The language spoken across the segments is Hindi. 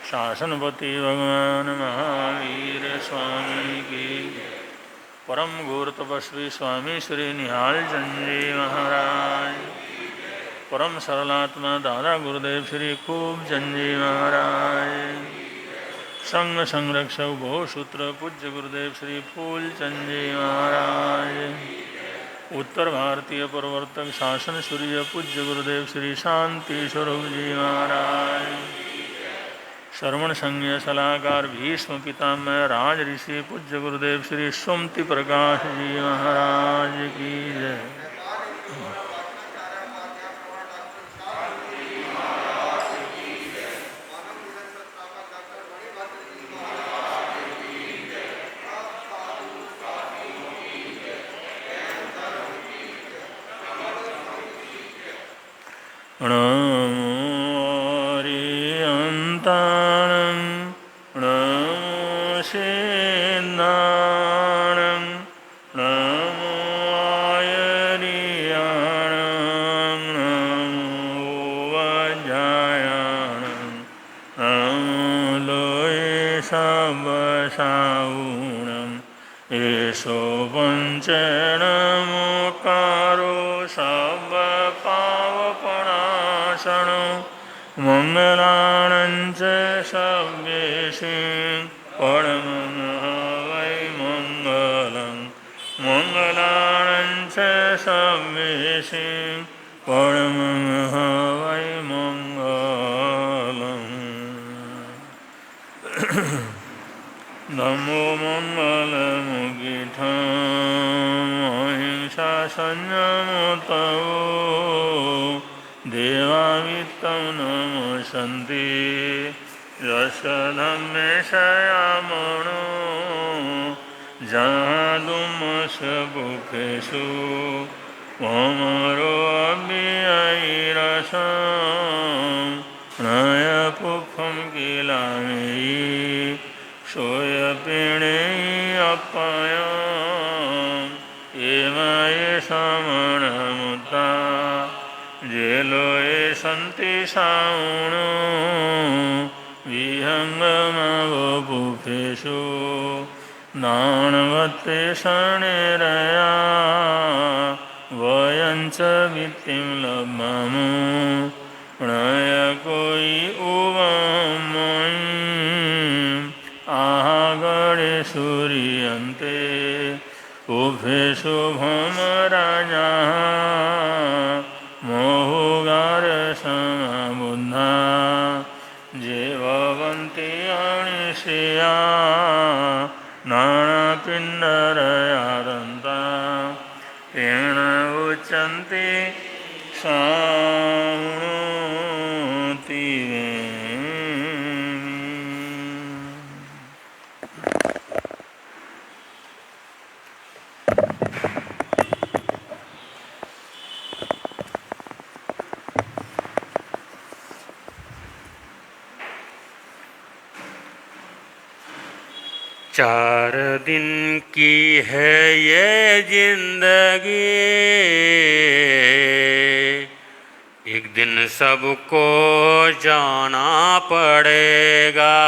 शासनपति भगवान महावीर स्वामी की। परम गौर तपस्वी स्वामी श्री निहाल चंद जी महाराज। परम सरलात्मा दादा गुरुदेव श्री खूब चंद जी महाराज। संघ संरक्षक भूसूत्र पूज्य गुरुदेव श्री फूल चंद जी महाराज। उत्तर भारतीय प्रवर्तक शासन सूर्य पूज्य गुरुदेव श्री शांति स्वरूप जी महाराज। श्रवण संज्ञ सलाहकार भीष्म पितामह राज ऋषि पूज्य गुरुदेव श्री सुमति प्रकाश जी महाराज की जय। मंगलानंच सव्येशि परमं वै मंगलं। मंगलानंच सव्येशि परमं वै मंगलं। नमो मंगलमुगिठं अहिंसा संयमतो देवामित्तं नमस्सन्ति यशधम्मे शयामणो जादुमस्बुकेषु ममरो अव्ययैरसं नयपुफं किलामि सोयपिणे अप्पयम् एमये समणमुता जेलोए सन्ति साउणो विहङ्गमवपुफेषु नाणवत्ते शणैरया वयञ्च वित्तिं लब्ममो प्रणय कोई उवमयि आहगणे सूर्यन्ते उभेषु भमराजा मोहुगार समबुद्धा जेवन्ति अणिषया नानापिण्डरयादन्ता तेन उच्यन्ते सावणोति चार दिन की है ये जिंदगी, एक दिन सबको जाना पड़ेगा।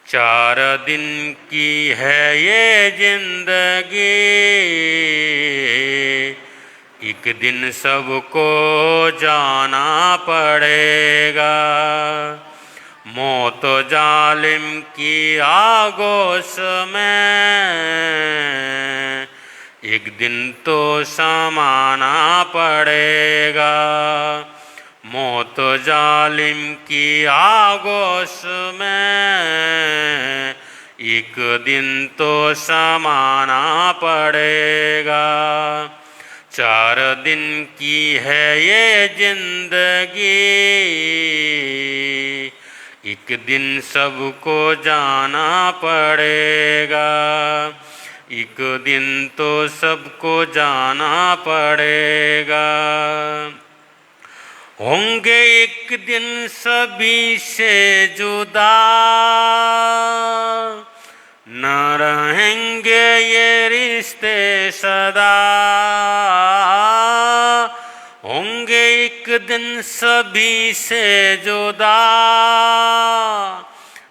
चार दिन की है ये जिंदगी, एक दिन सबको जाना पड़ेगा। मौत जालिम की आगोश में एक दिन तो समाना पड़ेगा। मौत जालिम की आगोश में एक दिन तो समाना पड़ेगा। चार दिन की है ये जिंदगी, एक दिन सबको जाना पड़ेगा। एक दिन तो सबको जाना पड़ेगा। होंगे एक दिन सभी से जुदा, न रहेंगे ये रिश्ते सदा। होंगे एक दिन सभी से जुदा,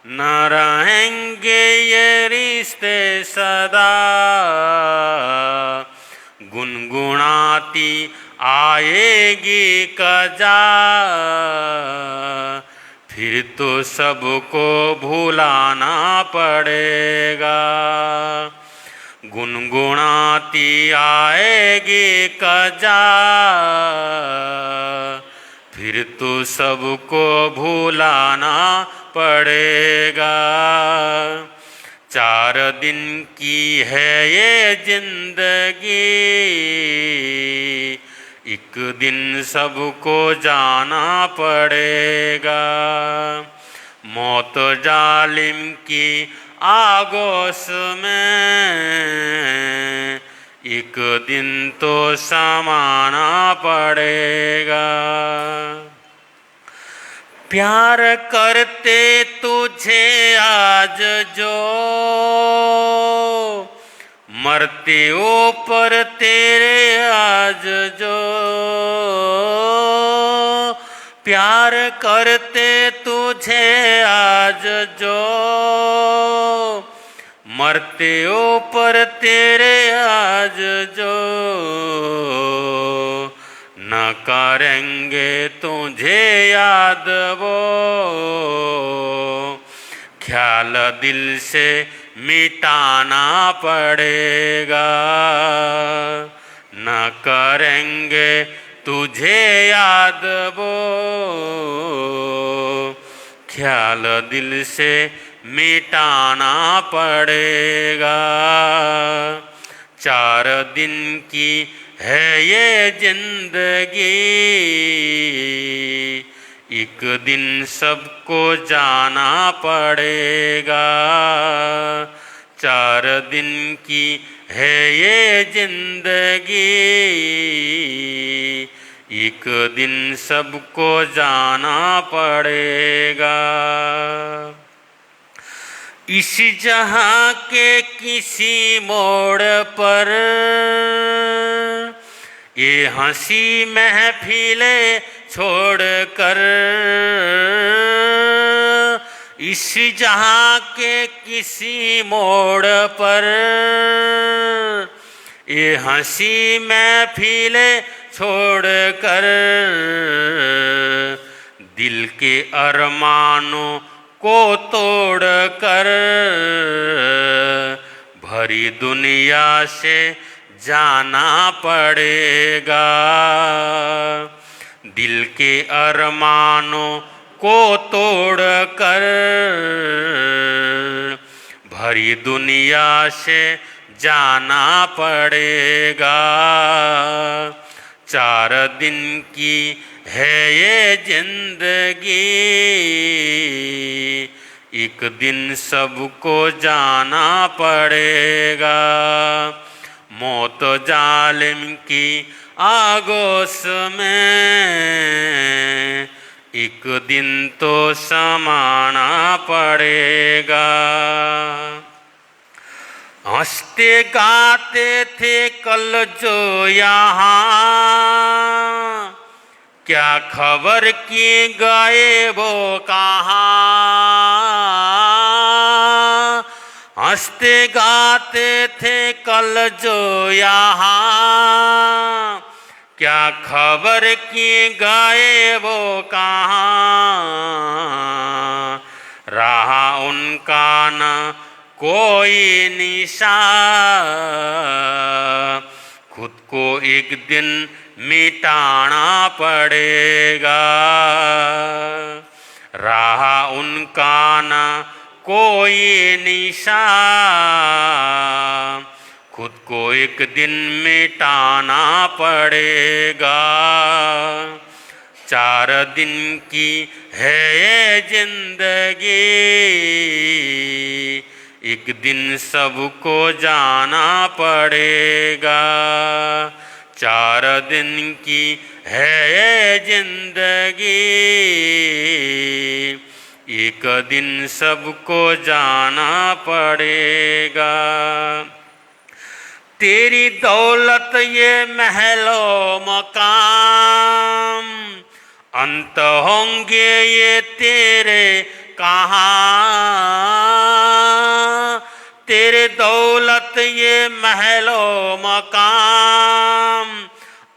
न रहेंगे ये रिश्ते सदा। गुनगुनाती आएगी कजा, फिर तो सबको भुलाना पड़ेगा। गुनगुनाती आएगी कजा, फिर तो सबको भुलाना पड़ेगा। 4 दिन की है ये जिंदगी, एक दिन सबको जाना पड़ेगा। मौत जालिम की आगोश में, एक दिन तो समाना पड़ेगा। प्यार करते तुझे आज जो, मरते ऊपर तेरे आज जो। प्यार करते तुझे आज जो, मरते ऊपर तेरे आज जो। न करेंगे तुझे याद वो, ख्याल दिल से मिटाना पड़ेगा। न करेंगे तुझे याद वो, ख्याल दिल से मिटाना पड़ेगा। 4 दिन की है ये जिंदगी, एक दिन सबको जाना पड़ेगा। 4 दिन की है ये जिंदगी, एक दिन सबको जाना पड़ेगा। इस जहां के किसी मोड़ पर ये हंसी महफिलें छोड़कर, इस जहां के किसी मोड़ पर ये हंसी महफिलें छोड़कर, दिल के अरमानों को तोड़कर, भरी दुनिया से जाना पड़ेगा। दिल के अरमानों को तोड़कर, भरी दुनिया से जाना पड़ेगा। 4 दिन की है ये जिंदगी, एक दिन सबको जाना पड़ेगा। मौत जालिम की आगोश में, एक दिन तो समाना पड़ेगा। हंसते गाते थे कल जो यहाँ, क्या खबर कि गए वो कहाँ। हंसते गाते थे कल जो यहाँ, क्या खबर कि गए वो कहाँ। रहा उनका न कोई निशान, खुद को एक दिन मिटाना पड़ेगा। रहा उनका न कोई निशान, खुद को एक दिन मिटाना पड़ेगा। 4 दिन की है ये जिंदगी, एक दिन सबको जाना पड़ेगा। 4 दिन की है ये जिंदगी, एक दिन सबको जाना पड़ेगा। तेरी दौलत ये महलो मकाम, अंत होंगे ये तेरे कहाँ, तेरे दौलत ये महलो मकाम,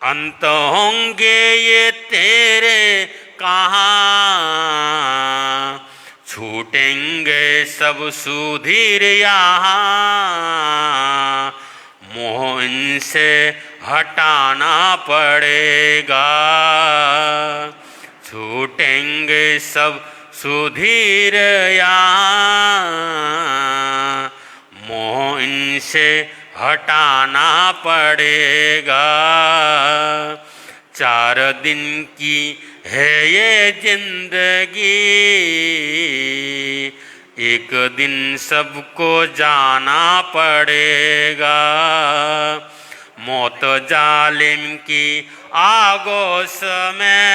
अंत होंगे ये तेरे कहाँ, छूटेंगे सब सुधीर यहाँ, मोह इनसे हटाना पड़ेगा, छूटेंगे सब सुधीर यहाँ, मोह इनसे हटाना पड़ेगा। 4 दिन की है ये जिंदगी, एक दिन सबको जाना पड़ेगा, मौत जालिम की आगोश में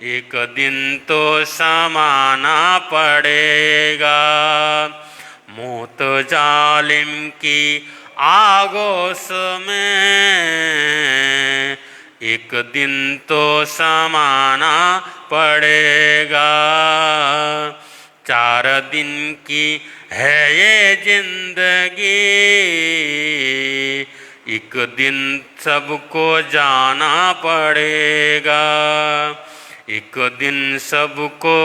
एक दिन तो समाना पड़ेगा, मौत जालिम की आगोश में एक दिन तो समाना पड़ेगा। 4 दिन की है ये जिंदगी, एक दिन सबको जाना पड़ेगा, एक दिन सबको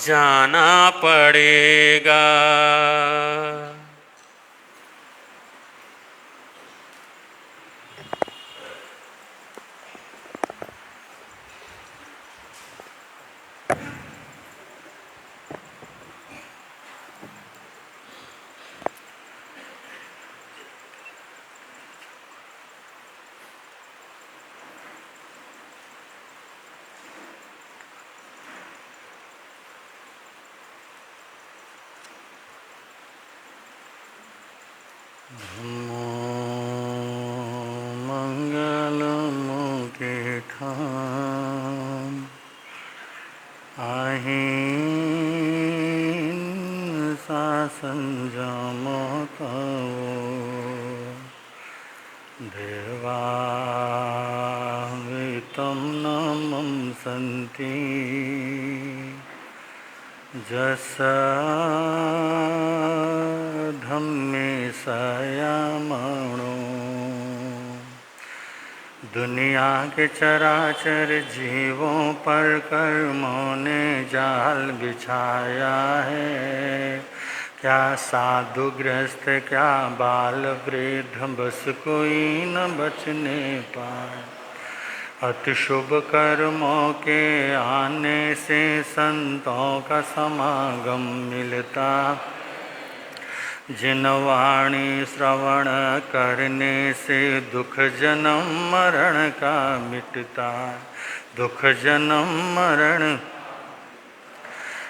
जाना पड़ेगा। मंगलमुखी ठाम आहीन शासन जमताओ, देवावितं नमं सन्ति जसा धम्मे सयामणो। दुनिया के चराचर जीवों पर कर्मों ने जाल बिछाया है, क्या साधु गृहस्थ क्या बाल वृद्ध बस कोई न बचने पाए। अति शुभ कर्मों के आने से संतों का समागम मिलता, जिन वाणी श्रवण करने से दुख जन्म मरण का मिटता। दुख जन्म मरण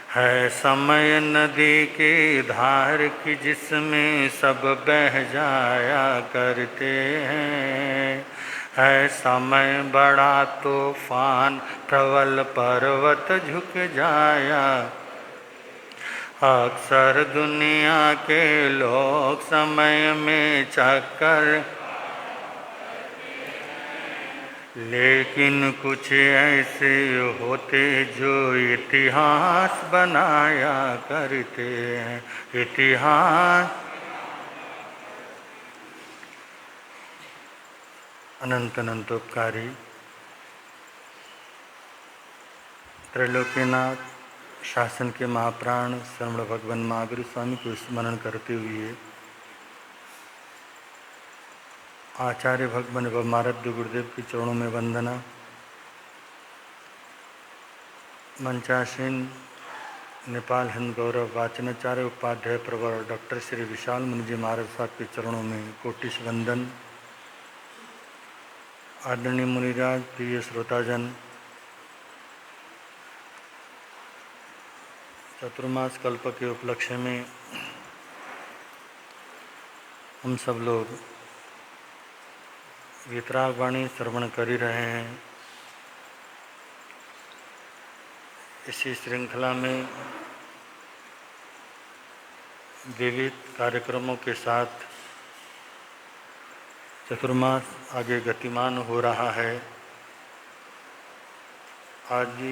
है समय नदी की धार की, जिसमें सब बह जाया करते हैं। है समय बड़ा तूफान प्रबल पर्वत झुक जाया, अक्सर दुनिया के लोग समय में चक्कर, लेकिन कुछ ऐसे होते जो इतिहास बनाया करते हैं। इतिहास अनंत अनंतोपकारी त्रैलोक्यनाथ शासन के महाप्राण श्रवण भगवान महावीर स्वामी को स्मरण करते हुए आचार्य भगवान एवं आराध्य गुरुदेव के चरणों में वंदना। मंचासीन नेपाल हिंद गौरव वाचनाचार्य उपाध्याय प्रवर डॉक्टर श्री विशाल मुनि जी महाराज साहब के चरणों में कोटिश वंदन। आदरणीय मुनिराज, प्रिय श्रोताजन, चतुर्मास कल्प के उपलक्ष्य में हम सब लोग वितरागवाणी श्रवण कर ही रहे हैं। इसी श्रृंखला में विविध कार्यक्रमों के साथ चतुर्मास आगे गतिमान हो रहा है। आज भी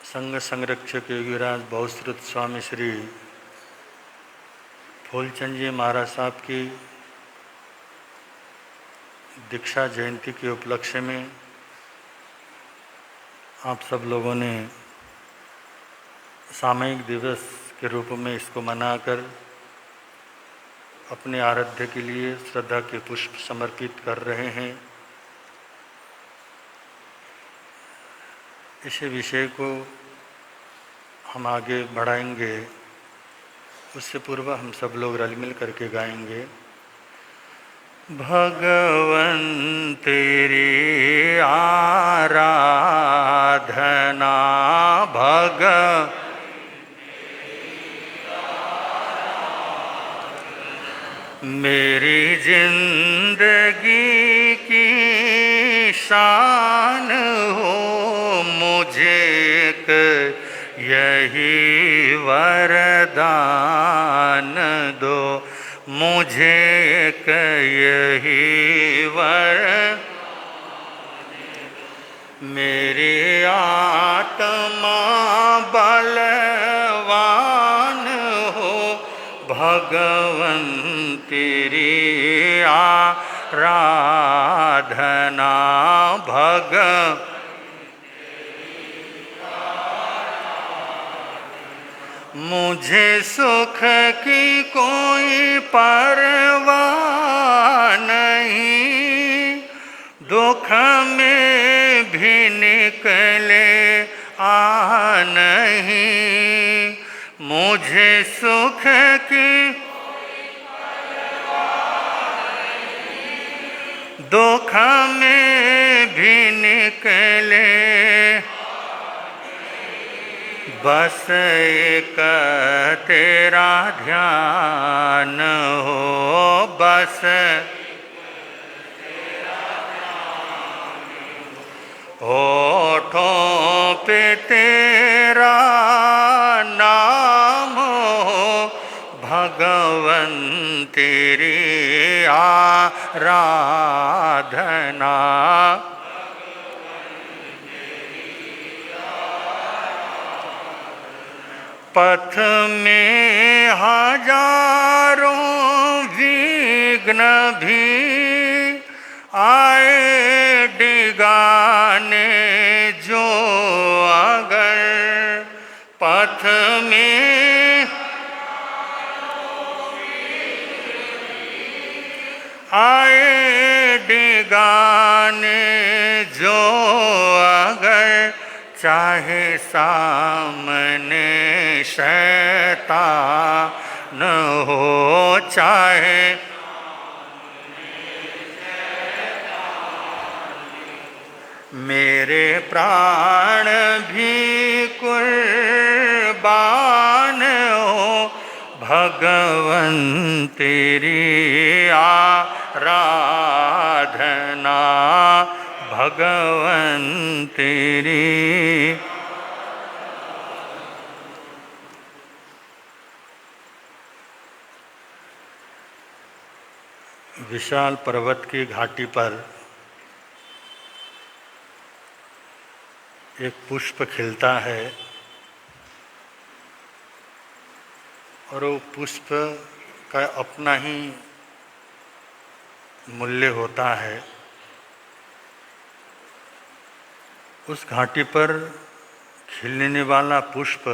संघ संरक्षक योगीराज बहुश्रुत स्वामी श्री फूलचंद जी महाराज साहब की दीक्षा जयंती के उपलक्ष्य में आप सब लोगों ने सामूहिक दिवस के रूप में इसको मनाकर अपने आराध्य के लिए श्रद्धा के पुष्प समर्पित कर रहे हैं। इस विषय को हम आगे बढ़ाएंगे, उससे पूर्व हम सब लोग रल मिल करके गाएंगे। भगवन तेरी आराधना मेरी जिंदगी की शान हो, मुझे एक यही वरदान दो, मुझे एक यही मेरी आत्मा बलवान हो, भगवन तेरी आराधना मुझे सुख की कोई परवाह नहीं, दुख में भी निकले नहीं, मुझे सुख की दुख में भी निकले, बस एक तेरा ध्यान हो, बस होठों पे तेरा नाम हो, भगवन तेरी आराधना पथ में हजारों विघ्न भी आए डिगाने जो अगर पथ में आए डिगाने जो अगर, चाहे सामने शैतान हो, चाहे मेरे प्राण भी कुर्बान हो, भगवन तेरी आराधना भगवन तेरी। विशाल पर्वत की घाटी पर एक पुष्प खिलता है और वो पुष्प का अपना ही मूल्य होता है। उस घाटी पर खिलने वाला पुष्प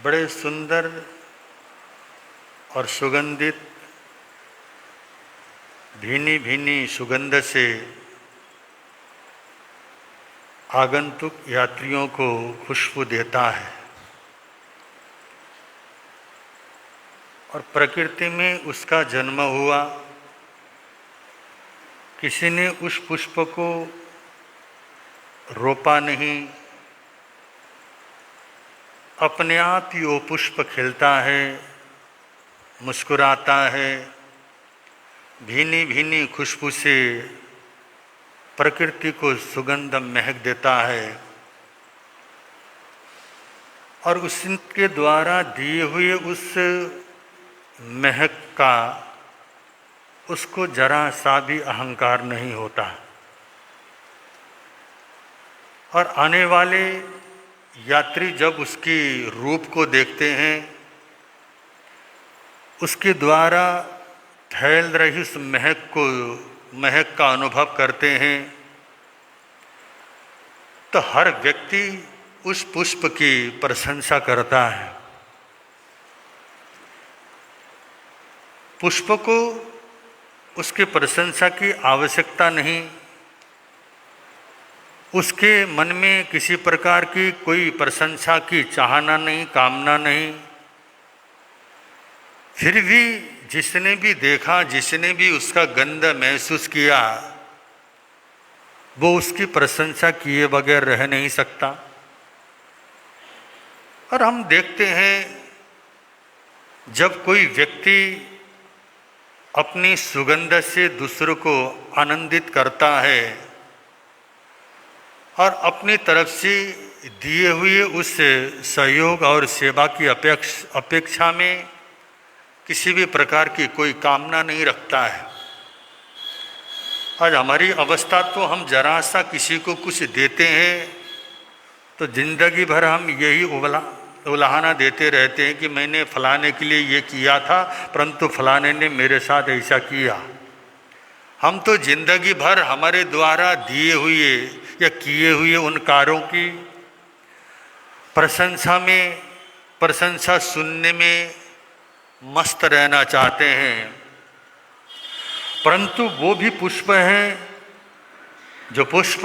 बड़े सुंदर और सुगंधित भीनी भीनी सुगंध से आगंतुक यात्रियों को खुशबू देता है और प्रकृति में उसका जन्म हुआ। किसी ने उस पुष्प को रोपा नहीं, अपने आप ही वो पुष्प खिलता है, मुस्कुराता है, भीनी भीनी खुशबू से प्रकृति को सुगंध महक देता है और उसके द्वारा दिए हुए उस महक का उसको जरा सा भी अहंकार नहीं होता। और आने वाले यात्री जब उसकी रूप को देखते हैं, उसके द्वारा फैल रही उस महक का अनुभव करते हैं, तो हर व्यक्ति उस पुष्प की प्रशंसा करता है। पुष्प को उसके प्रशंसा की आवश्यकता नहीं, उसके मन में किसी प्रकार की कोई प्रशंसा की चाहना नहीं, कामना नहीं। फिर भी जिसने भी देखा, जिसने भी उसका गंध महसूस किया, वो उसकी प्रशंसा किए बगैर रह नहीं सकता। और हम देखते हैं जब कोई व्यक्ति अपनी सुगंध से दूसरों को आनंदित करता है और अपनी तरफ से दिए हुए उस सहयोग और सेवा की अपेक्षा में किसी भी प्रकार की कोई कामना नहीं रखता है। आज हमारी अवस्था तो हम जरा सा किसी को कुछ देते हैं तो जिंदगी भर हम यही उलाहना देते रहते हैं कि मैंने फलाने के लिए ये किया था, परंतु फलाने ने मेरे साथ ऐसा किया। हम तो जिंदगी भर हमारे द्वारा दिए हुए या किए हुए उन कार्यों की प्रशंसा सुनने में मस्त रहना चाहते हैं। परंतु वो भी पुष्प हैं जो पुष्प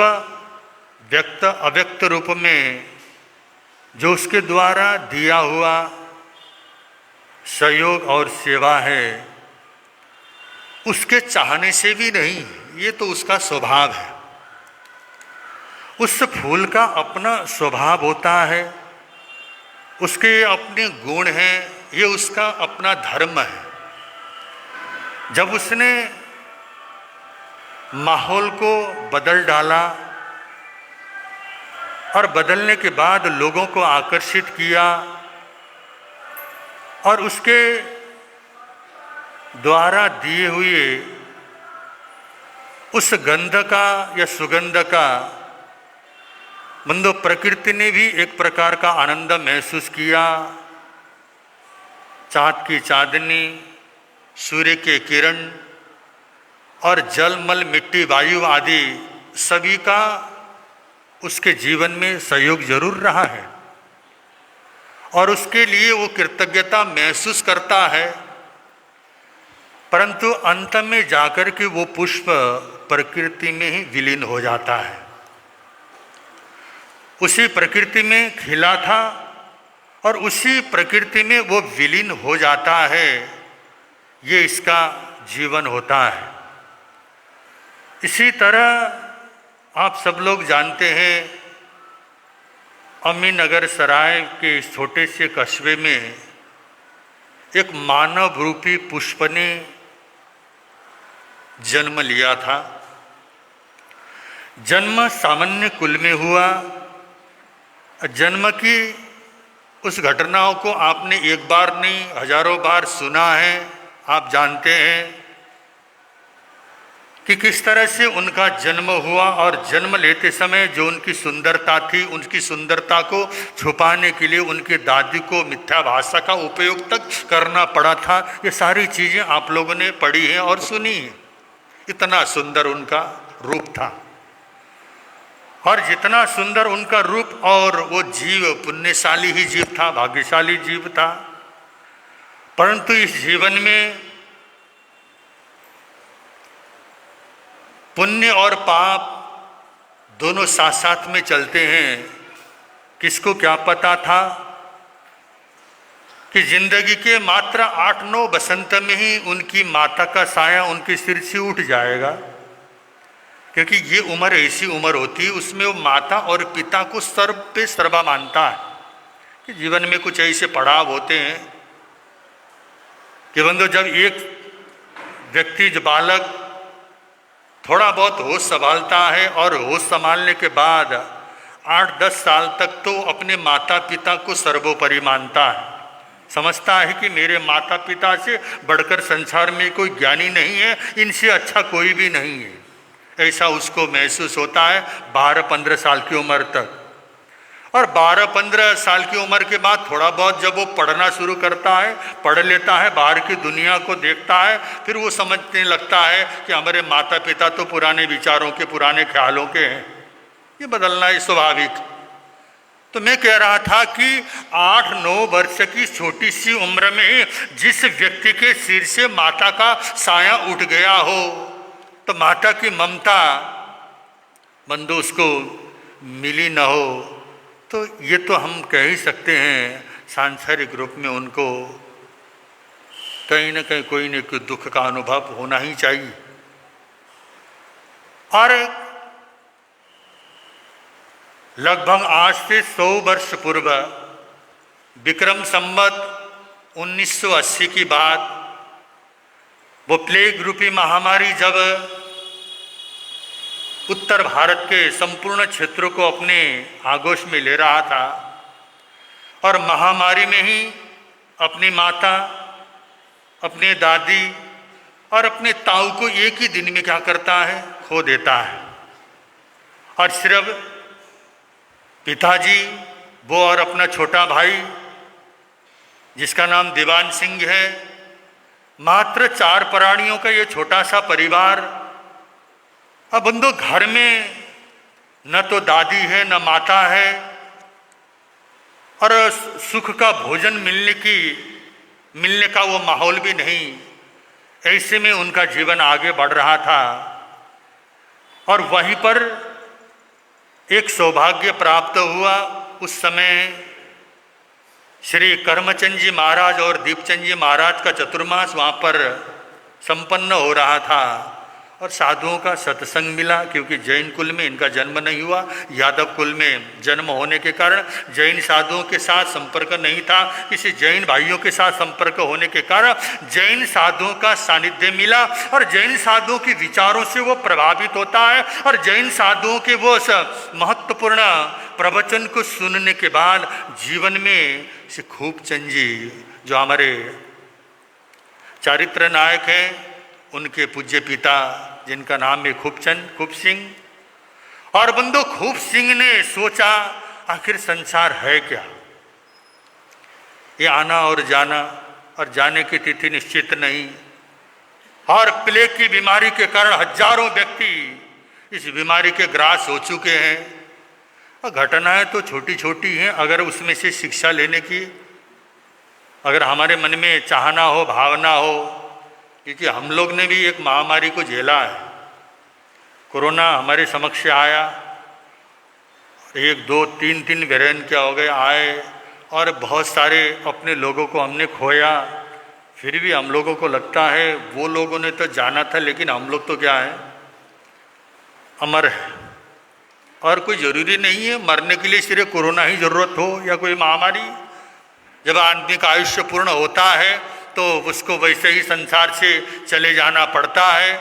व्यक्त अव्यक्त रूप में जो उसके द्वारा दिया हुआ सहयोग और सेवा है, उसके चाहने से भी नहीं, ये तो उसका स्वभाव है। उस फूल का अपना स्वभाव होता है, उसके अपने गुण हैं, ये उसका अपना धर्म है। जब उसने माहौल को बदल डाला और बदलने के बाद लोगों को आकर्षित किया और उसके द्वारा दिए हुए उस गंध का या सुगंध का मंदो प्रकृति ने भी एक प्रकार का आनंद महसूस किया। चाँद की चांदनी, सूर्य के किरण और जल मल मिट्टी वायु आदि सभी का उसके जीवन में सहयोग जरूर रहा है और उसके लिए वो कृतज्ञता महसूस करता है। परंतु अंत में जाकर के वो पुष्प प्रकृति में ही विलीन हो जाता है। उसी प्रकृति में खिला था और उसी प्रकृति में वो विलीन हो जाता है। ये इसका जीवन होता है। इसी तरह आप सब लोग जानते हैं, अमीनगर सराय के इस छोटे से कस्बे में एक मानव रूपी पुष्प ने जन्म लिया था। जन्म सामान्य कुल में हुआ। जन्म की उस घटनाओं को आपने एक बार नहीं हजारों बार सुना है। आप जानते हैं कि किस तरह से उनका जन्म हुआ और जन्म लेते समय जो उनकी सुंदरता थी, उनकी सुंदरता को छुपाने के लिए उनकी दादी को मिथ्या भाषा का उपयोग तक करना पड़ा था। ये सारी चीज़ें आप लोगों ने पढ़ी हैं और सुनी हैं। इतना सुंदर उनका रूप था और जितना सुंदर उनका रूप, और वो जीव पुण्यशाली ही जीव था, भाग्यशाली जीव था। परंतु इस जीवन में पुण्य और पाप दोनों साथ साथ में चलते हैं। किसको क्या पता था कि जिंदगी के मात्र 8-9 बसंत में ही उनकी माता का साया उनके सिर से उठ जाएगा। क्योंकि ये उम्र ऐसी उम्र होती है, उसमें वो माता और पिता को सर्व पे सर्वा मानता है। कि जीवन में कुछ ऐसे पड़ाव होते हैं कि बंदो जब एक व्यक्ति, जो बालक थोड़ा बहुत होश संभालता है और होश संभालने के बाद 8-10 साल तक तो अपने माता पिता को सर्वोपरि मानता है। समझता है कि मेरे माता पिता से बढ़कर संसार में कोई ज्ञानी नहीं है, इनसे अच्छा कोई भी नहीं है। ऐसा उसको महसूस होता है 12-15 साल की उम्र तक। और 12-15 साल की उम्र के बाद थोड़ा बहुत जब वो पढ़ना शुरू करता है, पढ़ लेता है, बाहर की दुनिया को देखता है, फिर वो समझने लगता है कि हमारे माता पिता तो पुराने विचारों के, पुराने ख्यालों के हैं, ये बदलना है स्वाभाविक। तो मैं कह रहा था कि 8-9 वर्ष की छोटी सी उम्र में जिस व्यक्ति के सिर से माता का साया उठ गया हो, तो माता की ममता बंदो उसको मिली न हो, तो ये तो हम कह ही सकते हैं सांसारिक रूप में उनको कहीं न कहीं कोई न कोई दुख का अनुभव होना ही चाहिए। और लगभग आज से 100 वर्ष पूर्व विक्रम संवत 1980 की बात, वो प्लेग रूपी महामारी जब उत्तर भारत के संपूर्ण क्षेत्रों को अपने आगोश में ले रहा था, और महामारी में ही अपनी माता, अपने दादी और अपने ताऊ को एक ही दिन में क्या करता है, खो देता है। और सिर्फ पिताजी, वो और अपना छोटा भाई जिसका नाम दीवान सिंह है, मात्र 4 प्राणियों का ये छोटा सा परिवार। अब बंदो घर में न तो दादी है न माता है, और सुख का भोजन मिलने का वो माहौल भी नहीं। ऐसे में उनका जीवन आगे बढ़ रहा था। और वहीं पर एक सौभाग्य प्राप्त हुआ। उस समय श्री करमचंद जी महाराज और दीपचंद जी महाराज का चतुर्मास वहाँ पर संपन्न हो रहा था, और साधुओं का सत्संग मिला। क्योंकि जैन कुल में इनका जन्म नहीं हुआ, यादव कुल में जन्म होने के कारण जैन साधुओं के साथ संपर्क नहीं था। किसी जैन भाइयों के साथ संपर्क होने के कारण जैन साधुओं का सानिध्य मिला, और जैन साधुओं के विचारों से वो प्रभावित होता है। और जैन साधुओं के वो महत्वपूर्ण प्रवचन को सुनने के बाद जीवन में श्री खूबचंद जी, जो हमारे चारित्र नायक हैं, उनके पूज्य पिता जिनका नाम है खूब सिंह, और बंदो खूब सिंह ने सोचा आखिर संसार है क्या, ये आना और जाना, और जाने की तिथि निश्चित नहीं। और प्लेग की बीमारी के कारण हजारों व्यक्ति इस बीमारी के ग्रास हो चुके हैं। और घटनाएं तो छोटी छोटी हैं, अगर उसमें से शिक्षा लेने की अगर हमारे मन में चाहना हो, भावना हो, क्योंकि हम लोग ने भी एक महामारी को झेला है। कोरोना हमारे समक्ष आया, 1, 2, 3 वेरिएंट क्या हो गए आए, और बहुत सारे अपने लोगों को हमने खोया। फिर भी हम लोगों को लगता है वो लोगों ने तो जाना था, लेकिन हम लोग तो क्या है, अमर है। और कोई ज़रूरी नहीं है मरने के लिए सिर्फ कोरोना ही ज़रूरत हो या कोई महामारी। जब आदमी का आयुष्य पूर्ण होता है तो उसको वैसे ही संसार से चले जाना पड़ता है।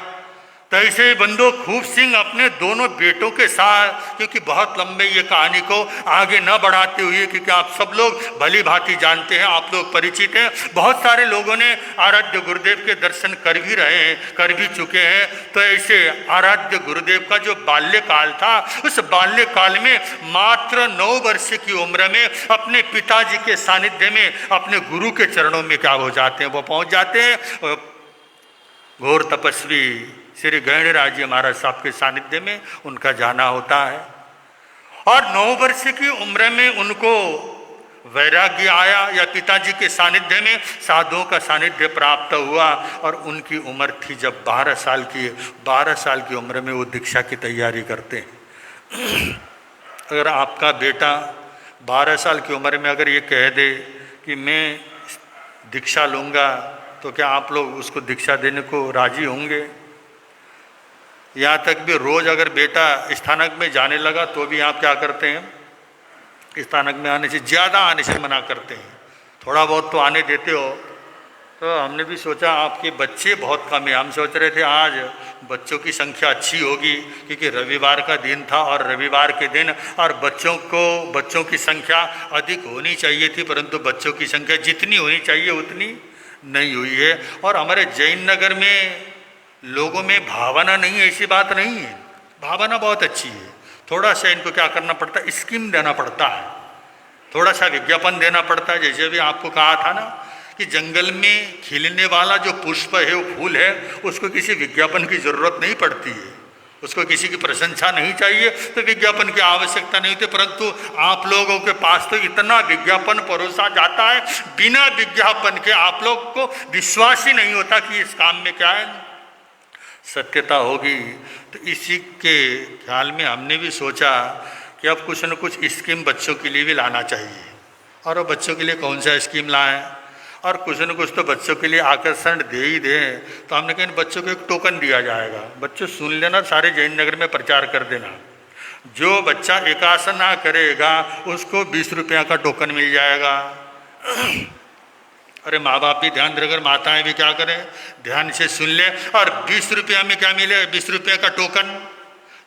तो ऐसे बंदो खूब सिंह अपने दोनों बेटों के साथ, क्योंकि बहुत लंबे ये कहानी को आगे न बढ़ाते हुए, क्योंकि आप सब लोग भली भांति जानते हैं, आप लोग परिचित हैं, बहुत सारे लोगों ने आराध्य गुरुदेव के दर्शन कर भी रहे हैं, कर भी चुके हैं। तो ऐसे आराध्य गुरुदेव का जो बाल्यकाल था, उस बाल्यकाल में मात्र 9 वर्ष की उम्र में अपने पिताजी के सानिध्य में अपने गुरु के चरणों में क्या हो जाते हैं, वो पहुँच जाते हैं। घोर तपस्वी श्री गणराज जी महाराज साहब के सानिध्य में उनका जाना होता है। और 9 वर्ष की उम्र में उनको वैराग्य आया, या पिताजी के सानिध्य में साधुओं का सानिध्य प्राप्त हुआ। और उनकी उम्र थी जब 12 साल की उम्र में वो दीक्षा की तैयारी करते हैं। अगर आपका बेटा 12 साल की उम्र में अगर ये कह दे कि मैं दीक्षा लूँगा, तो क्या आप लोग उसको दीक्षा देने को राजी होंगे? यहाँ तक भी रोज़ अगर बेटा स्थानक में जाने लगा तो भी आप क्या करते हैं, स्थानक में आने से ज़्यादा आने से मना करते हैं। थोड़ा बहुत तो आने देते हो, तो हमने भी सोचा आपके बच्चे बहुत कम है। हम सोच रहे थे आज बच्चों की संख्या अच्छी होगी क्योंकि रविवार का दिन था और रविवार के दिन और बच्चों की संख्या अधिक होनी चाहिए थी, परंतु बच्चों की संख्या जितनी होनी चाहिए उतनी नहीं हुई है। और हमारे जैन नगर में लोगों में भावना नहीं है, ऐसी बात नहीं है, भावना बहुत अच्छी है। थोड़ा सा इनको क्या करना पड़ता है, स्कीम देना पड़ता है, थोड़ा सा विज्ञापन देना पड़ता है। जैसे भी आपको कहा था ना कि जंगल में खिलने वाला जो पुष्प है, वो फूल है, उसको किसी विज्ञापन की जरूरत नहीं पड़ती है, उसको किसी की प्रशंसा नहीं चाहिए, तो विज्ञापन की आवश्यकता नहीं होती। परंतु आप लोगों के पास तो इतना विज्ञापन परोसा जाता है, बिना विज्ञापन के आप लोग को विश्वास ही नहीं होता कि इस काम में क्या है सत्यता होगी। तो इसी के ख्याल में हमने भी सोचा कि अब कुछ न कुछ स्कीम बच्चों के लिए भी लाना चाहिए। और वो बच्चों के लिए कौन सा स्कीम लाएं, और कुछ न कुछ तो बच्चों के लिए आकर्षण दे ही दें। तो हमने कहा बच्चों को एक टोकन दिया जाएगा, बच्चों सुन लेना, सारे जैन नगर में प्रचार कर देना। जो बच्चा एकासना करेगा उसको 20 रुपया का टोकन मिल जाएगा। अरे माँ बाप भी ध्यान देकर, माताएं भी क्या करें, ध्यान से सुन ले। और 20 रुपया में क्या मिले, 20 रुपये का टोकन।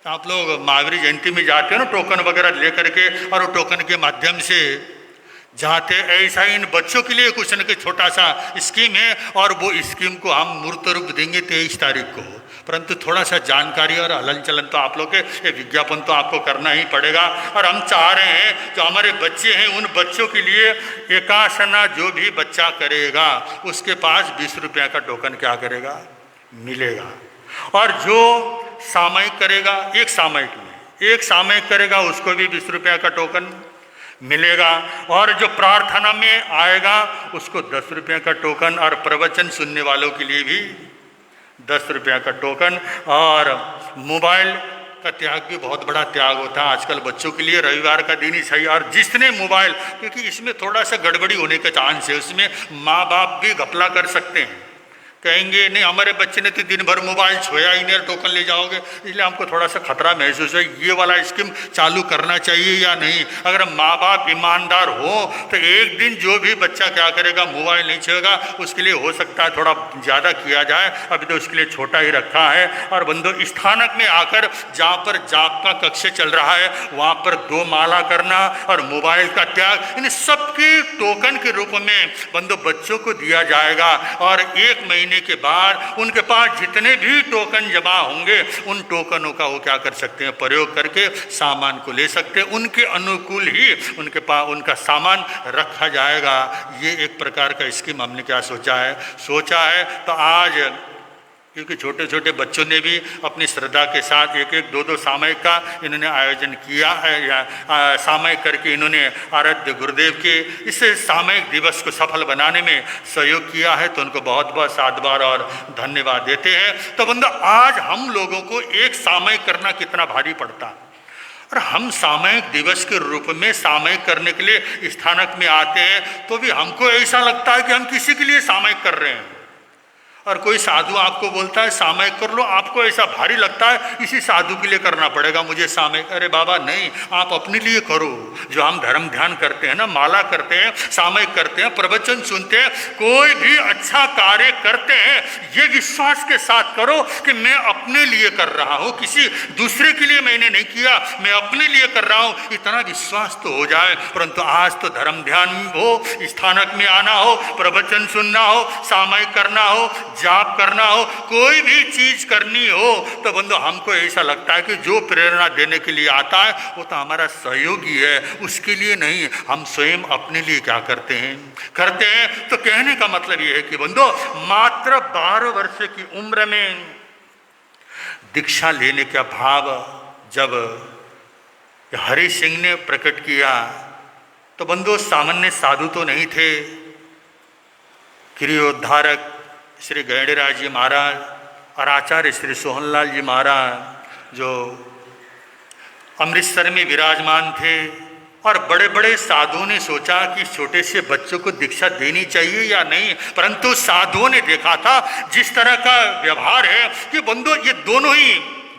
तो आप लोग महावीर जयंती में जाते हो ना टोकन वगैरह ले करके, और वो टोकन के माध्यम से जाते, ऐसा ही इन बच्चों के लिए कुछ न कुछ छोटा सा स्कीम है। और वो स्कीम को हम मूर्त रूप देंगे 23 तारीख को। परंतु थोड़ा सा जानकारी और हलन चलन तो आप लोग के, ये विज्ञापन तो आपको करना ही पड़ेगा। और हम चाह रहे हैं जो हमारे बच्चे हैं उन बच्चों के लिए एकासना जो भी बच्चा करेगा उसके पास 20 रुपया का टोकन क्या करेगा, मिलेगा। और जो सामयिक करेगा, एक सामयिक करेगा उसको भी 20 रुपया का टोकन मिलेगा। और जो प्रार्थना में आएगा उसको 10 रुपये का टोकन, और प्रवचन सुनने वालों के लिए भी 10 रुपये का टोकन। और मोबाइल का त्याग भी बहुत बड़ा त्याग होता है आजकल बच्चों के लिए, रविवार का दिन ही सही। और जिसने मोबाइल, क्योंकि इसमें थोड़ा सा गड़बड़ी होने का चांस है, उसमें माँ बाप भी घपला कर सकते हैं, कहेंगे नहीं हमारे बच्चे ने तो दिन भर मोबाइल छोया ही नहीं, टोकन ले जाओगे। इसलिए हमको थोड़ा सा खतरा महसूस है, ये वाला स्कीम चालू करना चाहिए या नहीं। अगर माँ बाप ईमानदार हो तो एक दिन जो भी बच्चा क्या करेगा, मोबाइल नहीं छेगा, उसके लिए हो सकता है थोड़ा ज़्यादा किया जाए, अभी तो उसके लिए छोटा ही रखा है। और बंदो स्थानक में आकर जहाँ पर जाप का कक्ष चल रहा है वहाँ पर 2 माला करना और मोबाइल का त्याग, इन सबके टोकन के रूप में बंदो बच्चों को दिया जाएगा। और 1 महीने के बाद उनके पास जितने भी टोकन जमा होंगे उन टोकनों का वो क्या कर सकते हैं, प्रयोग करके सामान को ले सकते हैं। उनके अनुकूल ही उनके पास उनका सामान रखा जाएगा। ये एक प्रकार का स्कीम हमने क्या सोचा है। तो आज क्योंकि छोटे छोटे बच्चों ने भी अपनी श्रद्धा के साथ 1-1, 2-2 सामयिक का इन्होंने आयोजन किया है, या सामयिक करके इन्होंने आराध्य गुरुदेव के इस सामयिक दिवस को सफल बनाने में सहयोग किया है, तो उनको बहुत बहुत साधुवाद और धन्यवाद देते हैं। तो बंदा आज हम लोगों को एक सामयिक करना कितना भारी पड़ता है, और हम सामयिक दिवस के रूप में सामयिक करने के लिए स्थानक में आते हैं तो भी हमको ऐसा लगता है कि हम किसी के लिए सामयिक कर रहे हैं। और कोई साधु आपको बोलता है सामयिक कर लो, आपको ऐसा भारी लगता है इसी साधु के लिए करना पड़ेगा मुझे सामयिक। अरे बाबा नहीं, आप अपने लिए करो। जो हम धर्म ध्यान करते हैं ना, माला करते हैं, सामयिक करते हैं, प्रवचन सुनते हैं, कोई भी अच्छा कार्य करते हैं, ये विश्वास के साथ करो कि मैं अपने लिए कर रहा हूँ, किसी दूसरे के लिए मैंने नहीं किया, मैं अपने लिए कर रहा हूँ, इतना विश्वास तो हो जाए। परंतु आज तो धर्म ध्यान हो, स्थानक में आना हो, प्रवचन सुनना हो, सामयिक करना हो, जाप करना हो, कोई भी चीज करनी हो, तो बंदो हमको ऐसा लगता है कि जो प्रेरणा देने के लिए आता है वो तो हमारा सहयोगी है, उसके लिए नहीं, हम स्वयं अपने लिए क्या करते हैं। तो कहने का मतलब ये है कि बंदो मात्र 12 वर्ष की उम्र में दीक्षा लेने का भाव जब हरि सिंह ने प्रकट किया तो बंदो सामान्य साधु तो नहीं थे। क्रियोद्धारक श्री गैंडेराज जी महाराज और आचार्य श्री सोहनलाल जी महाराज जो अमृतसर में विराजमान थे, और बड़े बड़े साधुओं ने सोचा कि छोटे से बच्चों को दीक्षा देनी चाहिए या नहीं। परंतु साधुओं ने देखा था जिस तरह का व्यवहार है कि बंदो ये दोनों ही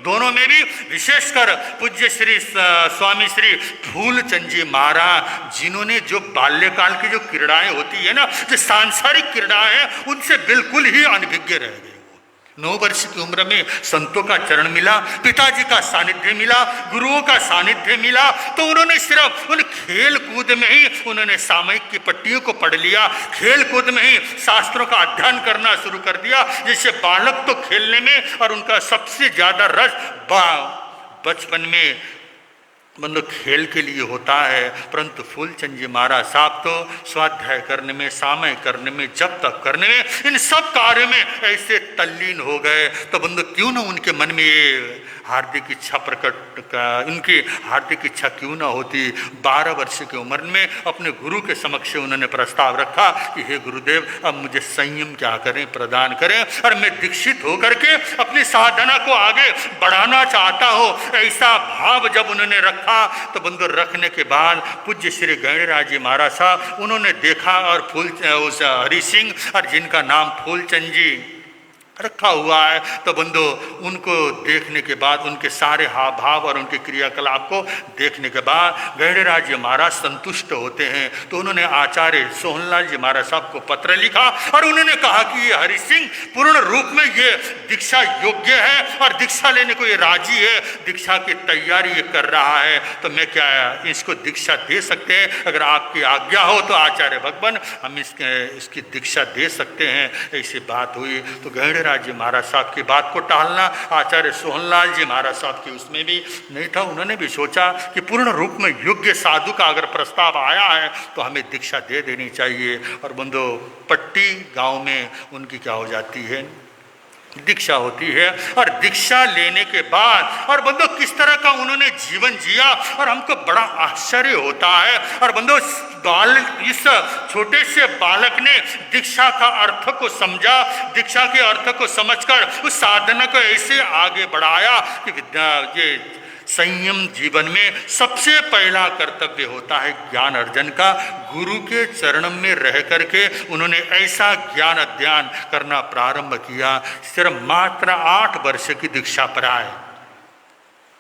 दोनों में भी विशेषकर पूज्य श्री स्वामी श्री फूलचंद जी महाराज, जिन्होंने जो बाल्यकाल की जो क्रीड़ाएं होती है ना, जो सांसारिक क्रीड़ाएं हैं, उनसे बिल्कुल ही अनभिज्ञ रह गए। 9 वर्ष की उम्र में संतों का चरण मिला, पिताजी का सानिध्य मिला, गुरुओं का सानिध्य मिला, तो उन्होंने सिर्फ उन खेल कूद में ही उन्होंने सामयिक की पट्टियों को पढ़ लिया, खेल कूद में ही शास्त्रों का अध्ययन करना शुरू कर दिया। जैसे बालक तो खेलने में और उनका सबसे ज्यादा रस बचपन में मतलब खेल के लिए होता है, परंतु फूलचंद जी महाराज साहब तो स्वाध्याय करने में, सामय करने में, जप तप करने में, इन सब कार्यों में ऐसे तल्लीन हो गए। तो बंधु क्यों ना उनके मन में ये हार्दिक इच्छा उनकी हार्दिक इच्छा क्यों ना होती। 12 वर्ष की उम्र में अपने गुरु के समक्ष उन्होंने प्रस्ताव रखा कि हे गुरुदेव, अब मुझे संयम क्या करें, प्रदान करें, और मैं दीक्षित होकर के अपनी साधना को आगे बढ़ाना चाहता हूँ। ऐसा भाव जब उन्होंने रखा तो बंधु रखने के बाद पूज्य श्री गणराज जी महाराज साहब उन्होंने देखा, और उस हरि सिंह और जिनका नाम फूलचंद जी रखा हुआ है, तो बंधु उनको देखने के बाद, उनके सारे हाव भाव और उनके क्रियाकलाप को देखने के बाद गणराज जी महाराज संतुष्ट होते हैं। तो उन्होंने आचार्य सोहनलाल जी महाराज साहब को पत्र लिखा और उन्होंने कहा कि ये हरि सिंह पूर्ण रूप में ये दीक्षा योग्य है और दीक्षा लेने को ये राजी है, दीक्षा की तैयारी ये कर रहा है, तो मैं क्या इसको दीक्षा दे सकते हैं? अगर आपकी आज्ञा हो तो आचार्य भगवान हम इसकी दीक्षा दे सकते हैं। ऐसी बात हुई तो गणराज जी महाराज साहब की बात को टालना आचार्य सोहनलाल जी महाराज साहब की उसमें भी नहीं था। उन्होंने भी सोचा कि पूर्ण रूप में योग्य साधु का अगर प्रस्ताव आया है तो हमें दीक्षा दे देनी चाहिए। और बंधु पट्टी गांव में उनकी क्या हो जाती है, दीक्षा होती है। और दीक्षा लेने के बाद और बंधु किस तरह का उन्होंने जीवन जिया, और हमको बड़ा आश्चर्य होता है। और बंधु इस छोटे से बालक ने दीक्षा का अर्थ को समझा, दीक्षा के अर्थ को समझकर उस साधना को ऐसे आगे बढ़ाया कि ये संयम जीवन में सबसे पहला कर्तव्य होता है ज्ञान अर्जन का। गुरु के चरण में रह करके उन्होंने ऐसा ज्ञान अध्ययन करना प्रारंभ किया। सिर्फ मात्र 8 वर्ष की दीक्षा पर आए।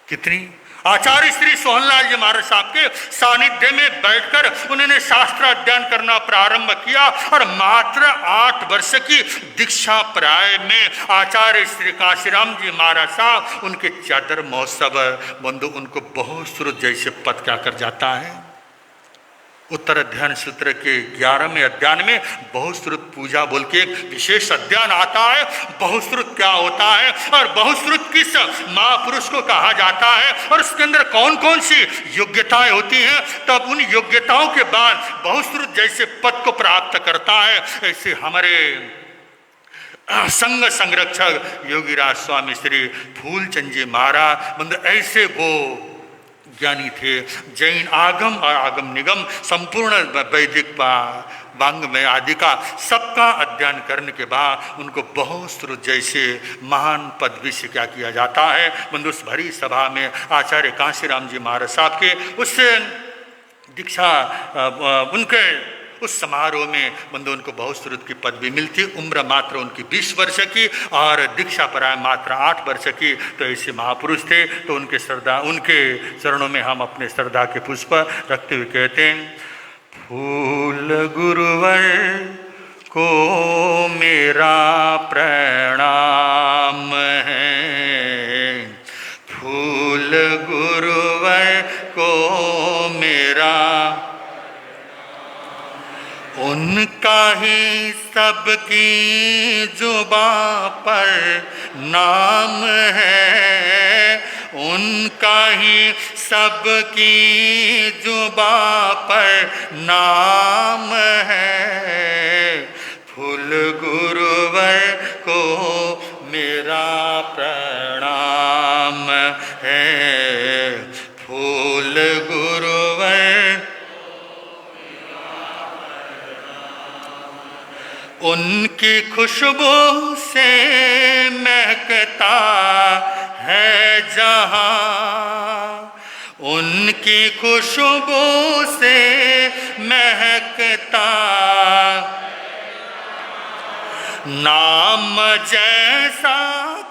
कितनी आचार्य श्री सोहनलाल जी महाराज साहब के सानिध्य में बैठकर उन्होंने शास्त्र अध्ययन करना प्रारंभ किया और मात्र 8 वर्ष की दीक्षा प्राय में आचार्य श्री काशीराम जी महाराज साहब उनके चादर महोत्सव बंधु उनको बहुत श्रुत जैसे पद क्या कर जाता है। उत्तर अध्ययन सूत्र के 11वें अध्याय में बहुश्रुत पूजा बोल के एक विशेष अध्ययन आता है। बहुश्रुत क्या होता है और बहुश्रुत किस महापुरुष को कहा जाता है और उसके अंदर कौन कौन सी योग्यताएं होती हैं, तब उन योग्यताओं के बाद बहुश्रुत जैसे पद को प्राप्त करता है। ऐसे हमारे संघ संरक्षक योगीराज स्वामी श्री फूलचंद जी महाराज मतलब ऐसे वो ज्ञानी थे। जैन आगम और आगम निगम संपूर्ण वैदिक वांग में आदि का सबका अध्ययन करने के बाद उनको बहुत श्रुत जैसे महान पदवी से क्या किया जाता है। बंधुस भरी सभा में आचार्य काशीराम जी महाराज साहब के उससे दीक्षा उनके उस समारोह में बंधु उनको बहुत श्रुत की पदवी मिलती। उम्र मात्र उनकी 20 वर्ष की और दीक्षा पराय मात्र 8 वर्ष की। तो ऐसे महापुरुष थे। तो उनके चरणों में हम अपने श्रद्धा के पुष्प रखते हुए कहते हैं, फूल गुरुवर को मेरा प्रणाम है, फूल गुरुवर को मेरा, उनका ही सबकी जुबां पर नाम है, उनका ही सबकी जुबां पर नाम है, फूल गुरुवर को मेरा प्रणाम है, फूल गुरुवर उनकी खुशबू से महकता है जहां, उनकी खुशबू से महकता, नाम जैसा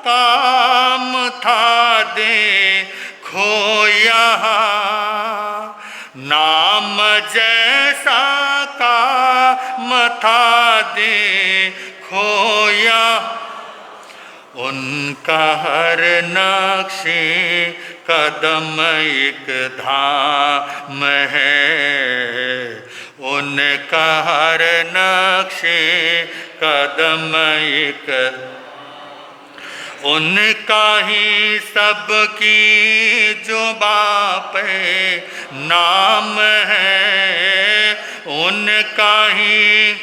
काम था खोया, नाम जैसा काम था खोया, उनका हर नक्शे कदम एक धाम है, उनका हर नक्शे कदम एक, उनका ही सबकी जो बाप नाम है, उनका ही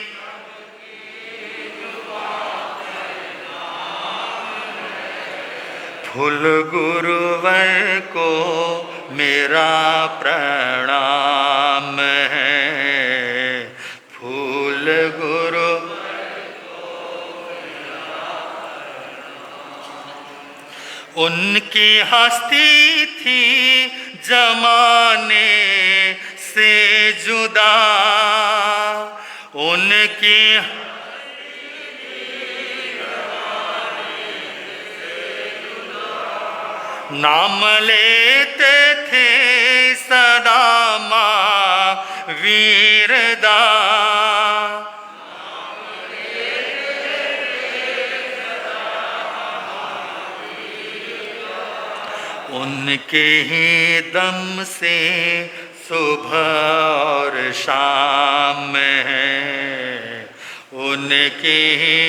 फूल गुरुवर को मेरा प्रणाम है, फूल गुरु उनकी हस्ती थी जमाने से जुदा, उनकी नाम लेते थे सदा माँ वीरदा, उनके ही दम से सुबह और शाम है, उनके ही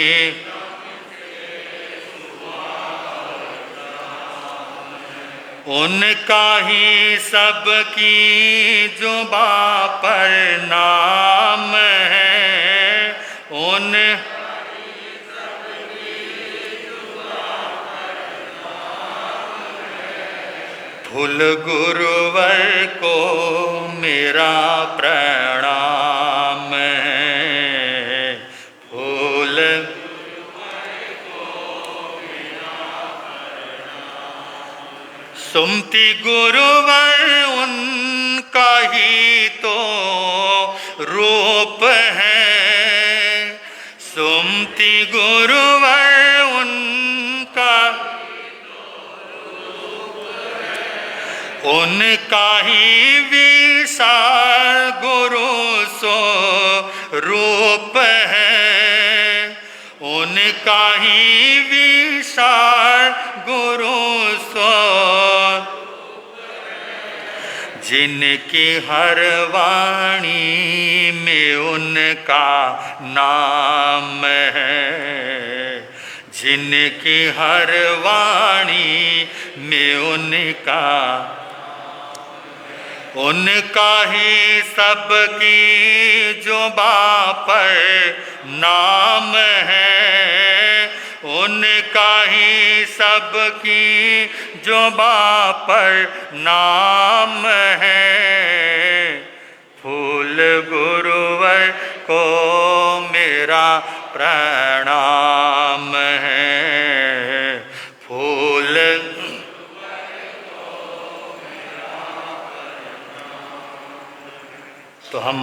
उनका ही सबकी जो बापर नाम है, उन फूल गुरुवर को मेरा प्रणाम है, फूल सुमति गुरुवर उनका ही तो रूप है, सुमति गुरुवर उनका उनका ही विशाल गुरु सो रूप है, उनका ही विशाल गुरु सो, जिनकी हर वाणी में उनका नाम है, जिनकी हर वाणी में उनका उनका ही सबकी जो बापर नाम है, उनका ही सबकी जो बापर नाम है, फूल गुरुवर को मेरा प्रणाम है, फूल तो हम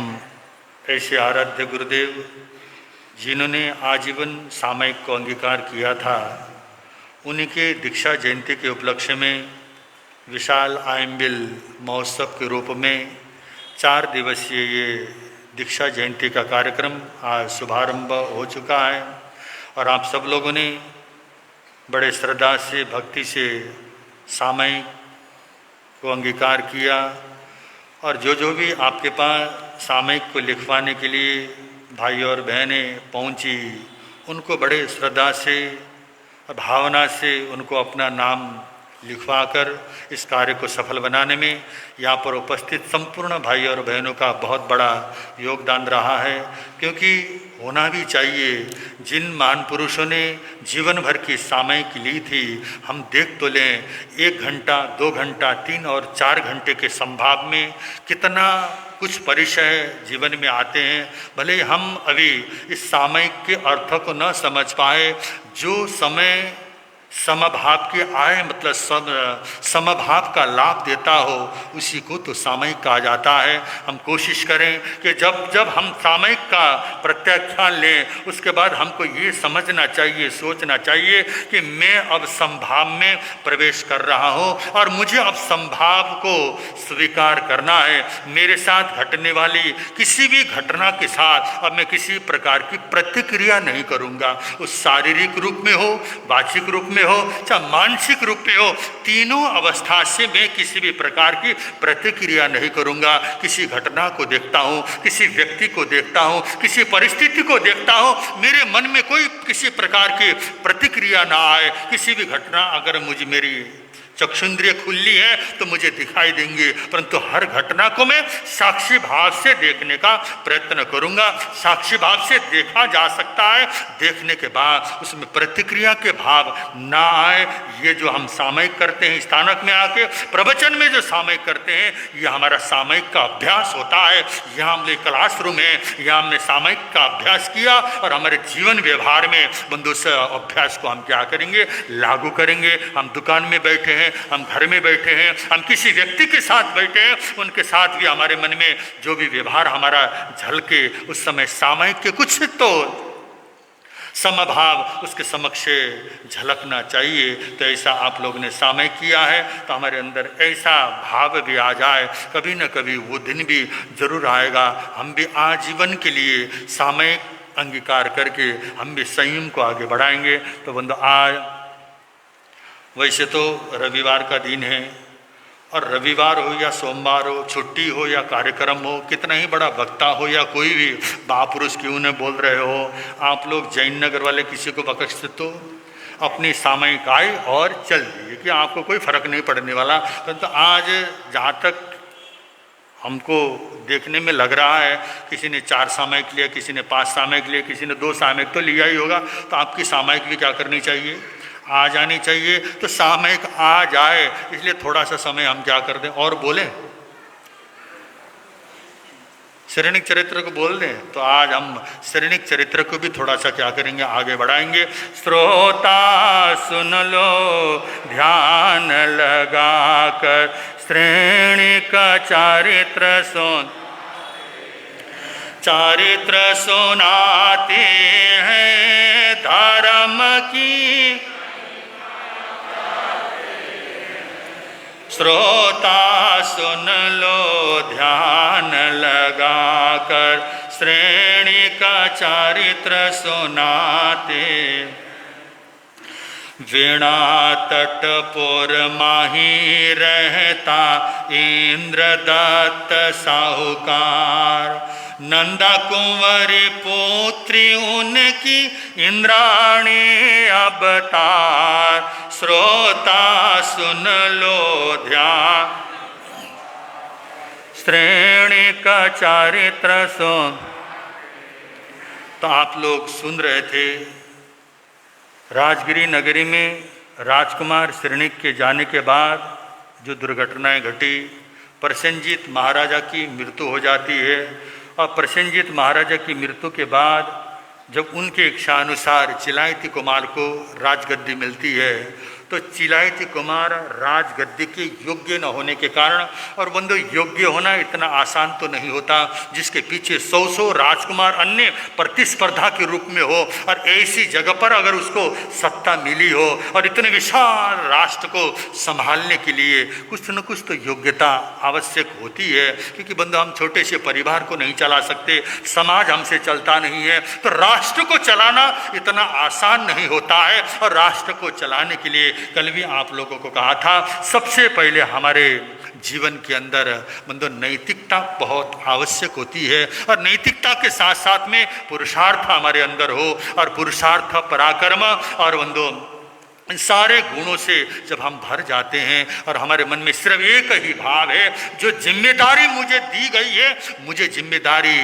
ऐसे आराध्य गुरुदेव जिन्होंने आजीवन सामयिक को अंगीकार किया था, उन्हीं के दीक्षा जयंती के उपलक्ष्य में विशाल आयम्बिल महोत्सव के रूप में 4 दिवसीय ये दीक्षा जयंती का कार्यक्रम आज शुभारंभ हो चुका है और आप सब लोगों ने बड़े श्रद्धा से भक्ति से सामयिक को अंगीकार किया और जो भी आपके पास सामयिक को लिखवाने के लिए भाई और बहनें पहुंची, उनको बड़े श्रद्धा से भावना से उनको अपना नाम लिखवाकर इस कार्य को सफल बनाने में यहाँ पर उपस्थित संपूर्ण भाई और बहनों का बहुत बड़ा योगदान रहा है, क्योंकि होना भी चाहिए। जिन महान पुरुषों ने जीवन भर की सामयिक ली थी, हम देख तो लें 1 घंटा 2 घंटा 3 और 4 घंटे के संभाव में कितना कुछ परिचय जीवन में आते हैं। भले हम अभी इस सामयिक के अर्थ को न समझ पाए, जो समय समभाव की आय मतलब समभाव का लाभ देता हो, उसी को तो सामयिक कहा जाता है। हम कोशिश करें कि जब जब हम सामयिक का प्रत्याख्यान लें, उसके बाद हमको ये समझना चाहिए, सोचना चाहिए कि मैं अब समभाव में प्रवेश कर रहा हूँ और मुझे अब समभाव को स्वीकार करना है। मेरे साथ घटने वाली किसी भी घटना के साथ अब मैं किसी प्रकार की प्रतिक्रिया नहीं करूँगा। उस शारीरिक रूप में हो, वाचिक रूप में हो, चाहे मानसिक रूप में हो, तीनों अवस्था से मैं किसी भी प्रकार की प्रतिक्रिया नहीं करूंगा। किसी घटना को देखता हूं, किसी व्यक्ति को देखता हूं, किसी परिस्थिति को देखता हूं, मेरे मन में कोई किसी प्रकार की प्रतिक्रिया ना आए। किसी भी घटना अगर मेरी चक्षुंद्रिय खुली है तो मुझे दिखाई देंगे, परंतु हर घटना को मैं साक्षी भाव से देखने का प्रयत्न करूंगा। साक्षी भाव से देखा जा सकता है, देखने के बाद उसमें प्रतिक्रिया के भाव ना आए। ये जो हम सामयिक करते हैं, स्थानक में आके प्रवचन में जो सामयिक करते हैं, ये हमारा सामयिक का अभ्यास होता है। यहाँ हमने क्लासरूम है, यहाँ हमने सामयिक का अभ्यास किया और हमारे जीवन व्यवहार में बंधु से अभ्यास को हम क्या करेंगे, लागू करेंगे। हम दुकान में बैठे हैं, हम घर में बैठे हैं, हम किसी व्यक्ति के साथ बैठे हैं, उनके साथ भी हमारे मन में जो भी व्यवहार हमारा झलके, उस समय सामयिक के कुछ तो समभाव उसके समक्ष झलकना चाहिए। तो ऐसा आप लोगों ने सामयिक किया है तो हमारे अंदर ऐसा भाव भी आ जाए, कभी न कभी वो दिन भी जरूर आएगा। हम भी आजीवन के लिए सामयिक अंगीकार करके हम भी संयम को आगे बढ़ाएंगे। तो बंधु, आज वैसे तो रविवार का दिन है और रविवार हो या सोमवार हो, छुट्टी हो या कार्यक्रम हो, कितना ही बड़ा वक्ता हो या कोई भी महापुरुष क्यों न बोल रहे हो, आप लोग जैन नगर वाले किसी को बख्श तो अपनी सामयिक आए और चल दिए कि आपको कोई फर्क नहीं पड़ने वाला। परंतु आज जहाँ तक हमको देखने में लग रहा है, किसी ने 4 सामयिक लिया, किसी ने 5 सामयिक लिया, किसी ने 2 सामयिक तो लिया ही होगा। तो आपकी सामयिक भी क्या करनी चाहिए, आ जानी चाहिए। तो सामयिक आ जाए, इसलिए थोड़ा सा समय हम क्या कर दें और बोलें, शरणिक चरित्र को बोल दें। तो आज हम शरणिक चरित्र को भी थोड़ा सा क्या करेंगे, आगे बढ़ाएंगे। श्रोता सुन लो ध्यान लगाकर, श्रेणिक चारित्र सुनाते हैं धर्म की। श्रोता सुन लो ध्यान लगाकर, श्रेणी का चारित्र सुनाते। वीणा तट पुर माही रहता इंद्रदत्त साहूकार, नंदा कुंवरी पुत्री उनकी इंद्राणी अवतार। श्रोता सुन लो ध्यान, श्रेणी का चारित्र सुन। तो आप लोग सुन रहे थे, राजगिरी नगरी में राजकुमार श्रेणिक के जाने के बाद जो दुर्घटनाएं घटी, प्रसेनजीत महाराजा की मृत्यु हो जाती है। और प्रसेनजीत महाराजा की मृत्यु के बाद जब उनके इच्छानुसार चिलायती कुमार को राजगद्दी मिलती है, तो चिलायती कुमार राजगद्दी के योग्य न होने के कारण, और बंधु योग्य होना इतना आसान तो नहीं होता, जिसके पीछे 100 राजकुमार अन्य प्रतिस्पर्धा के रूप में हो, और ऐसी जगह पर अगर उसको सत्ता मिली हो और इतने विशाल राष्ट्र को संभालने के लिए कुछ न कुछ तो योग्यता आवश्यक होती है। क्योंकि बंधु, हम छोटे से परिवार को नहीं चला सकते, समाज हमसे चलता नहीं है, तो राष्ट्र को चलाना इतना आसान नहीं होता है। और राष्ट्र को चलाने के लिए कल भी आप लोगों को कहा था, सबसे पहले हमारे जीवन के अंदर बंधु नैतिकता बहुत आवश्यक होती है। और नैतिकता के साथ साथ में पुरुषार्थ हमारे अंदर हो, और पुरुषार्थ पराक्रम और बंधु इन सारे गुणों से जब हम भर जाते हैं और हमारे मन में सिर्फ एक ही भाव है, जो जिम्मेदारी मुझे दी गई है, मुझे जिम्मेदारी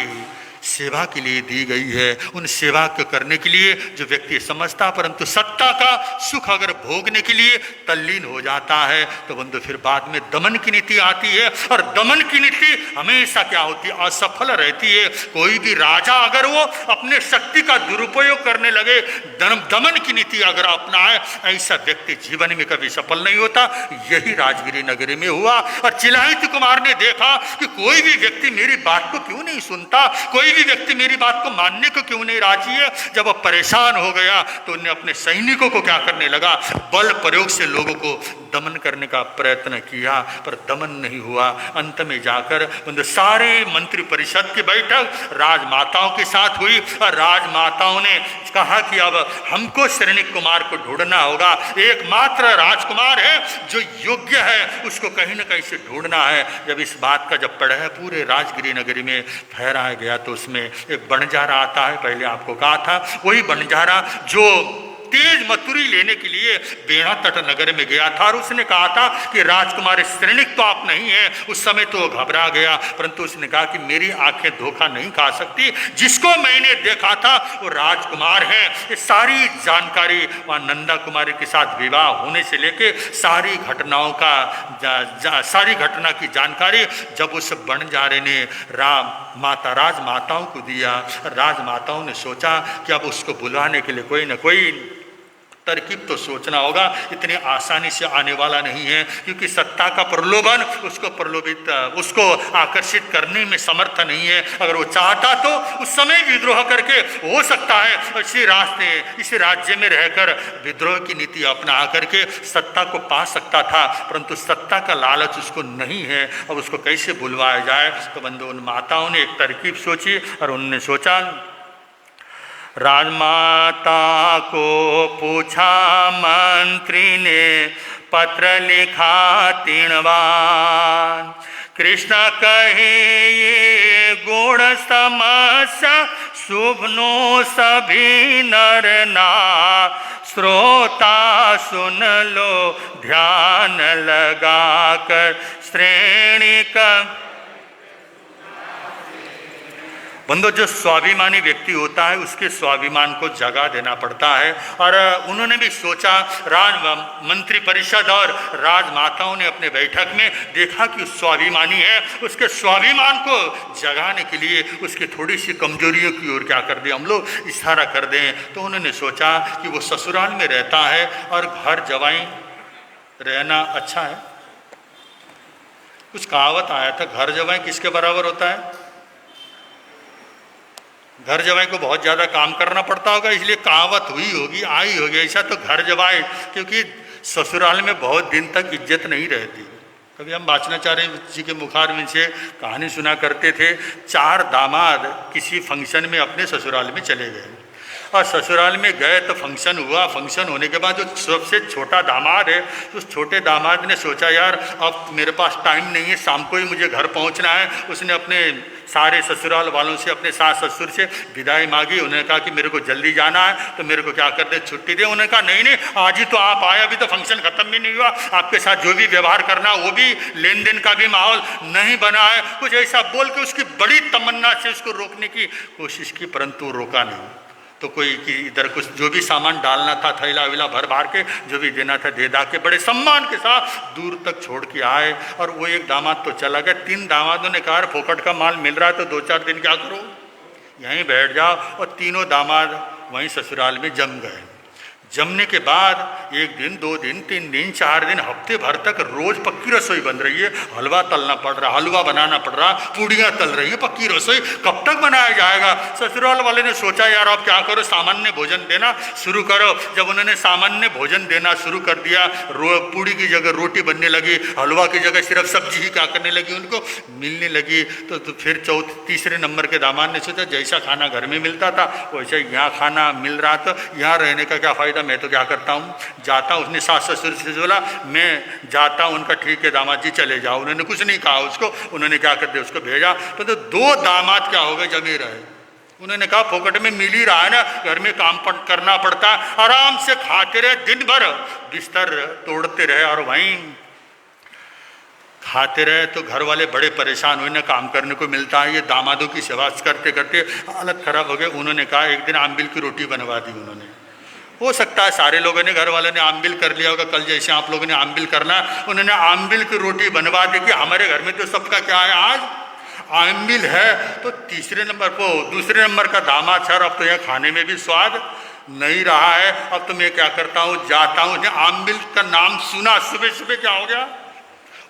सेवा के लिए दी गई है। उन सेवा को करने के लिए जो व्यक्ति समझता, परंतु सत्ता का सुख अगर भोगने के लिए तल्लीन हो जाता है तो बंधु फिर बाद में दमन की नीति आती है। और दमन की नीति हमेशा क्या होती है? असफल रहती है। कोई भी राजा अगर वो अपने शक्ति का दुरुपयोग करने लगे, दमन की नीति अगर अपनाए, ऐसा व्यक्ति जीवन में कभी सफल नहीं होता। यही राजगिरी नगरी में हुआ। और चिलाहित कुमार ने देखा कि कोई भी व्यक्ति मेरी बात को क्यों नहीं सुनता, कोई भी व्यक्ति मेरी बात को मानने को क्यों नहीं राजी है। जब वो परेशान हो गया तो उन्हें अपने सैनिकों को क्या करने लगा? बल प्रयोग से लोगों को दमन करने का प्रयत्न किया, पर दमन नहीं हुआ। अंत में जाकर सारे मंत्री परिषद की बैठक राजमाताओं के साथ हुई और राजमाताओं ने कहा कि अब हमको श्रेणिक कुमार को ढूंढना होगा। एकमात्र राजकुमार है जो योग्य है, उसको कहीं ना कहीं से ढूंढना है। जब इस बात का जब पड़ा है पूरे राजगिरी नगरी में फहराया गया तो उसमें एक बंजारा आता है। पहले आपको कहा था वही बंजारा जो तेज मथुरी लेने के लिए बेड़ा तट नगर में गया था और उसने कहा था कि राजकुमार श्रेणिक तो आप नहीं है। उस समय तो घबरा गया, परंतु उसने कहा कि मेरी आंखें धोखा नहीं खा सकती, जिसको मैंने देखा था वो राजकुमार है। ये सारी जानकारी वहाँ नंदा कुमारी के साथ विवाह होने से लेके सारी घटनाओं का सारी घटना की जानकारी जब उस बंजारे ने राजमाताओं को दिया, राजमाताओं ने सोचा कि अब उसको बुलाने के लिए कोई ना कोई तरकीब तो सोचना होगा। इतनी आसानी से आने वाला नहीं है, क्योंकि सत्ता का प्रलोभन उसको आकर्षित करने में समर्थ नहीं है। अगर वो चाहता तो उस समय विद्रोह करके हो सकता है इसी राज्य में रहकर विद्रोह की नीति अपना करके सत्ता को पा सकता था, परंतु सत्ता का लालच उसको नहीं है। अब उसको कैसे बुलवाया जाए? तो बंधु उन माताओं ने एक तरकीब सोची और उन्होंने सोचा, राजमाता को पूछा मंत्री ने, पत्र लिखा 3 बार। कृष्ण कहे ये गुण समस्या शुभनो सभी नर नार, श्रोता सुन लो ध्यान लगाकर श्रेणी का। बंधु जो स्वाभिमानी व्यक्ति होता है उसके स्वाभिमान को जगह देना पड़ता है। और उन्होंने भी सोचा, मंत्री परिषद और राजमाताओं ने अपने बैठक में देखा कि स्वाभिमानी है, उसके स्वाभिमान को जगाने के लिए उसकी थोड़ी सी कमजोरियों की ओर क्या कर दें हम लोग, इशारा कर दें। तो उन्होंने सोचा कि वो ससुराल में रहता है और घर जवाई रहना अच्छा है। कुछ कहावत आया था, घर जवाई किसके बराबर होता है? घर जवाई को बहुत ज़्यादा काम करना पड़ता होगा, इसलिए कहावत हुई होगी, आई होगी ऐसा। तो घर जवाई, क्योंकि ससुराल में बहुत दिन तक इज्जत नहीं रहती। कभी हम वाचनाचार्य जी के मुखार में से कहानी सुना करते थे, 4 दामाद किसी फंक्शन में अपने ससुराल में चले गए और ससुराल में गए तो फंक्शन हुआ। फंक्शन होने के बाद जो सबसे छोटा दामाद है, तो उस छोटे दामाद ने सोचा यार अब मेरे पास टाइम नहीं है, शाम को ही मुझे घर पहुंचना है। उसने अपने सारे ससुराल वालों से, अपने सास ससुर से विदाई मांगी। उन्होंने कहा कि मेरे को जल्दी जाना है, तो मेरे को क्या कर दे, छुट्टी दे। उन्होंने कहा नहीं नहीं, आज ही तो आप आए, अभी तो फंक्शन खत्म भी नहीं हुआ, आपके साथ जो भी व्यवहार करना वो भी लेन देन का भी माहौल नहीं बना है। कुछ ऐसा बोल के उसकी बड़ी तमन्ना से उसको रोकने की कोशिश की, परंतु रोका नहीं। तो कोई कि इधर कुछ जो भी सामान डालना था, थैला वैला भर भर के जो भी देना था दे दा के बड़े सम्मान के साथ दूर तक छोड़ के आए। और वो एक दामाद तो चला गया। 3 दामादों ने कहा फोकट का माल मिल रहा है तो 2-4 दिन क्या करो, यहीं बैठ जाओ। और तीनों दामाद वहीं ससुराल में जम गए। जमने के बाद 1 दिन, 2 दिन, 3 दिन, 4 दिन, हफ्ते भर तक रोज पक्की रसोई बन रही है। हलवा तलना पड़ रहा, हलवा बनाना पड़ रहा, पूड़ियाँ तल रही है, पक्की रसोई कब तक बनाया जाएगा। ससुराल वाले ने सोचा यार अब क्या करो, सामान्य भोजन देना शुरू करो। जब उन्होंने सामान्य भोजन देना शुरू कर दिया, पूड़ी की जगह रोटी बनने लगी, हलवा की जगह सिर्फ सब्जी ही क्या करने लगी, उनको मिलने लगी। तो फिर तीसरे नंबर के दामाद ने सोचा जैसा खाना घर में मिलता था वैसा यहाँ खाना मिल रहा, तो यहाँ रहने का क्या फ़ायदा, मैं तो क्या करता हूँ जाता हूँ। उसने सास ससुर से बोला मैं जाता हूँ, उनका ठीक है दामाद जी चले जाओ। उन्होंने कुछ नहीं कहा उसको, उन्होंने क्या कर दिया उसको भेजा। तो 2 दामाद क्या हो गए, जमे रहे। उन्होंने कहा फोकट में मिल ही रहा है ना, घर में काम करना पड़ता, आराम से खाते रहे, दिन भर बिस्तर तोड़ते रहे और वहीं खाते रहे तो घर वाले बड़े परेशान हुए, ना काम करने को मिलता है, ये दामादों की सेवा करते करते हालत खराब हो गई। उन्होंने कहा एक दिन आम्बिल की रोटी बनवा दी उन्होंने। हो सकता है सारे लोगों ने, घर वालों ने आम्बिल कर लिया होगा, कल जैसे आप लोगों ने आम्बिल करना, उन्होंने आम्बिल की रोटी बनवा दी कि हमारे घर में तो सबका क्या है आज आम्बिल है। तो तीसरे नंबर को दूसरे नंबर का दामाद सर अब तो यह खाने में भी स्वाद नहीं रहा है, अब तो मैं क्या करता हूँ जाता हूँ, आम्बिल का नाम सुना सुबह सुबह क्या हो गया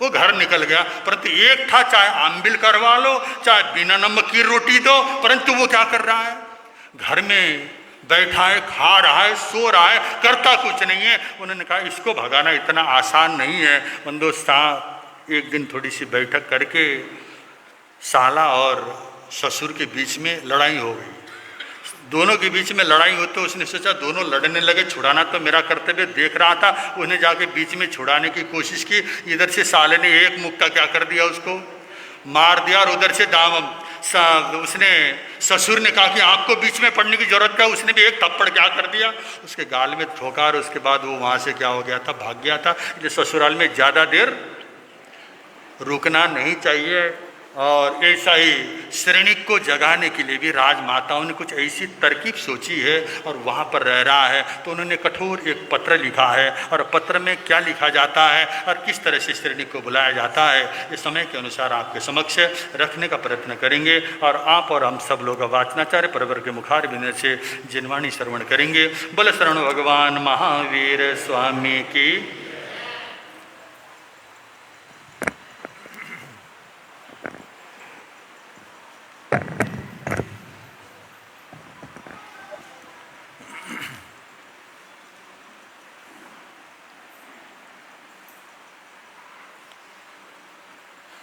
वो घर निकल गया। परंतु एक था, चाहे आम्बिल करवा लो चाहे बिना नमक की रोटी दो, परंतु वो क्या कर रहा है घर में बैठा है, खा रहा है, सो रहा है, करता कुछ नहीं है। उन्होंने कहा इसको भगाना इतना आसान नहीं है। बंदो साहब एक दिन थोड़ी सी बैठक करके साला और ससुर के बीच में लड़ाई हो गई। दोनों के बीच में लड़ाई हो तो उसने सोचा दोनों लड़ने लगे, छुड़ाना तो मेरा कर्तव्य देख रहा था, उसने जाके बीच में छुड़ाने की कोशिश की। इधर से साले ने एक मुक्का क्या कर दिया, उसको मार दिया, और उधर से उसने ससुर ने कहा कि आपको बीच में पड़ने की जरूरत क्या, उसने भी एक थप्पड़ क्या कर दिया, उसके गाल में ठोका, और उसके बाद वो वहाँ से क्या हो गया था, भाग गया था। इसलिए ससुराल में ज़्यादा देर रुकना नहीं चाहिए। और ऐसा ही श्रेणिक को जगाने के लिए भी राजमाताओं ने कुछ ऐसी तरकीब सोची है, और वहाँ पर रह रहा है तो उन्होंने कठोर एक पत्र लिखा है, और पत्र में क्या लिखा जाता है और किस तरह से श्रेणिक को बुलाया जाता है, ये समय के अनुसार आपके समक्ष रखने का प्रयत्न करेंगे। और आप और हम सब लोग वाचनाचार्य परवर के मुखार बिंद से जिनवाणी श्रवण करेंगे। बल शरण भगवान महावीर स्वामी की।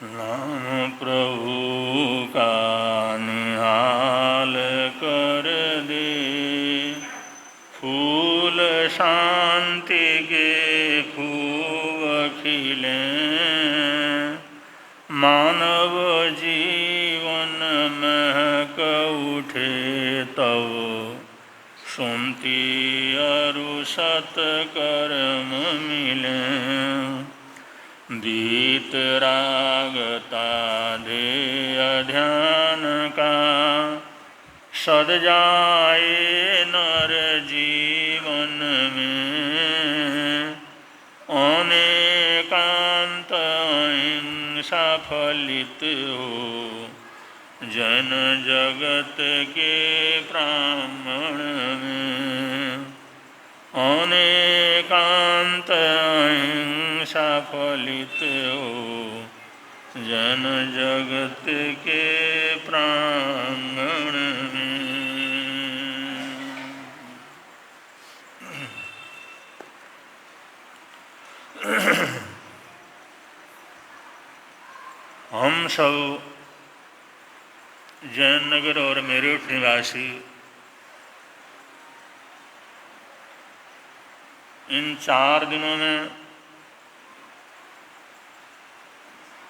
नाम प्रभु का निहाल कर दे, फूल शांति के फूल खिले, मानव जीवन महक उठे तब, सुमति अरु सत कर्म मिले, दीत रागता ध्येय ध्यान का, सद जाए नर जीवन में, अनेकांत अहिंसा फलित हो, जन जगत के ब्राह्मण में, अनेकांत अहिंसा फलित हो, जन जगत के प्रांगण में। हम सब जयनगर और मेरठ निवासी इन 4 दिनों में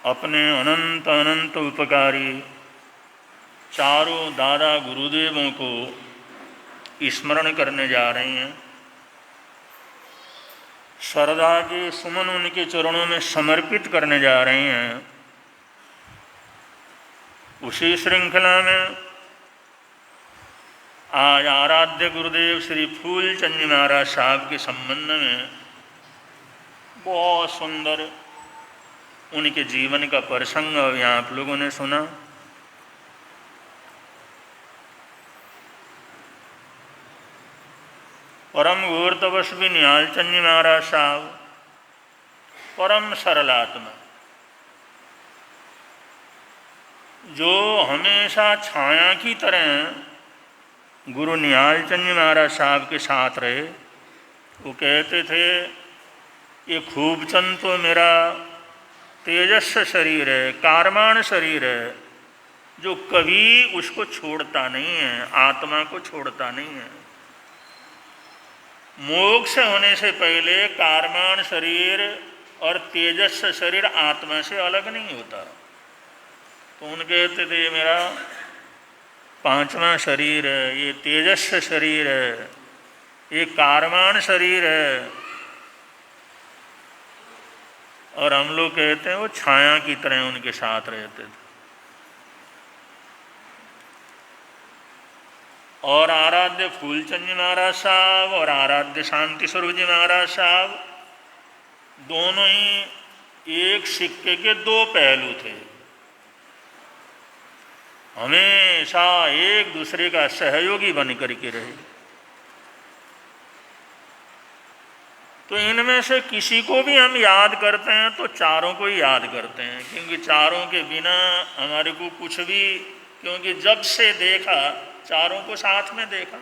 अपने अनंत अनंत उपकारी चारों दादा गुरुदेवों को स्मरण करने जा रहे हैं। श्रद्धा के सुमन उनके चरणों में समर्पित करने जा रहे हैं। उसी श्रृंखला में आज आराध्य गुरुदेव श्री फूलचंद जी महाराज साहब के संबंध में बहुत सुंदर उनके जीवन का प्रसंग अभी आप लोगों ने सुना। परम घोर तपस्वी निहाल चंद जी महाराज साहब परम सरलात्मा, जो हमेशा छाया की तरह गुरु निहाल चंद जी महाराज साहब के साथ रहे। वो कहते थे ये खूबचंद तो मेरा तेजस्व शरीर है, कारमान शरीर है, जो कभी उसको छोड़ता नहीं है, आत्मा को छोड़ता नहीं है। मोक्ष होने से पहले कारमान शरीर और तेजस्व शरीर आत्मा से अलग नहीं होता। तो उन कहते थे ये मेरा 5वां शरीर है, ये तेजस्व शरीर है, ये कारमान शरीर है। और हम लोग कहते हैं वो छाया की तरह उनके साथ रहते थे। और आराध्य फूलचंद जी महाराज साहब और आराध्य शांति स्वरूप जी महाराज साहब दोनों ही एक सिक्के के दो पहलू थे, हमेशा एक दूसरे का सहयोगी बन करके रहे। तो इनमें से किसी को भी हम याद करते हैं तो चारों को ही याद करते हैं, क्योंकि चारों के बिना हमारे को कुछ भी, क्योंकि जब से देखा चारों को साथ में देखा।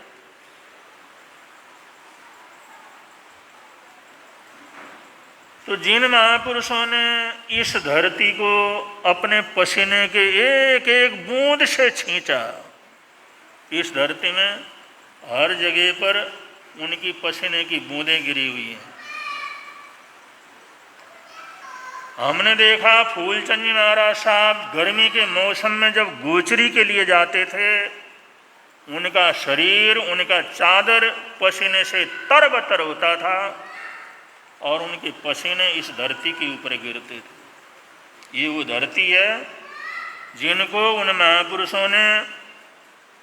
तो जिन महापुरुषों ने इस धरती को अपने पसीने के एक एक बूंद से छींचा, इस धरती में हर जगह पर उनकी पसीने की बूंदें गिरी हुई हैं। हमने देखा फूलचंद जी महाराज साहब गर्मी के मौसम में जब गोचरी के लिए जाते थे, उनका शरीर, उनका चादर पसीने से तरबतर होता था और उनके पसीने इस धरती के ऊपर गिरते थे। ये वो धरती है जिनको उन महापुरुषों ने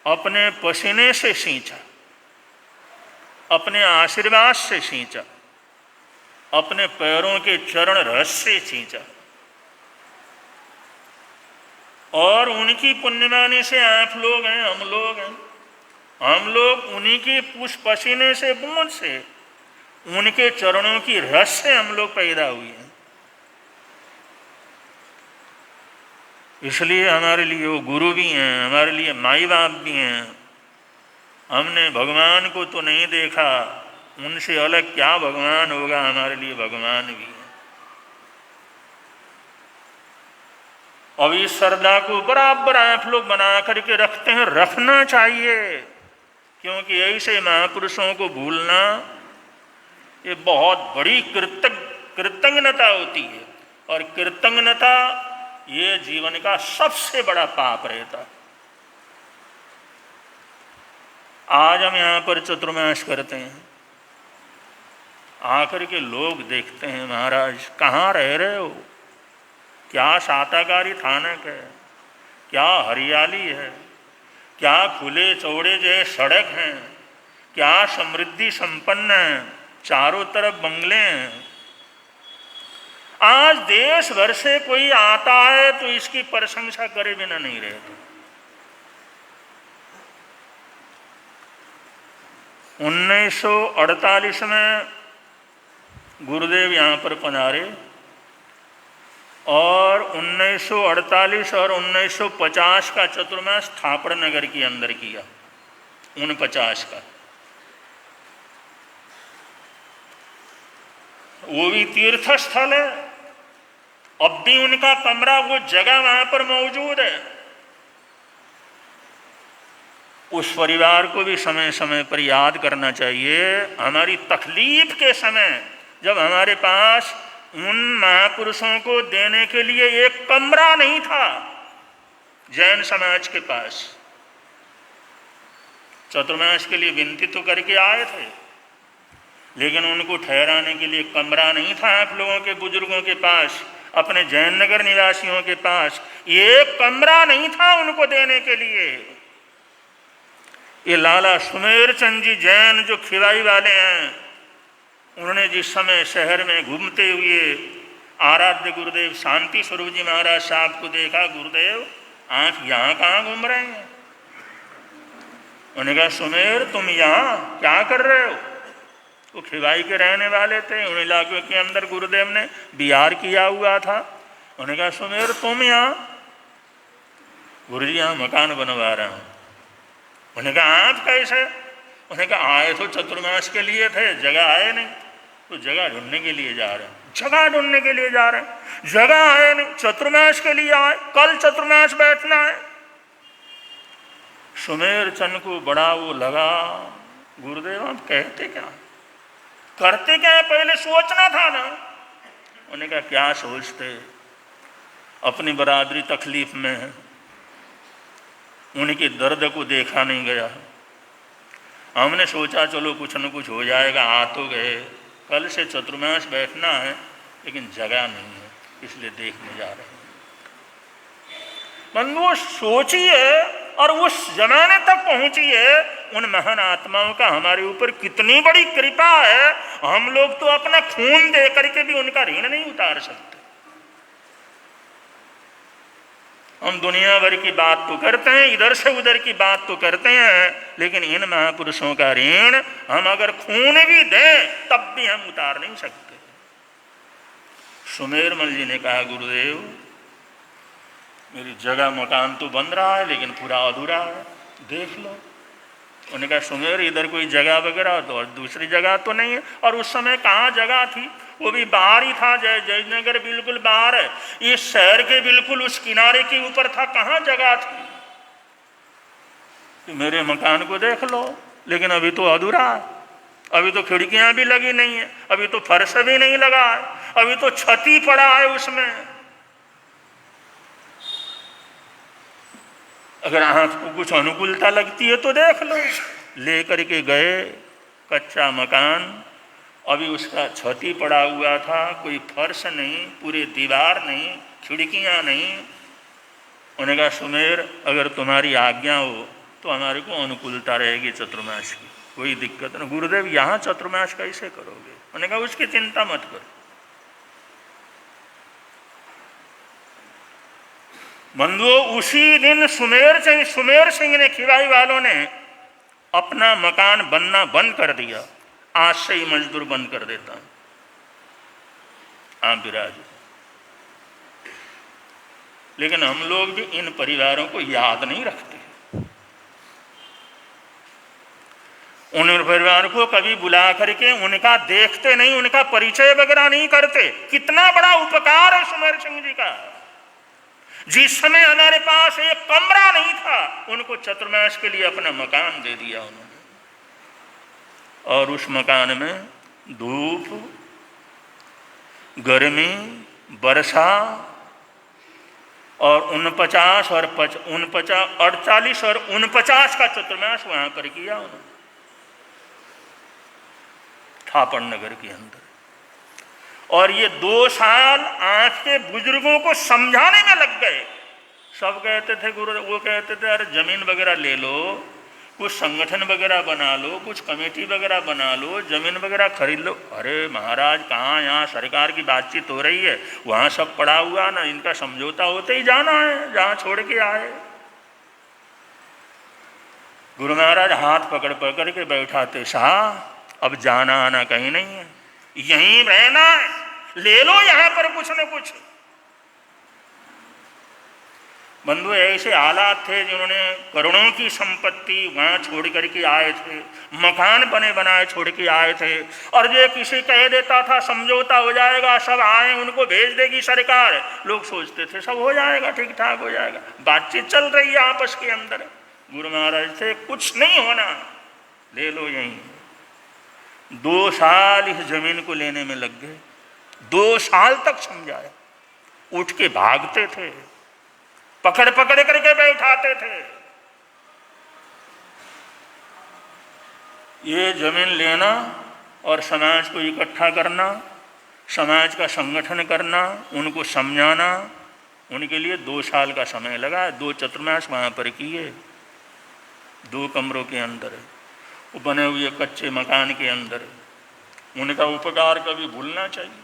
अपने पसीने से सींचा, अपने आशीर्वाद से सींचा, अपने पैरों के चरण रस से सींचा। और उनकी पुण्यवाणी से आप लोग हैं, हम लोग हैं, हम लोग उन्हीं की उस पसीने से, बूंद से, उनके चरणों की रस से हम लोग पैदा हुए हैं। इसलिए हमारे लिए वो गुरु भी हैं, हमारे लिए माई बाप भी हैं। हमने भगवान को तो नहीं देखा, उनसे अलग क्या भगवान होगा, हमारे लिए भगवान भी है। अब इस श्रद्धा को बराबर आप लोग बना करके रखते हैं, रखना चाहिए, क्योंकि ऐसे महापुरुषों को भूलना ये बहुत बड़ी कृतज्ञता होती है। और कृतज्ञता ये जीवन का सबसे बड़ा पाप रहता। आज हम यहाँ पर चतुर्मास करते हैं, आकर के लोग देखते हैं, महाराज कहाँ रह रहे हो, क्या शाताकारी थानक है, क्या हरियाली है, क्या खुले चौड़े जैसे सड़क हैं, क्या समृद्धि संपन्न है, चारों तरफ बंगले हैं। आज देश भर से कोई आता है तो इसकी प्रशंसा करे बिना नहीं रहता। 1948 में गुरुदेव यहाँ पर पधारे और 1948 और 1950 का चतुर्मास थापड़ नगर के अंदर किया, 49 का। वो भी तीर्थ स्थल है, अब भी उनका कमरा, वो जगह वहां पर मौजूद है। उस परिवार को भी समय समय पर याद करना चाहिए। हमारी तकलीफ के समय जब हमारे पास उन महापुरुषों को देने के लिए एक कमरा नहीं था जैन समाज के पास, चतुर्मास के लिए विनती तो करके आए थे, लेकिन उनको ठहराने के लिए कमरा नहीं था आप लोगों के बुजुर्गों के पास, अपने जैन नगर निवासियों के पास एक कमरा नहीं था उनको देने के लिए। ये लाला सुमेर चंद जी जैन जो खिवाई वाले हैं, उन्होंने जिस समय शहर में घूमते हुए आराध्य गुरुदेव शांति स्वरूप जी महाराज साहब को देखा, गुरुदेव आप यहाँ कहाँ घूम रहे हैं? उन्होंने कहा सुमेर तुम यहाँ क्या कर रहे हो? वो खिवाई के रहने वाले थे, उन इलाकों के अंदर गुरुदेव ने बिहार किया हुआ था। उन्होंने कहा सुमेर तुम यहाँ? गुरु जी यहाँ मकान बनवा रहा हूँ। उन्होंने कहा आप कैसे? उन्होंने कहा आए तो चतुर्मास के लिए थे, जगह आए नहीं तो जगह ढूंढने के लिए जा रहे हैं। जगह ढूंढने के लिए जा रहे हैं, जगह आए नहीं, चतुर्मास के लिए आए, कल चतुर्मास बैठना है। सुमेर चंद को बड़ा वो लगा, गुरुदेव आप कहते क्या, करते क्या है, पहले सोचना था ना। उन्होंने कहा क्या सोचते, अपनी बरादरी तकलीफ में है, उनके दर्द को देखा नहीं गया। हमने सोचा चलो कुछ न कुछ हो जाएगा, आ तो गए, कल से चतुर्मास बैठना है, लेकिन जगह नहीं है, इसलिए देखने जा रहे हैं। बंधुओं सोचिए और उस जमाने तक पहुंचिए, उन महान आत्माओं का हमारे ऊपर कितनी बड़ी कृपा है। हम लोग तो अपना खून दे करके भी उनका ऋण नहीं उतार सकते। हम दुनिया भर की बात तो करते हैं, इधर से उधर की बात तो करते हैं, लेकिन इन महापुरुषों का ऋण हम अगर खून भी दें तब भी हम उतार नहीं सकते। सुमेरमल जी ने कहा, गुरुदेव मेरी जगह मकान तो बन रहा है लेकिन पूरा अधूरा है, देख लो। उन्होंने कहा, सुमेर इधर कोई जगह वगैरह तो और दूसरी जगह तो नहीं है। और उस समय कहाँ जगह थी, वो भी बाहर ही था, जयनगर बिल्कुल बाहर है, इस शहर के बिल्कुल उस किनारे के ऊपर था, कहाँ जगह थी। तो मेरे मकान को देख लो, लेकिन अभी तो अधूरा है, अभी तो खिड़कियां भी लगी नहीं है, अभी तो फर्श भी नहीं लगा है, अभी तो छत ही पड़ा है उसमें। अगर आंख को कुछ अनुकूलता लगती है तो देख लो। ले करके गए कच्चा मकान, अभी उसका छत ही पड़ा हुआ था, कोई फर्श नहीं, पूरे दीवार नहीं, खिड़कियां नहीं। उन्होंने कहा, सुमेर अगर तुम्हारी आज्ञा हो तो हमारे को अनुकूलता रहेगी चतुर्मास की, कोई दिक्कत नहीं। गुरुदेव यहाँ चतुर्मास कैसे करोगे? उन्होंने कहा, उसकी चिंता मत करो। बंधुओं उसी दिन सुमेर सिंह ने, खिवाई वालों ने अपना मकान बनना बंद कर दिया। आज से ही मजदूर बंद कर देता हूं, आप विराज। लेकिन हम लोग भी इन परिवारों को याद नहीं रखते, उन परिवार को कभी बुला करके उनका देखते नहीं, उनका परिचय वगैरह नहीं करते। कितना बड़ा उपकार है सुमेर सिंह जी का। जिस समय हमारे पास एक कमरा नहीं था, उनको चतुर्मास के लिए अपना मकान दे दिया उन्होंने। और उस मकान में धूप, गर्मी, वर्षा और 49 और 48 और 49 का चतुर्मास वहां पर किया उन्होंने, थापड़ नगर के अंदर। और ये 2 साल आंख के बुजुर्गों को समझाने में लग गए। सब कहते थे गुरु, वो कहते थे अरे जमीन वगैरह ले लो, कुछ संगठन वगैरह बना लो, कुछ कमेटी वगैरह बना लो, जमीन वगैरह खरीद लो। अरे महाराज कहाँ, यहाँ सरकार की बातचीत हो रही है, वहाँ सब पड़ा हुआ ना, इनका समझौता होते ही जाना है जहाँ छोड़ के आए। गुरु महाराज हाथ पकड़ पकड़ के बैठाते, साहब अब जाना आना कहीं नहीं है, यहीं रहना है, ले लो यहाँ पर कुछ न कुछ। बंधु ऐसे हालात थे जिन्होंने करोड़ों की संपत्ति वहां छोड़ करके आए थे, मकान बने बनाए छोड़ के आए थे। और जो किसी कह देता था समझौता हो जाएगा, सब आए उनको भेज देगी सरकार, लोग सोचते थे सब हो जाएगा, ठीक ठाक हो जाएगा। बातचीत चल रही है आपस के अंदर। गुरु महाराज थे, कुछ नहीं होना, ले लो यहीं। 2 साल इस जमीन को लेने में लग गए, 2 साल तक समझाया, उठ के भागते थे, पकड़ पकड़ करके बैठाते थे। ये जमीन लेना और समाज को इकट्ठा करना, समाज का संगठन करना, उनको समझाना, उनके लिए 2 साल का समय लगा। 2 चतुर्मास वहाँ पर किए, 2 कमरों के अंदर, वो बने हुए कच्चे मकान के अंदर। उनका उपकार कभी भूलना चाहिए।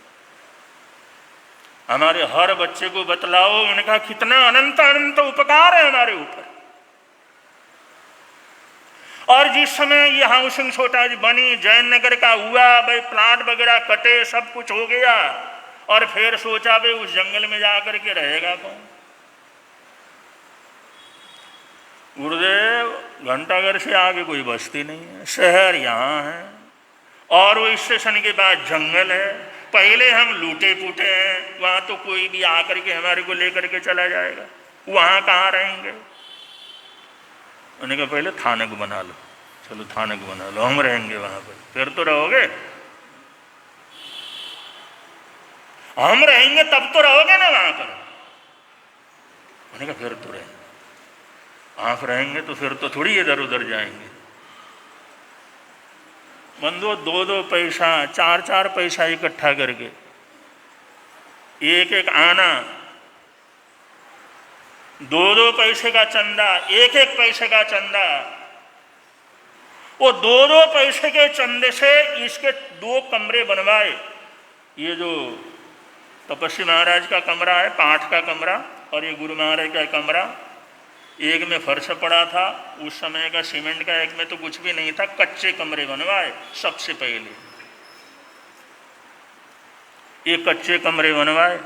हमारे हर बच्चे को बतलाओ उनका कितना अनंत अनंत उपकार है हमारे ऊपर। और जिस समय ये हाउसिंग सोसाइटी बनी, जैन नगर का हुआ, भाई प्लाट वगैरह कटे, सब कुछ हो गया, और फिर सोचा भाई उस जंगल में जाकर के रहेगा कौन। गुरुदेव घंटाघर से आगे कोई बस्ती नहीं है, शहर यहाँ है, और वो स्टेशन के बाद जंगल है। पहले हम लूटे फूटे हैं, वहाँ तो कोई भी आकर के हमारे को लेकर के चला जाएगा, वहाँ कहाँ रहेंगे। उन्होंने कहा पहले थानक बना लो, चलो थानक बना लो, हम रहेंगे वहाँ पर, फिर तो रहोगे, हम रहेंगे तब तो रहोगे ना वहाँ पर। उन्होंने कहा फिर तो रहेंगे, आप रहेंगे तो फिर तो थोड़ी इधर उधर जाएंगे। बंधु 2-2 पैसा 4-4 पैसा इकट्ठा करके एक एक आना, 2-2 पैसे का चंदा, 1-1 पैसे का चंदा। वो 2-2 पैसे के चंदे से इसके 2 कमरे बनवाए। ये जो तपस्वी महाराज का कमरा है, पाठ का कमरा, और ये गुरु महाराज का कमरा, एक में फर्श पड़ा था उस समय का सीमेंट का, एक में तो कुछ भी नहीं था, कच्चे कमरे बनवाए सबसे पहले। ये कच्चे कमरे बनवाए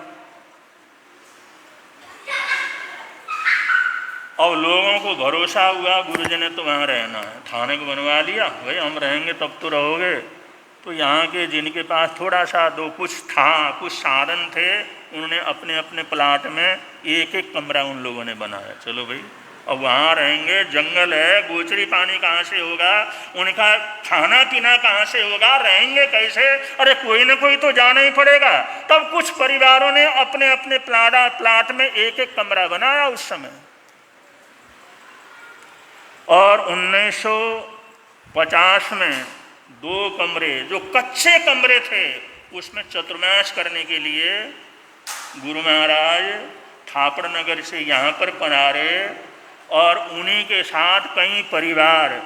और लोगों को भरोसा हुआ गुरुजी ने तो वहाँ रहना है, थाने को बनवा लिया, भाई हम रहेंगे तब तो रहोगे। तो यहाँ के जिनके पास थोड़ा सा दो कुछ था, कुछ साधन थे, उन्होंने अपने अपने प्लाट में 1-1 कमरा उन लोगों ने बनाया। चलो भाई अब वहाँ रहेंगे, जंगल है, गोचरी पानी कहाँ से होगा, उनका खाना पीना कहाँ से होगा, रहेंगे कैसे? अरे कोई ना कोई तो जाना ही पड़ेगा। तब कुछ परिवारों ने अपने अपने प्लाट में 1-1 कमरा बनाया उस समय। और 1950 में 2 कमरे जो कच्चे कमरे थे उसमें चतुर्मास करने के लिए गुरु महाराज थापड़ नगर से यहाँ पर पधारे और उन्हीं के साथ कई परिवार,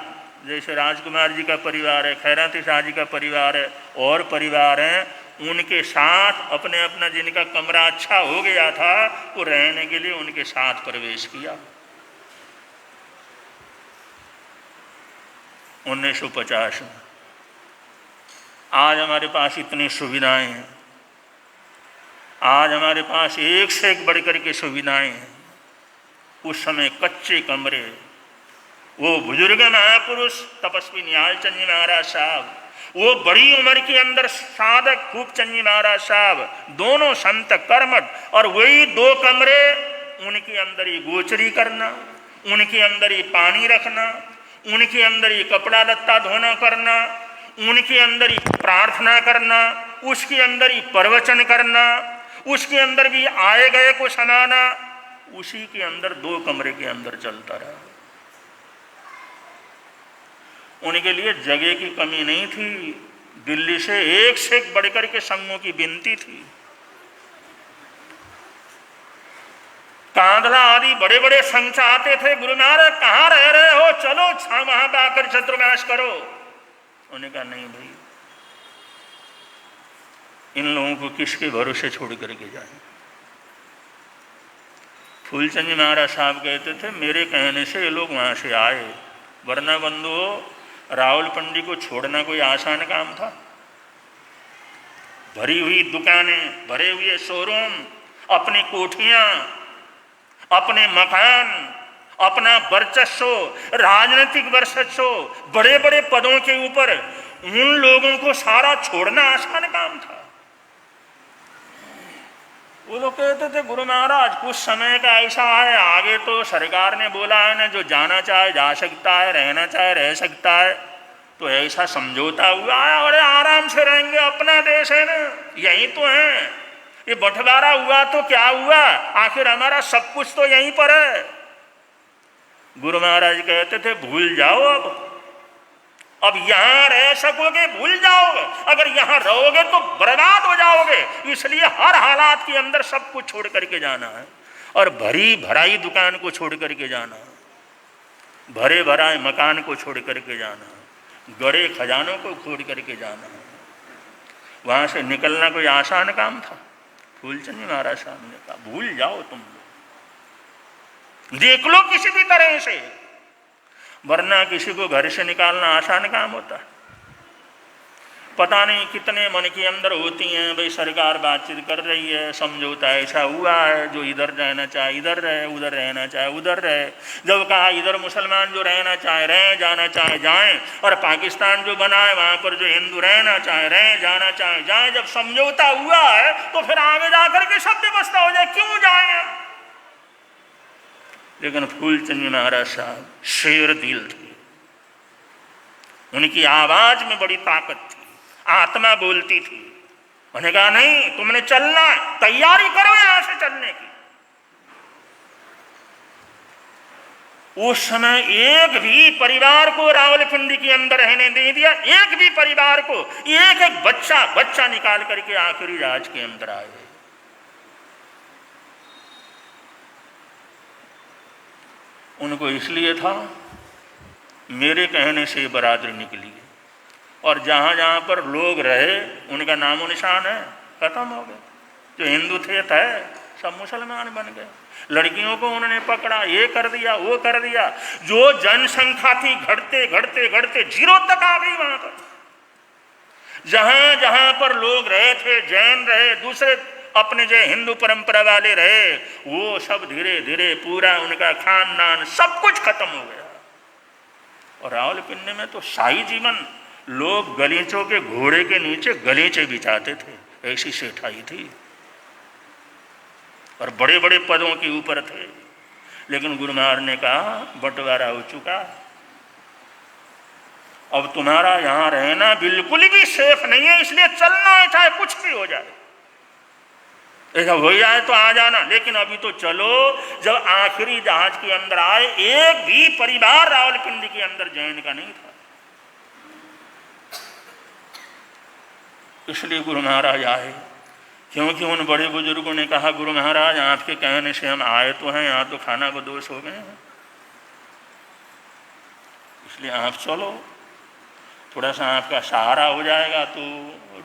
जैसे राजकुमार जी का परिवार है, खैराती शाह जी का परिवार है, और परिवार हैं, उनके साथ अपने अपना जिनका कमरा अच्छा हो गया था वो रहने के लिए उनके साथ प्रवेश किया 1950 में। आज हमारे पास इतनी सुविधाएं हैं, आज हमारे पास एक से एक बढ़ कर के सुविधाएं हैं। उस समय कच्चे कमरे, वो बुजुर्ग महापुरुष तपस्वी निहाल चंद जी महाराज साहब, वो बड़ी उम्र के अंदर साधक खूबचंद जी महाराज साहब, दोनों संत कर्मठ, और वही 2 कमरे, उनके अंदर ही गोचरी करना, उनके अंदर ही पानी रखना, उनके अंदर ही कपड़ा लत्ता धोना करना, उनके अंदर ही प्रार्थना करना, उसके अंदर ही प्रवचन करना, उसके अंदर भी आए गए को सुनाना, उसी के अंदर 2 कमरे के अंदर चलता रहा। उनके लिए जगह की कमी नहीं थी, दिल्ली से एक बढ़कर के संघों की विनती थी। कांधला आदि बड़े बड़े संघ चाहते थे, गुरु महाराज कहाँ रह रहे हो, चलो वहां पर आकर चतुर्मास करो। उन्होंने कहा नहीं भाई, इन लोगों को किसके भरोसे छोड़ करके जाए। फूलचंद जी महाराज साहब कहते थे मेरे कहने से ये लोग वहां से आए, वरना बंधुओं रावलपिंडी को छोड़ना कोई आसान काम था। भरी हुई दुकानें, भरे हुए शोरूम, अपनी कोठियां, अपने मकान, अपना वर्चस्व, राजनीतिक वर्चस्व, बड़े बड़े पदों के ऊपर उन लोगों को सारा छोड़ना आसान काम था। वो लोग कहते थे गुरु महाराज कुछ समय का ऐसा है, आगे तो सरकार ने बोला है ना, जो जाना चाहे जा सकता है, रहना चाहे रह सकता है, तो ऐसा समझौता हुआ है और आराम से रहेंगे, अपना देश है ना, यही तो है। ये बंटवारा हुआ तो क्या हुआ, आखिर हमारा सब कुछ तो यहीं पर है। गुरु महाराज कहते थे भूल जाओ, अब यहां रह सकोगे भूल जाओगे, अगर यहां रहोगे तो बर्बाद हो जाओगे, इसलिए हर हालात के अंदर सब कुछ छोड़ करके जाना है, और भरी भराई दुकान को छोड़ करके जाना, भरे भराए मकान को छोड़ करके जाना, गड़े खजानों को छोड़ करके जाना। वहां से निकलना कोई आसान काम था। फूलचंद जी महाराज साहब ने कहा भूल जाओ, तुम लोग देख लो किसी भी तरह से, वरना किसी को घर से निकालना आसान काम होता है। पता नहीं कितने मन के अंदर होती हैं, भाई सरकार बातचीत कर रही है, समझौता ऐसा हुआ है, जो इधर रहना चाहे इधर रहे, उधर रहना चाहे उधर रहे। जब कहा इधर मुसलमान जो रहना चाहे रहें, जाना चाहे जाएं, और पाकिस्तान जो बना है वहाँ पर जो हिंदू रहना चाहे रहें, जाना चाहे जाएं, जब समझौता हुआ है तो फिर आगे जाकर के सब व्यवस्था हो जाए, क्यों जाए। लेकिन फूलचंद जी महाराज साहब शेर दिल थे, उनकी आवाज में बड़ी ताकत थी, आत्मा बोलती थी। उन्होंने कहा नहीं, तुमने चलना, तैयारी करो यहां से चलने की। उस समय एक भी परिवार को रावलपिंडी के अंदर रहने नहीं दिया, एक भी परिवार को, एक एक बच्चा निकाल करके आखिरी राज के अंदर आए। उनको इसलिए था मेरे कहने से बरादरी निकली, और जहाँ जहाँ पर लोग रहे उनका नामो निशान है खत्म हो गए। जो हिंदू थे सब मुसलमान बन गए। लड़कियों को उन्होंने पकड़ा, ये कर दिया वो कर दिया। जो जनसंख्या थी घटते घटते घटते 0 तक आ गई। वहां पर जहां जहां पर लोग रहे थे, जैन रहे, दूसरे अपने जो हिंदू परंपरा वाले रहे, वो सब धीरे धीरे पूरा उनका खानदान सब कुछ खत्म हो गया। और रावलपिंडी में तो शाही जीवन, लोग गलीचों के घोड़े के नीचे गलीचे बिछाते थे, ऐसी सेठाई थी, और बड़े बड़े पदों के ऊपर थे। लेकिन गुरु महाराज ने कहा बंटवारा हो चुका, अब तुम्हारा यहाँ रहना बिल्कुल भी सेफ नहीं है, इसलिए चलना है चाहे कुछ भी हो जाए। ऐसा हो जाए तो आ जाना, लेकिन अभी तो चलो। जब आखिरी जहाज के अंदर आए, एक भी परिवार रावलपिंडी के अंदर जैन का नहीं था। इसलिए गुरु महाराज आए, क्योंकि उन बड़े बुजुर्गों ने कहा गुरु महाराज आपके कहने से हम आए तो हैं, यहाँ तो खाना बदोश हो गए हैं, इसलिए आप चलो, थोड़ा सा आपका सहारा हो जाएगा तो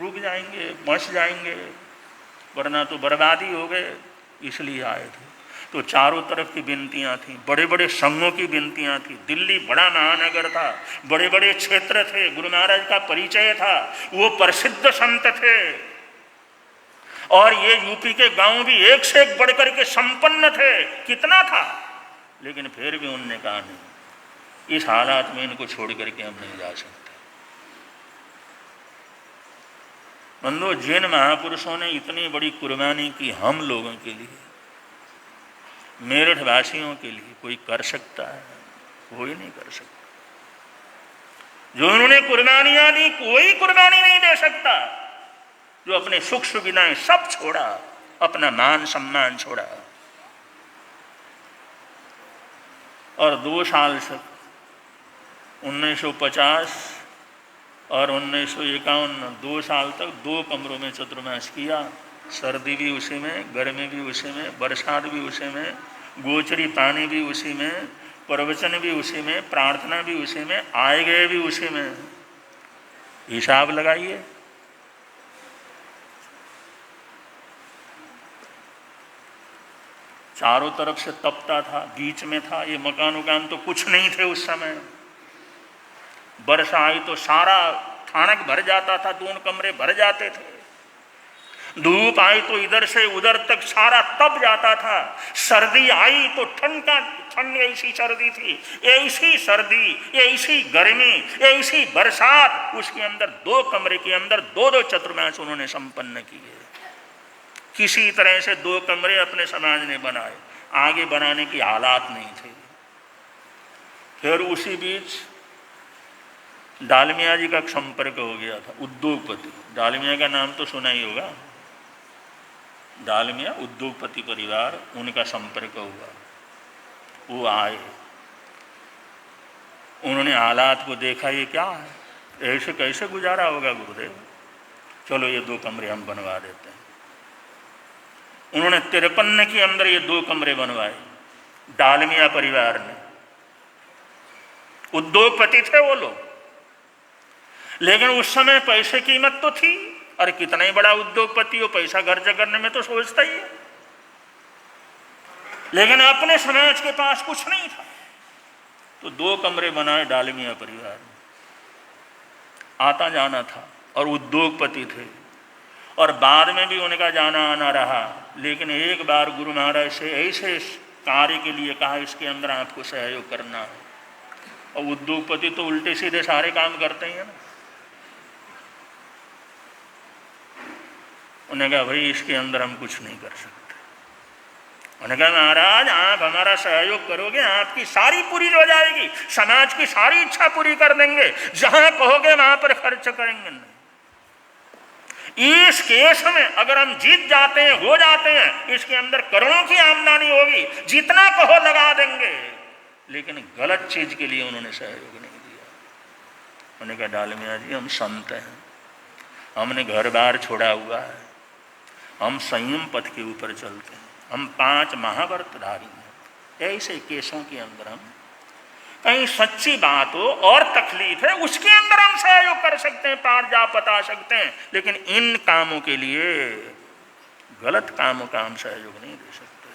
रुक जाएंगे, बच जाएंगे, वरना तो बर्बादी हो गए, इसलिए आए थे। तो चारों तरफ की विनतियाँ थीं, बड़े बड़े संघों की विनतियाँ थी। दिल्ली बड़ा महानगर था, बड़े बड़े क्षेत्र थे, गुरु महाराज का परिचय था, वो प्रसिद्ध संत थे, और ये यूपी के गांव भी एक से एक बढ़ करके संपन्न थे, कितना था। लेकिन फिर भी उनने कहा नहीं, इस हालात में इनको छोड़ करके हम नहीं जा सकते। बंधु, जिन महापुरुषों ने इतनी बड़ी कुर्बानी की हम लोगों के लिए, मेरठ वासियों के लिए, कोई कर सकता है? कोई नहीं कर सकता। जो उन्होंने कुर्बानियां दी, कोई कुर्बानी नहीं दे सकता। जो अपने सुख सुविधाएं सब छोड़ा, अपना मान सम्मान छोड़ा, और 2 साल से 1950 और 1951 2 साल तक 2 कमरों में चतुर्मास किया। सर्दी भी उसी में, गर्मी भी उसी में, बरसात भी उसी में, गोचरी पानी भी उसी में, प्रवचन भी उसी में, प्रार्थना भी उसी में, आए गए भी उसी में। हिसाब लगाइए। चारों तरफ से तपता था, बीच में था, ये मकान उकान तो कुछ नहीं थे उस समय। वर्षा आई तो सारा ठाणक भर जाता था, 2 कमरे भर जाते थे। धूप आई तो इधर से उधर तक सारा तप जाता था। सर्दी आई तो ठंड ऐसी सर्दी थी, ऐसी सर्दी, ऐसी गर्मी, ऐसी बरसात, उसके अंदर 2 कमरे के अंदर 2-2 चतुर्मास उन्होंने संपन्न किए। किसी तरह से 2 कमरे अपने समाज ने बनाए, आगे बनाने की हालात नहीं थे। फिर उसी बीच डालमिया जी का संपर्क हो गया था, उद्योगपति। डालमिया का नाम तो सुना ही होगा, डालमिया उद्योगपति परिवार, उनका संपर्क हुआ। वो आए, उन्होंने हालात को देखा, ये क्या है, ऐसे कैसे गुजारा होगा गुरुदेव, चलो ये 2 कमरे हम बनवा देते हैं। उन्होंने 53 के अंदर ये 2 कमरे बनवाए, डालमिया परिवार ने। उद्योगपति थे वो लोग, लेकिन उस समय पैसे की कीमत तो थी। अरे कितना ही बड़ा उद्योगपति हो, पैसा खर्च करने में तो सोचता ही है, लेकिन अपने समाज के पास कुछ नहीं था, तो 2 कमरे बनाए डालमिया परिवार ने। आता जाना था, और उद्योगपति थे, और बाद में भी उनका जाना आना रहा। लेकिन एक बार गुरु महाराज से ऐसे कार्य के लिए कहा, इसके अंदर आपको सहयोग करना है। और उद्योगपति तो उल्टे सीधे सारे काम करते हैं ना। उन्हें कहा भाई इसके अंदर हम कुछ नहीं कर सकते। उन्हें कहा महाराज आप हमारा सहयोग करोगे, आपकी सारी पूरी हो जाएगी, समाज की सारी इच्छा पूरी कर देंगे, जहां कहोगे वहां पर खर्च करेंगे नहीं। इस केस में अगर हम जीत जाते हैं, हो जाते हैं, इसके अंदर करोड़ों की आमदनी होगी, जितना कहो लगा देंगे। लेकिन गलत चीज के लिए उन्होंने सहयोग नहीं दिया। उन्होंने कहा डालमिया जी हम संत हैं, हमने घर बार छोड़ा हुआ है, हम संयम पथ के ऊपर चलते हैं, हम 5 महाव्रतधारी हैं, ऐसे केसों के अंदर हम कहीं सच्ची बात हो और तकलीफ है उसके अंदर हम सहयोग कर सकते हैं, पार जा पता सकते हैं, लेकिन इन कामों के लिए, गलत कामों का हम सहयोग नहीं दे सकते।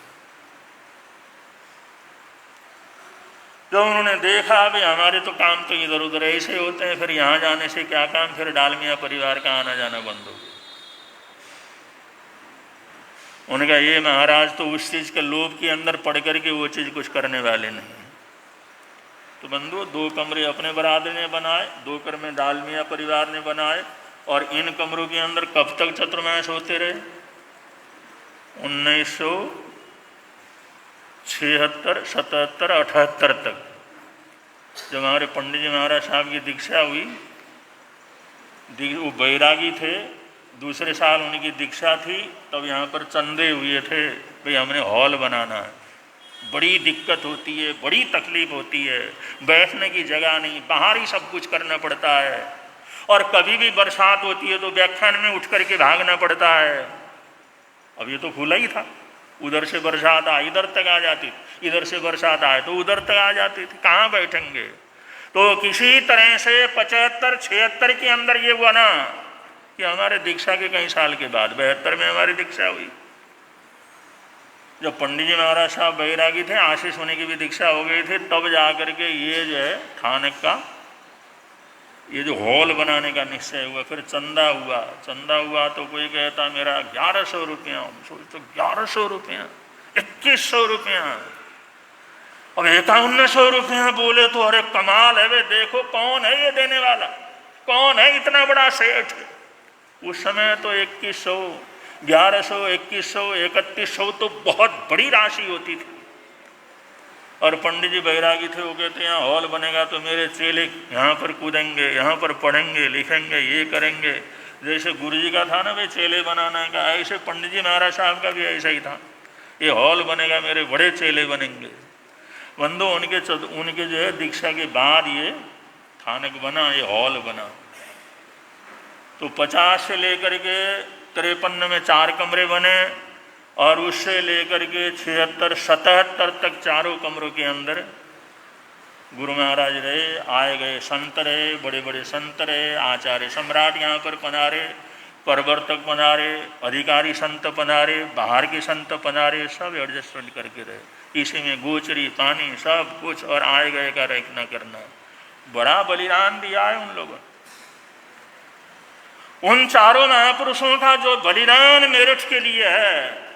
जब उन्होंने देखा भाई हमारे तो काम तो इधर उधर ऐसे होते हैं, फिर यहाँ जाने से क्या काम, फिर डालमिया परिवार का आना जाना बंद हो गया। उन्होंने कहा ये महाराज तो उस चीज़ के लोभ के अंदर पड़ करके वो चीज़ कुछ करने वाले नहीं। तो बंधु 2 कमरे अपने बरादरी ने बनाए, 2 कमरे डालमिया परिवार ने बनाए, और इन कमरों के अंदर कब तक चतुर्मास होते रहे? 1976, 77, 78 तक, जब हमारे पंडित जी महाराज साहब की दीक्षा हुई। वो बैरागी थे, दूसरे साल उनकी दीक्षा थी, तब यहाँ पर चंदे हुए थे, भाई हमने हॉल बनाना है। बड़ी दिक्कत होती है, बड़ी तकलीफ होती है, बैठने की जगह नहीं, बाहर ही सब कुछ करना पड़ता है, और कभी भी बरसात होती है तो व्याख्यान में उठ करके भागना पड़ता है। अब ये तो खुला ही था, उधर से बरसात आए इधर तक आ जाती, इधर से बरसात आए तो उधर तक आ जाती थी, कहाँ बैठेंगे? तो किसी तरह से 75, 76 के अंदर ये हुआ ना कि हमारे दीक्षा के कई साल के बाद 72 में हमारी दीक्षा हुई। जब पंडित जी महाराज साहब बैरागी थे, आशीष होने की भी दीक्षा हो गई थी, तब जाकर के ये जो है थानक का ये जो हॉल बनाने का निश्चय हुआ। फिर चंदा हुआ तो कोई कहता मेरा 1100 रुपया, हम सोचते 1100 रुपया, 2100 रुपया, अब 5100 रुपया बोले तो अरे कमाल है वे, देखो कौन है ये देने वाला, कौन है इतना बड़ा सेठ। उस समय तो 2100, 1100, 2100, 3100 तो बहुत बड़ी राशि होती थी। और पंडित जी बैरागी थे, वो कहते यहाँ हॉल बनेगा तो मेरे चेले यहाँ पर कूदेंगे, यहाँ पर पढ़ेंगे लिखेंगे, ये करेंगे। जैसे गुरु जी का था ना भाई चेले बनाने का, ऐसे पंडित जी महाराज साहब का भी ऐसा ही था, ये हॉल बनेगा मेरे बड़े चेले बनेंगे। बंधु उनके जो है दीक्षा के बाद ये थानक बना, ये हॉल बना। तो 50 से लेकर के 53 में 4 कमरे बने, और उससे लेकर के 76, 77 तक चारों कमरों के अंदर गुरु महाराज रहे, आए गए संत रहे, बड़े बड़े संत रहे, आचार्य सम्राट यहाँ पर पधारे, प्रवर्तक पधारे, अधिकारी संत पधारे, बाहर के संत पधारे, सब एडजस्टमेंट करके रहे। इसी में गोचरी पानी सब कुछ, और आए गए का रखना करना। बड़ा बलिदान दिया है उन लोगों। उन चारों महापुरुषों का जो बलिदान मेरठ के लिए है,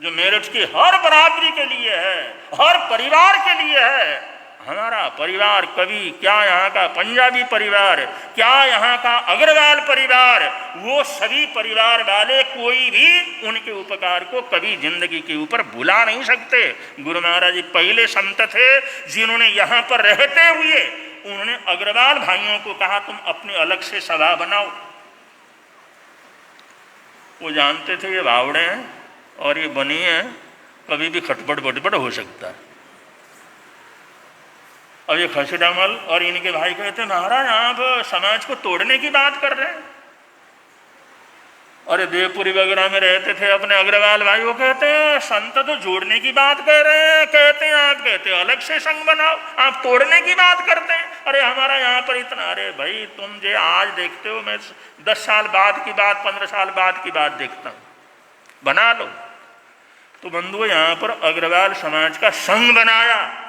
जो मेरठ की हर बरादरी के लिए है, हर परिवार के लिए है। हमारा परिवार कभी क्या यहाँ का पंजाबी परिवार, क्या यहाँ का अग्रवाल परिवार, वो सभी परिवार वाले कोई भी उनके उपकार को कभी जिंदगी के ऊपर भुला नहीं सकते। गुरु महाराज जी पहले संत थे जिन्होंने यहाँ पर रहते हुए उन्होंने अग्रवाल भाइयों को कहा तुम अपने अलग से सभा बनाओ। वो जानते थे ये भावड़े हैं और ये बनी है, कभी भी खटपट बटपट हो सकता है। अब ये खसीडामल और इनके भाई कहते महाराज आप समाज को तोड़ने की बात कर रहे हैं। अरे देवपुरी वगैरह में रहते थे अपने अग्रवाल भाई, वो कहते हैं संत तो जोड़ने की बात कर रहे हैं, कहते हैं आप कहते हैं अलग से संग बनाओ, आप तोड़ने की बात करते हैं। अरे हमारा यहाँ पर इतना, अरे भाई तुम जो आज देखते हो मैं 10 साल बाद की बात, 15 साल बाद की बात देखता हूँ, बना लो। तो बंधुओं यहाँ पर अग्रवाल समाज का संघ बनाया,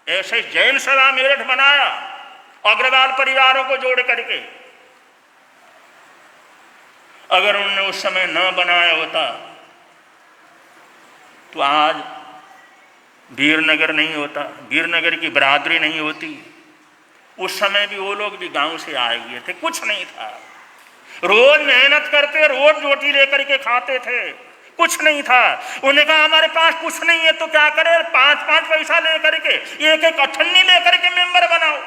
ऐसे जैन सभा मेरठ बनाया अग्रवाल परिवारों को जोड़ करके। अगर उन्होंने उस समय न बनाया होता तो आज वीरनगर नहीं होता, वीरनगर की बरादरी नहीं होती। उस समय भी वो लोग भी गांव से आए हुए थे, कुछ नहीं था, रोज मेहनत करते, रोज रोटी लेकर के खाते थे, कुछ नहीं था। उन्होंने कहा हमारे पास कुछ नहीं है तो क्या करें, 5-5 पैसा लेकर के एक अठन्नी लेकर के मेंबर बनाओ।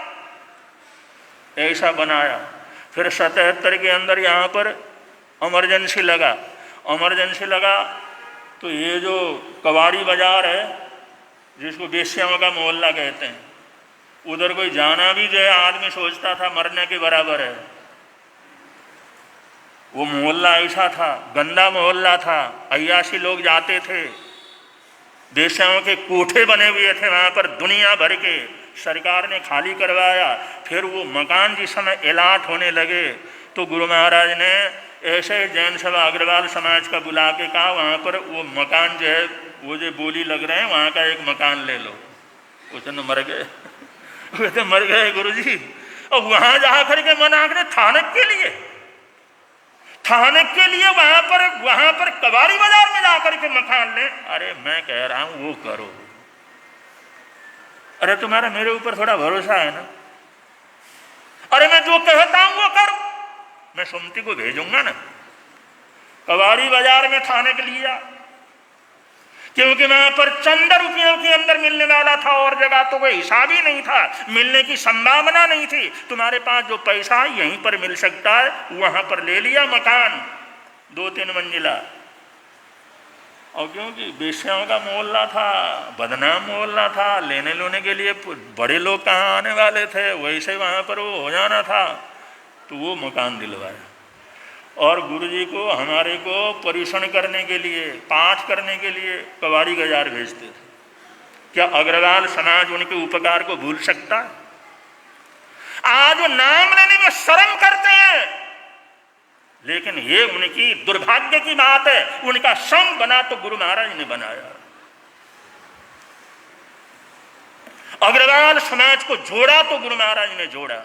ऐसा बनाया। फिर 77 के अंदर यहाँ पर इमरजेंसी लगा तो ये जो कबाड़ी बाजार है जिसको बेस्याओं का मोहल्ला कहते हैं, उधर कोई जाना भी जो है आदमी सोचता था मरने के बराबर है। वो मोहल्ला ऐसा था, गंदा मोहल्ला था, अय्याशी लोग जाते थे। वेश्याओं के कोठे बने हुए थे वहाँ पर दुनिया भर के, सरकार ने खाली करवाया। फिर वो मकान जिस समय एलाट होने लगे तो गुरु महाराज ने ऐसे जैन सभा अग्रवाल समाज का बुला के कहा वहाँ पर वो मकान जो है वो जो बोली लग रहे हैं वहाँ का एक मकान ले लो। उसने मर गए, वे तो मर गए गुरुजी। और वहाँ जा करके मना करे थानक के लिए, थानक के लिए वहाँ पर कबाड़ी बाजार में जाकर के मकान ले। अरे मैं कह रहा हूँ वो करो, अरे तुम्हारा मेरे ऊपर थोड़ा भरोसा है ना, अरे मैं जो कहता हूँ वो करो, मैं सुमति को भेजूंगा ना। कबाड़ी बाजार में थाने के लिए, क्योंकि वहां पर चंद रुपयों के अंदर मिलने वाला था और जगह तो कोई हिसाब ही नहीं था, मिलने की संभावना नहीं थी। तुम्हारे पास जो पैसा है यहीं पर मिल सकता है, वहां पर ले लिया मकान 2-3 मंजिला। और क्योंकि वेश्याओं का मोहल्ला था, बदनाम मोहल्ला था, लेने लोने के लिए बड़े लोग कहाँ आने वाले थे, वैसे वहाँ पर वो हो जाना था, तो वो मकान दिलवाया। और गुरुजी को हमारे को परीक्षण करने के लिए, पाठ करने के लिए कबाड़ी बाजार भेजते थे। क्या अग्रवाल समाज उनके उपकार को भूल सकता है? आज वो नाम लेने में शर्म करते हैं, लेकिन ये उनकी दुर्भाग्य की बात है। उनका संग बना तो गुरु महाराज ने बनाया, अग्रवाल समाज को जोड़ा तो गुरु महाराज ने जोड़ा।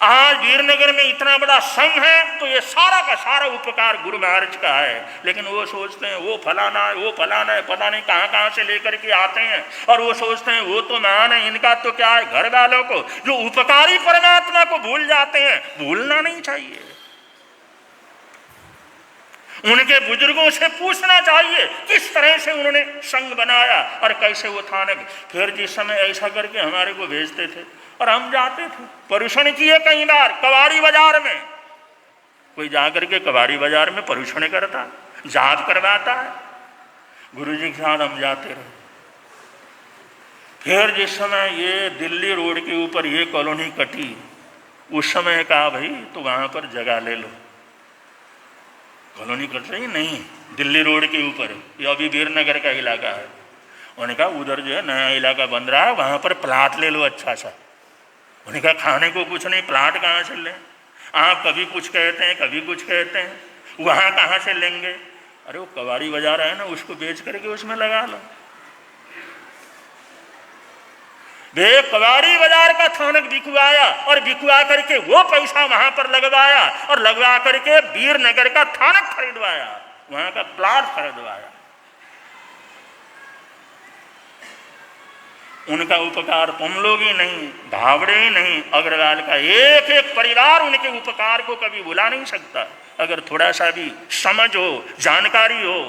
आज वीरनगर में इतना बड़ा संघ है तो ये सारा का सारा उपकार गुरु महाराज का है, लेकिन वो सोचते हैं वो फलाना है, वो फलाना है, पता नहीं कहाँ कहाँ से लेकर के आते हैं, और वो सोचते हैं वो तो महान है, इनका तो क्या है। घर वालों को जो उपकारी परमात्मा को भूल जाते हैं, भूलना नहीं चाहिए। उनके बुजुर्गों से पूछना चाहिए किस तरह से उन्होंने संघ बनाया और कैसे वो थानक। फिर जिस समय ऐसा करके हमारे को भेजते थे और हम जाते थे, परीक्षण किए कई बार कबाड़ी बाजार में। कोई जाकर के कबाड़ी बाजार में परीक्षण करता, जाप करवाता है, गुरुजी के साथ हम जाते रहे। फिर जिस समय ये दिल्ली रोड के ऊपर ये कॉलोनी कटी, उस समय कहा भाई तो वहां पर जगह ले लो। कॉलोनी कट रही नहीं, दिल्ली रोड के ऊपर, ये अभी वीरनगर का इलाका है। उन्होंने कहा उधर जो है नया इलाका बन रहा है, वहां पर प्लाट ले लो अच्छा सा। उन्होंने कहा खाने को कुछ नहीं, प्लाट कहाँ से लें? आप कभी कुछ कहते हैं कभी कुछ कहते हैं, वहाँ कहाँ से लेंगे? अरे वो कबाड़ी बाजार है ना, उसको बेच करके उसमें लगा लो। वे कबाड़ी बाजार का थानक बिकवाया और बिकवा करके वो पैसा वहां पर लगवाया और लगवा करके वीरनगर का थानक खरीदवाया, वहां का प्लाट खरीदवाया। उनका उपकार तुम लोग ही नहीं, भावड़े ही नहीं, अग्रवाल का एक एक परिवार उनके उपकार को कभी भुला नहीं सकता, अगर थोड़ा सा भी समझ हो, जानकारी हो।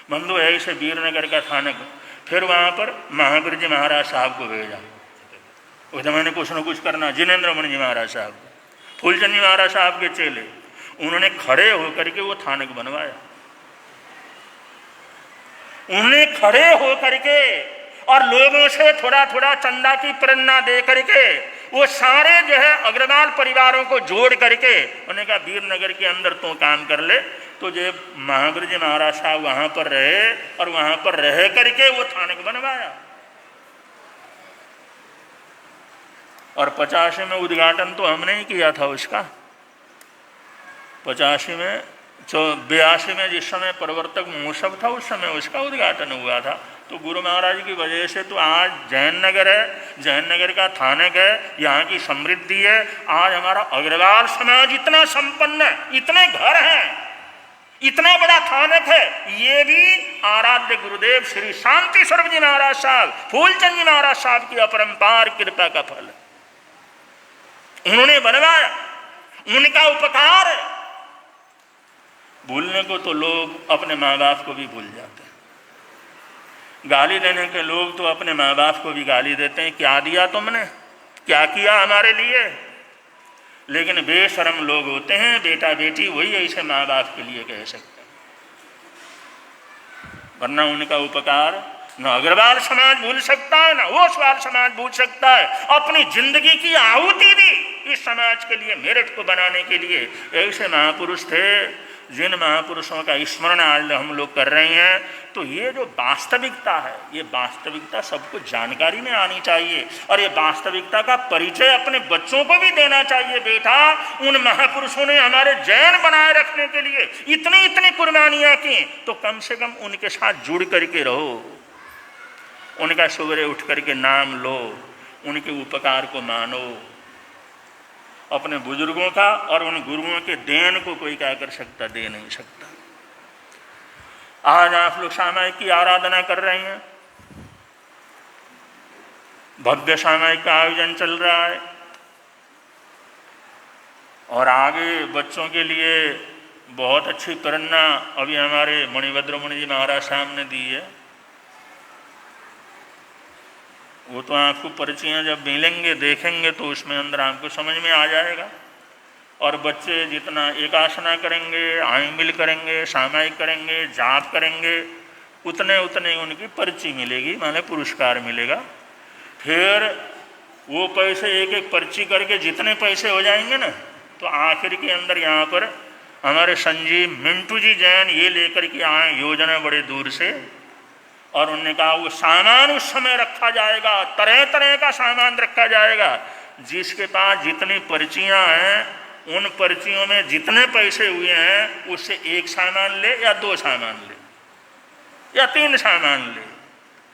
बंधु ऐसे वीरनगर का थानक। फिर वहाँ पर महावीर जी महाराज साहब को भेजा, उस जमाने कुछ न कुछ करना। जिनेन्द्र मणि जी महाराज साहब, फूलचंद जी महाराज साहब के चेले, उन्होंने खड़े होकर के वो थानक बनवाया। उन्होंने खड़े होकर के और लोगों से थोड़ा थोड़ा चंदा की प्रेरणा दे करके वो सारे जो है अग्रवाल परिवारों को जोड़ करके उन्होंने कहा वीरनगर के अंदर तो काम कर ले। तो जो महावीर जी महाराज साहब वहां पर रहे और वहां पर रह करके वो थानक बनवाया। और 85 में उद्घाटन तो हमने ही किया था उसका। 85 में 82 में जिस समय प्रवर्तक महोत्सव था उस समय उसका उद्घाटन हुआ था। तो गुरु महाराज की वजह से तो आज जैन नगर है, जैन नगर का थानक है, यहाँ की समृद्धि है। आज हमारा अग्रवाल समाज इतना संपन्न है, इतने घर हैं, इतना बड़ा थानक है। ये भी आराध्य गुरुदेव श्री शांति स्वरूप जी महाराज साहब, फूलचंद जी महाराज साहब की अपरंपार कृपा का फल है। उन्होंने बनवाया, उनका उपकार है। भूलने को तो लोग अपने माँ बाप को भी भूल जाते हैं। गाली देने के लोग तो अपने माँ बाप को भी गाली देते हैं, क्या दिया तुमने, क्या किया हमारे लिए। लेकिन बेशर्म लोग होते हैं, बेटा बेटी वही ऐसे माँ बाप के लिए कह सकते हैं, वरना उनका उपकार न अग्रवाल समाज भूल सकता है, ना वो स्वाल समाज भूल सकता है। अपनी जिंदगी की आहुति दी इस समाज के लिए, मेरिट को बनाने के लिए। ऐसे महापुरुष थे जिन महापुरुषों का स्मरण आज हम लोग कर रहे हैं, तो ये जो वास्तविकता है, ये वास्तविकता सबको जानकारी में आनी चाहिए और ये वास्तविकता का परिचय अपने बच्चों को भी देना चाहिए। बेटा, उन महापुरुषों ने हमारे जैन बनाए रखने के लिए इतनी इतनी कुर्बानियां की, तो कम से कम उनके साथ जुड़ करके रहो, उनका सवेरे उठ करके नाम लो, उनके उपकार को मानो। अपने बुजुर्गों का और उन गुरुओं के देन को कोई क्या कर सकता, दे नहीं सकता। आज आप लोग सामायिक की आराधना कर रहे हैं, भव्य सामायिक का आयोजन चल रहा है और आगे बच्चों के लिए बहुत अच्छी प्रेरणा अभी हमारे मणिभद्र मुनि जी महाराज सामने दी है। वो तो आपको परिचय जब मिलेंगे, देखेंगे, तो उसमें अंदर आपको समझ में आ जाएगा। और बच्चे जितना एकासना करेंगे, आयमिल करेंगे, सामायिक करेंगे, जाप करेंगे, उतने उतने उनकी पर्ची मिलेगी, माने पुरस्कार मिलेगा। फिर वो पैसे एक एक पर्ची करके जितने पैसे हो जाएंगे ना, तो आखिर के अंदर यहाँ पर हमारे संजीव मिंटू जी जैन ये लेकर के आए योजना बड़े दूर से, और उन्होंने कहा वो सामान उस समय रखा जाएगा, तरह तरह का सामान रखा जाएगा। जिसके पास जितनी पर्चियां हैं, उन पर्चियों में जितने पैसे हुए हैं, उससे एक सामान ले या 2 सामान ले या 3 सामान ले,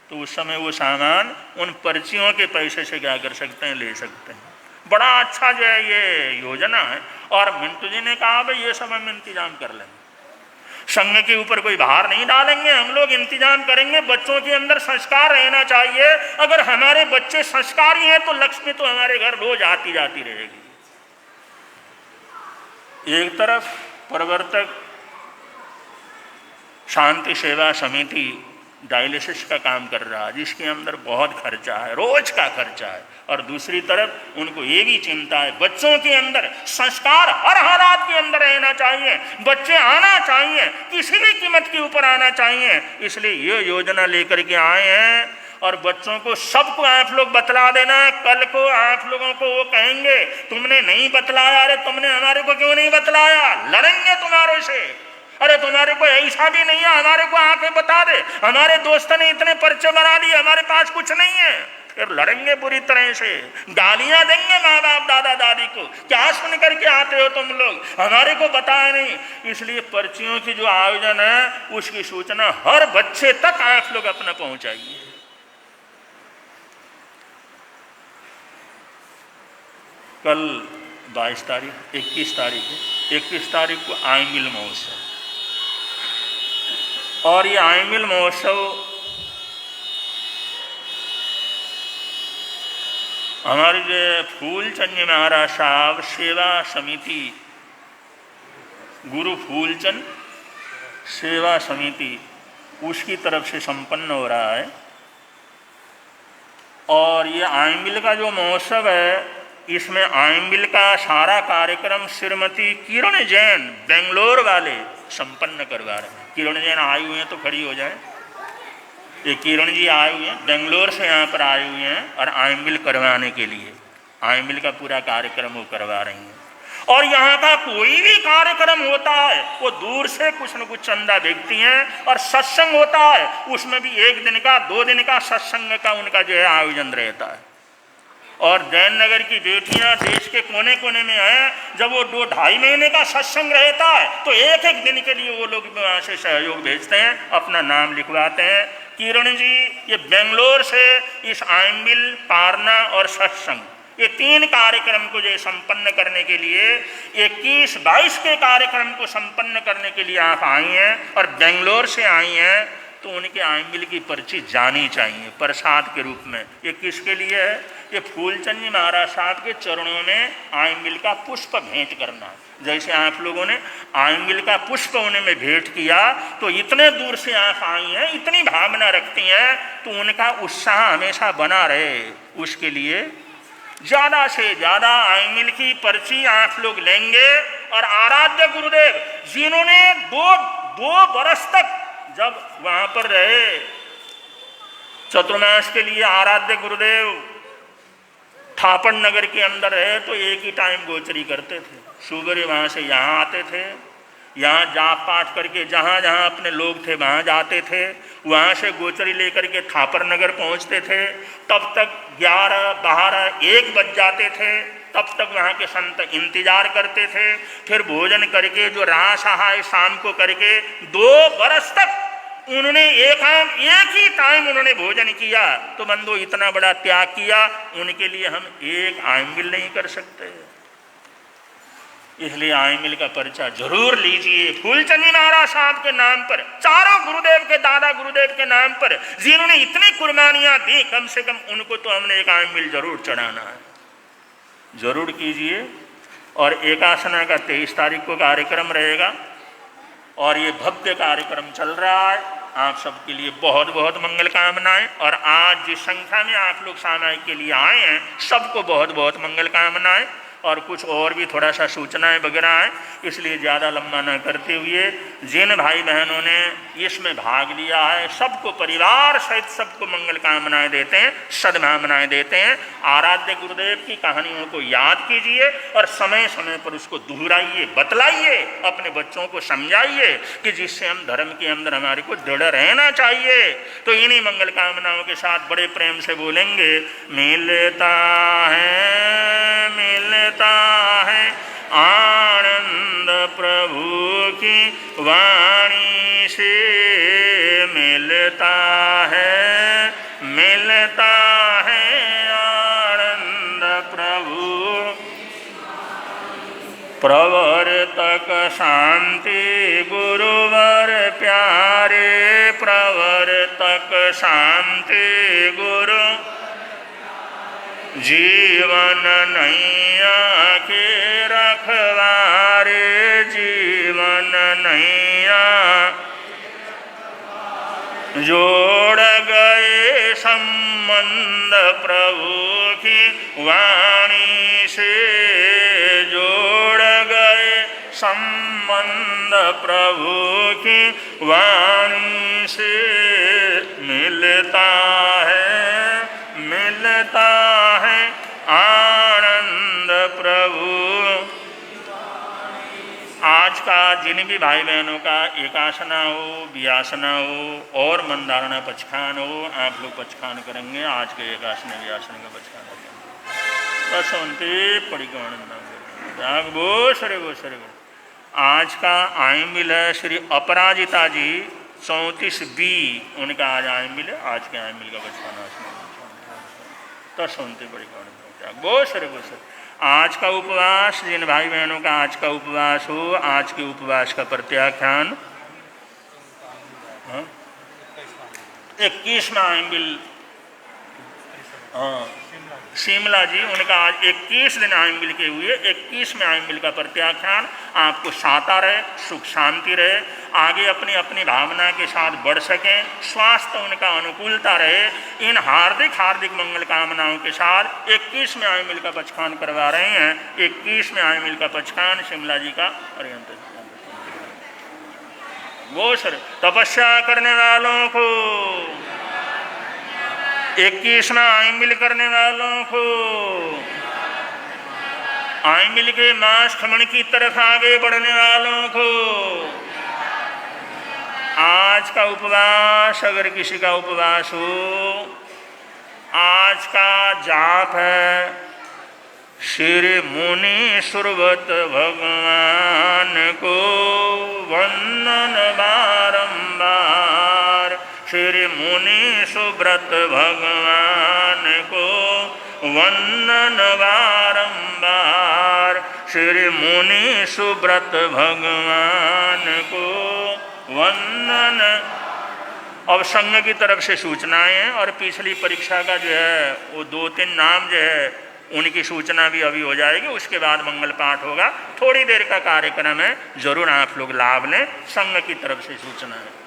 तो उस समय वो सामान उन पर्चियों के पैसे से क्या कर सकते हैं, ले सकते हैं। बड़ा अच्छा जो है ये योजना है। और मिंटू जी ने कहा भाई ये सब हम इंतजाम कर लेंगे, संघ के ऊपर कोई भार नहीं डालेंगे, हम लोग इंतजाम करेंगे। बच्चों के अंदर संस्कार रहना चाहिए। अगर हमारे बच्चे संस्कारी हैं तो लक्ष्मी तो हमारे घर रोज आती जाती रहेगी। एक तरफ प्रवर्तक शांति सेवा समिति डायलिसिस का काम कर रहा है, जिसके अंदर बहुत खर्चा है, रोज का खर्चा है, और दूसरी तरफ उनको ये भी चिंता है बच्चों के अंदर संस्कार हर हालात के अंदर रहना चाहिए। बच्चे आना चाहिए, किसी भी कीमत के ऊपर आना चाहिए। इसलिए ये योजना लेकर के आए हैं। और बच्चों को सबको आप लोग बतला देना। कल को आप लोगों को वो कहेंगे तुमने नहीं बतलाया, अरे तुमने हमारे को क्यों नहीं बतलाया, लड़ेंगे तुम्हारे से। अरे तुम्हारे को ऐसा भी नहीं है, हमारे को आके बता दे, हमारे दोस्तों ने इतने पर्चे बना दिए, हमारे पास कुछ नहीं है। फिर लड़ेंगे बुरी तरह से, गालियां देंगे माँ बाप दादा दादी को, क्या सुन करके आते हो तुम लोग, हमारे को बताया नहीं। इसलिए पर्चियों की जो आयोजन है उसकी सूचना हर बच्चे तक आप लोग अपना पहुंचाइए। कल 22 तारीख 21 तारीख को आयमिल महोत्सव, और ये आयमिल महोत्सव हमारे जो फूलचंद जी महाराज साहब सेवा समिति, गुरु फूलचंद सेवा समिति, उसकी तरफ से संपन्न हो रहा है। और ये आयमिल का जो महोत्सव है, इसमें आयमिल का सारा कार्यक्रम श्रीमती किरण जैन बेंगलोर वाले संपन्न करवा रहे हैं। किरण जैन आए हुए हैं तो खड़ी हो जाए। ये किरण जी आए हुए हैं, बेंगलोर से यहाँ पर आए हुए हैं और आयमिल करवाने के लिए आयमिल का पूरा कार्यक्रम वो करवा रही हैं। और यहाँ का कोई भी कार्यक्रम होता है वो दूर से कुछ न कुछ चंदा देखती हैं। और सत्संग होता है उसमें भी 1 दिन का 2 दिन का सत्संग का उनका जो है आयोजन रहता है। और जैन नगर की बेटियां देश के कोने कोने में हैं। जब वो 2-2.5 महीने का सत्संग रहता है तो 1-1 दिन के लिए वो लोग वहाँ से सहयोग भेजते हैं, अपना नाम लिखवाते हैं। किरण जी ये बेंगलोर से इस आयमिल, पारना और सत्संग, ये 3 कार्यक्रम को जो संपन्न करने के लिए 21-22 के कार्यक्रम को संपन्न करने के लिए आप आई हैं और बेंगलोर से आई हैं, तो उनके आयमिल की पर्ची जानी चाहिए प्रसाद के रूप में। ये किसके लिए है? ये फूलचंद जी महाराज साहब के चरणों में आयमिल का पुष्प भेंट करना। जैसे आप लोगों ने आयमिल का पुष्प उन्हें में भेंट किया, तो इतने दूर से आप आई हैं, इतनी भावना रखती हैं, तो उनका उत्साह हमेशा बना रहे, उसके लिए ज़्यादा से ज़्यादा आयमिल की पर्ची आप लोग लेंगे। और आराध्य गुरुदेव जिन्होंने दो बरस तक जब वहाँ पर रहे चतुर्मास के लिए, आराध्य गुरुदेव थापड़ नगर के अंदर रहे, तो एक ही टाइम गोचरी करते थे। सुबह वहाँ से यहाँ आते थे, यहाँ जाप पाठ करके जहाँ जहाँ अपने लोग थे वहाँ जाते थे, वहाँ से गोचरी लेकर के थापर नगर पहुँचते थे। तब तक 11, 12, 1 बज जाते थे। तब तक वहाँ के संत इंतजार करते थे। फिर भोजन करके जो राह सहाय शाम को करके 2 बरस तक उन्होंने एक ही टाइम उन्होंने भोजन किया। तो बंधु इतना बड़ा त्याग किया, उनके लिए हम एक आयमिल नहीं कर सकते। इसलिए आयमिल का पर्चा जरूर लीजिए। फूलचंदी महाराज साहब के नाम पर, चारों गुरुदेव के दादा गुरुदेव के नाम पर जिन्होंने इतनी कुर्बानियां दी, कम से कम उनको तो हमने एक आयमिल जरूर चढ़ाना है। जरूर कीजिए। और एकासना का 23 तारीख को कार्यक्रम रहेगा और ये भव्य कार्यक्रम चल रहा है। आप सबके लिए बहुत बहुत मंगल कामनाएं। और आज जिस संख्या में आप लोग सामायिक के लिए आए हैं, सबको बहुत बहुत मंगल कामनाएं। और कुछ और भी थोड़ा सा सूचनाएं वगैरह हैं, इसलिए ज़्यादा लंबा न करते हुए जिन भाई बहनों ने इसमें भाग लिया है सबको परिवार सहित सबको मंगल कामनाएं देते हैं, सद्भावनाएं देते हैं। आराध्य गुरुदेव की कहानियों को याद कीजिए और समय समय पर उसको दोहराइए, बतलाइए, अपने बच्चों को समझाइए कि जिससे हम धर्म के अंदर हमारे को दृढ़ रहना चाहिए। तो इन्हीं मंगल कामनाओं के साथ बड़े प्रेम से बोलेंगे, मिलता है आनंद प्रभु की वाणी से, मिलता है आनंद प्रभु। प्रवर्तक शांति गुरुवर प्यारे, प्रवर्तक शांति गुरु। जीवन नैया के रखवारे, जीवन नैया जोड़ गए संबंध प्रभु की वाणी से, जोड़ गए संबंध प्रभु की वाणी से। मिलता है आनंद प्रभु। आज का जिन भी भाई बहनों का एकासना हो, व्यासना हो और मंदारणा पचखान हो, आप लोग पचखान करेंगे। आज के एकासना व्यासना का पचखान करेंगे। बस उनते पड़ी गो। आज का आयमिल है श्री अपराजिता जी 34B, उनका आज आयमिल है। आज के आयमिल का पचखान तो सुनते बड़ी गो। आज का उपवास, जिन भाई बहनों का आज का उपवास हो, आज के उपवास का प्रत्याख्यान 21वां आयमिल। शिमला जी, उनका आज 21 दिन आयमिल के हुए। 21वें आयमिल का प्रत्याख्यान। आपको साता रहे, सुख शांति रहे, आगे अपनी अपनी भावना के साथ बढ़ सकें, स्वास्थ्य उनका अनुकूलता रहे। इन हार्दिक हार्दिक मंगल कामनाओं के साथ 21वें आयमिल का पचखान करवा रहे हैं। 21वें आयमिल का पचखान शिमला जी का पर्यंत वो सर तपस्या करने वालों को, 21वां आयमिल करने वालों को, आयमिल के मास खमन की तरफ आगे बढ़ने वालों को। आज का उपवास, अगर किसी का उपवास हो, आज का जाप है श्री मुनि सुरवत भगवान को वंदन बारंबार। श्री मुनि सुब्रत भगवान को वंदन बारंबार। श्री मुनि सुब्रत भगवान को वंदन। अब संघ की तरफ से सूचनाएं हैं और पिछली परीक्षा का जो है वो 2-3 नाम जो है उनकी सूचना भी अभी हो जाएगी। उसके बाद मंगल पाठ होगा। थोड़ी देर का कार्यक्रम है, जरूर आप लोग लाभ लें। संघ की तरफ से सूचना है।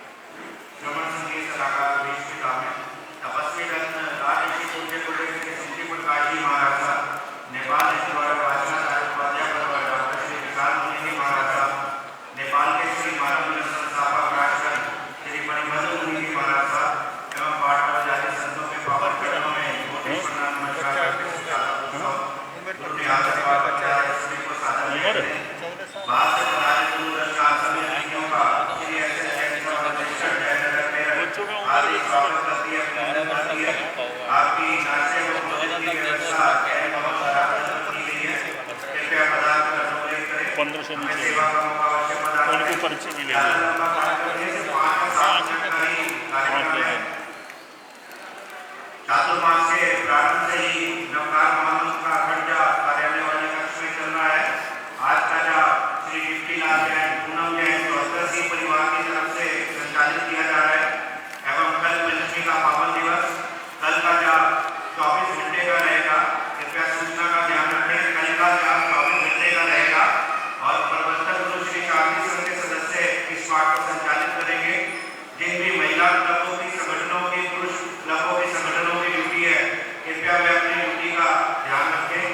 हार्दिक स्वागत करती है, अभिनंदन करती है। आपकी नाश्ते व भोजन की व्यवस्था बहुत आरामदायक की गई है। कृपया पदार्थ का सदुपयोग करें। 15 से नीचे सेवा का मौका अवश्य प्रदान उनको करें। परिचय मिलेगा। ज़्यादा लंबा कार्यक्रम नहीं है, 5 से 7 मिनट का ही कार्यक्रम है। चातुर्मास से प्रारंभ से ही नवकार महामंत्र का अखंड जाप कार्यालय वाले कक्ष में चल रहा है। आज का जाप श्री डिप्टी लाल जैन, पूनम जैन, चौहत्तर सिंह परिवार की तरफ से संचालित किया जा रहा है। एवं कल पंचमी का पावन दिवस, कल का जाप 24 घंटे का रहेगा। कृपया सूचना का ध्यान रखें, कल का जाप 24 घंटे का रहेगा और प्रबंधक गुरु श्री शांति संघ के सदस्य इस पाठ को संचालित करेंगे। जिन भी महिला क्लबों की संगठनों की, पुरुष क्लबों की संगठनों की ड्यूटी है, कृपया वे अपनी ड्यूटी का ध्यान रखें।